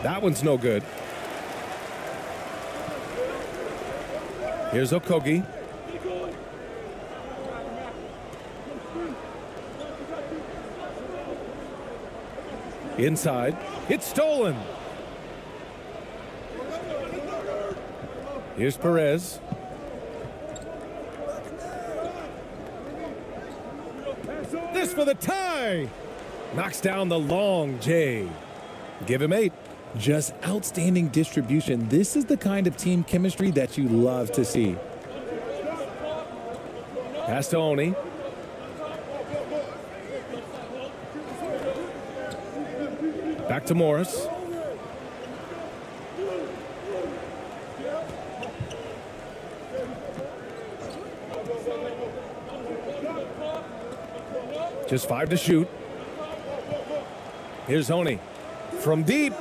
That one's no good. Here's Okogie. Inside. It's stolen. Here's Perez. This for the tie. Knocks down the long J. Give him 8. Just outstanding distribution. This is the kind of team chemistry that you love to see. Pass to Oni. Back to Morris. Just 5 to shoot. Here's Oni from deep.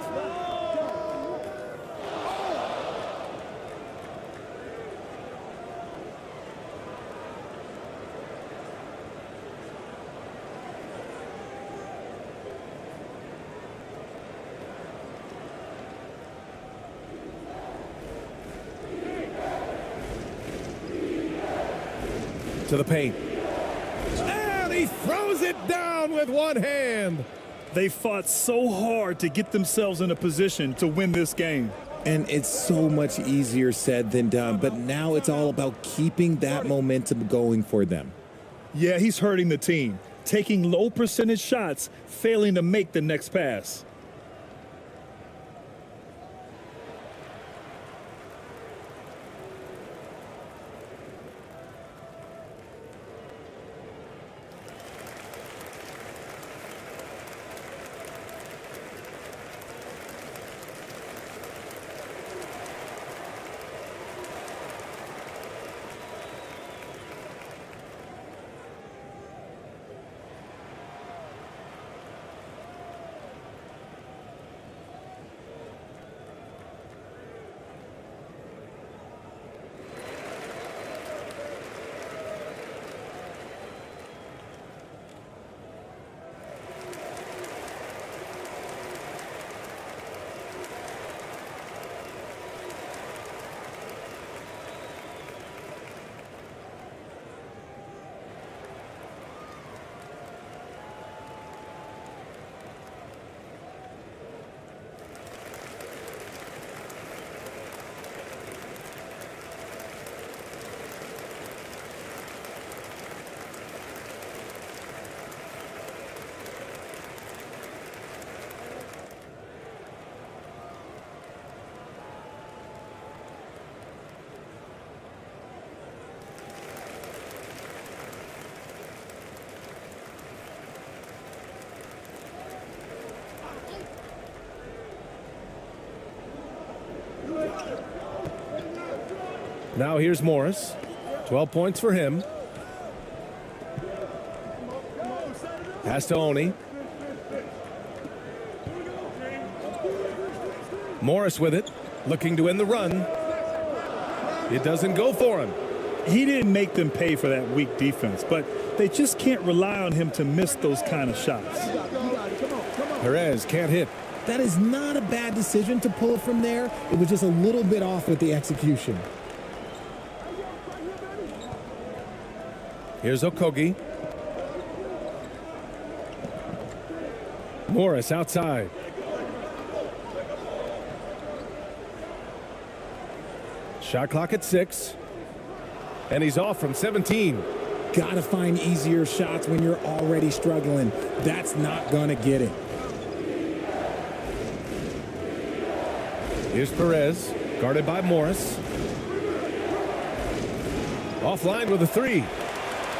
To the paint. And he throws it down with one hand. They fought so hard to get themselves in a position to win this game. And it's so much easier said than done, but now it's all about keeping that momentum going for them. Yeah, he's hurting the team, taking low percentage shots, failing to make the next pass. Now here's Morris. 12 points for him. Pass to Oni. Morris with it, looking to end the run. It doesn't go for him. He didn't make them pay for that weak defense, but they just can't rely on him to miss those kind of shots. Perez can't hit. That is not a bad decision to pull it from there. It was just a little bit off with the execution. Here's Okogie. Morris outside. Shot clock at 6. And he's off from 17. Gotta find easier shots when you're already struggling. That's not gonna get it. Here's Perez, guarded by Morris. Offline with a 3.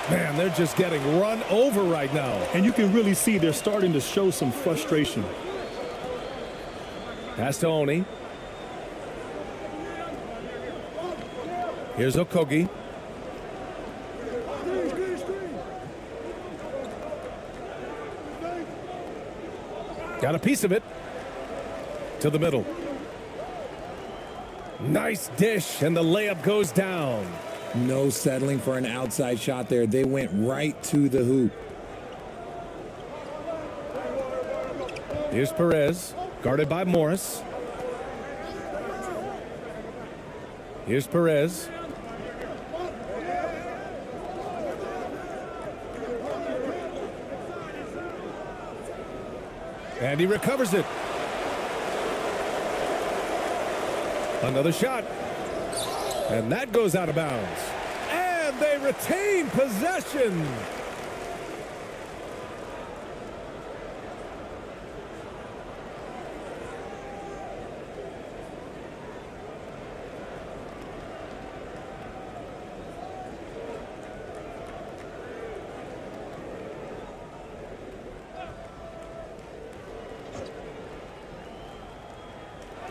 Man, they're just getting run over right now. And you can really see they're starting to show some frustration. Pass to Oni. Here's Okogie. Got a piece of it. To the middle. Nice dish, and the layup goes down. No settling for an outside shot there. They went right to the hoop. Here's Perez, guarded by Morris. Here's Perez. And he recovers it. Another shot. And that goes out of bounds. And they retain possession.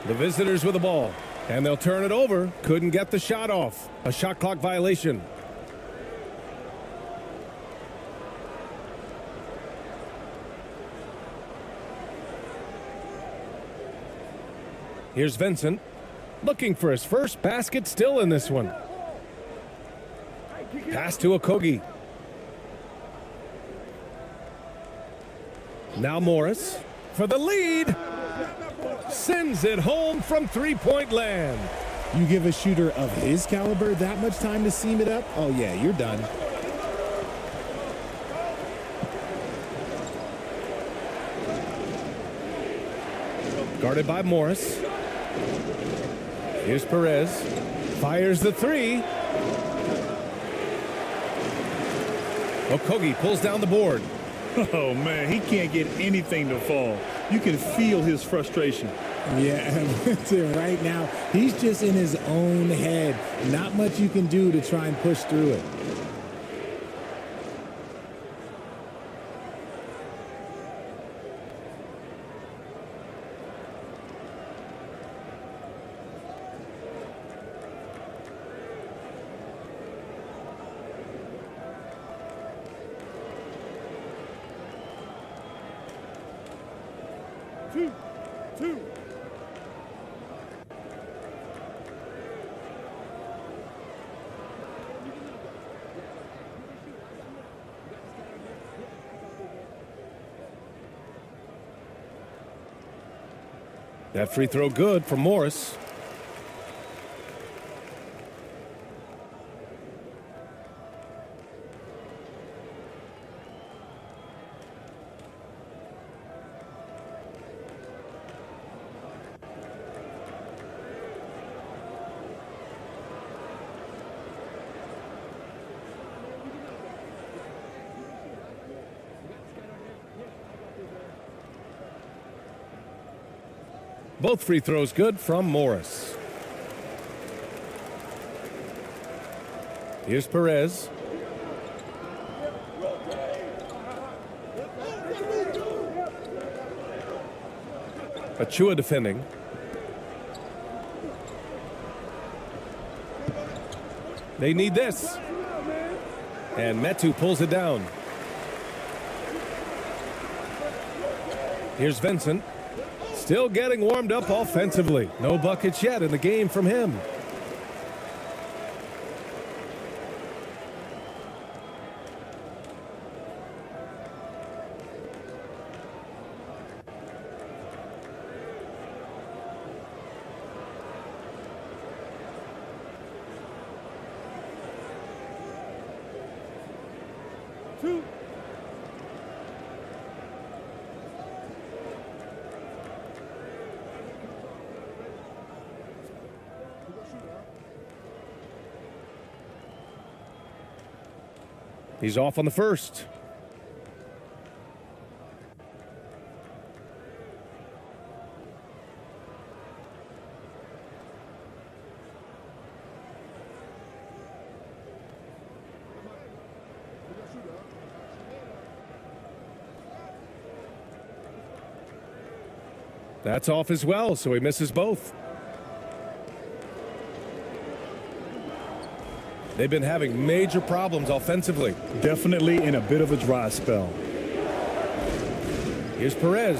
The visitors with the ball. And they'll turn it over. Couldn't get the shot off. A shot clock violation. Here's Vincent. Looking for his first basket still in this one. Pass to Okogie. Now Morris for the lead. Sends it home from three-point land. You give a shooter of his caliber that much time to seam it up? Oh, yeah, you're done. Guarded by Morris. Here's Perez. Fires the 3. Okogie pulls down the board. Oh, man, he can't get anything to fall. You can feel his frustration. Yeah, right now, he's just in his own head. Not much you can do to try and push through it. Two. That free throw good for Morris. Both free throws good from Morris. Here's Perez. Achua defending. They need this. And Metu pulls it down. Here's Vincent. Still getting warmed up offensively. No buckets yet in the game from him. He's off on the first. That's off as well, so he misses both. They've been having major problems offensively. Definitely in a bit of a dry spell. Here's Perez.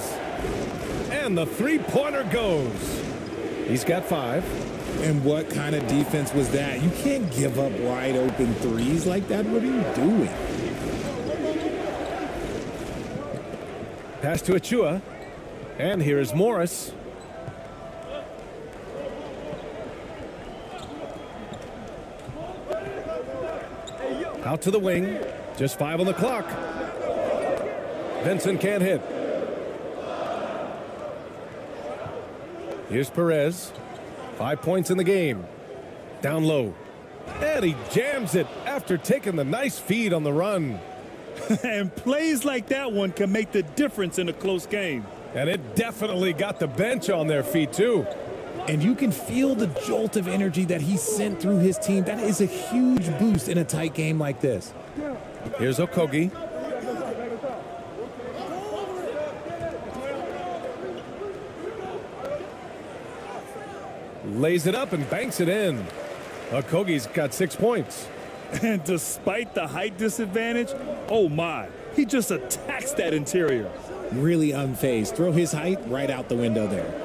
And the three-pointer goes. He's got 5. And what kind of defense was that? You can't give up wide open threes like that. What are you doing? Pass to Achua. And here is Morris. Out to the wing. Just 5 on the clock. Vincent can't hit. Here's Perez. 5 points in the game. Down low. And he jams it after taking the nice feed on the run. And plays like that one can make the difference in a close game. And it definitely got the bench on their feet, too. And you can feel the jolt of energy that he sent through his team. That is a huge boost in a tight game like this. Here's Okogie. Lays it up and banks it in. Okogie's got 6 points. And despite the height disadvantage, oh my, he just attacks that interior. Really unfazed. Throw his height right out the window there.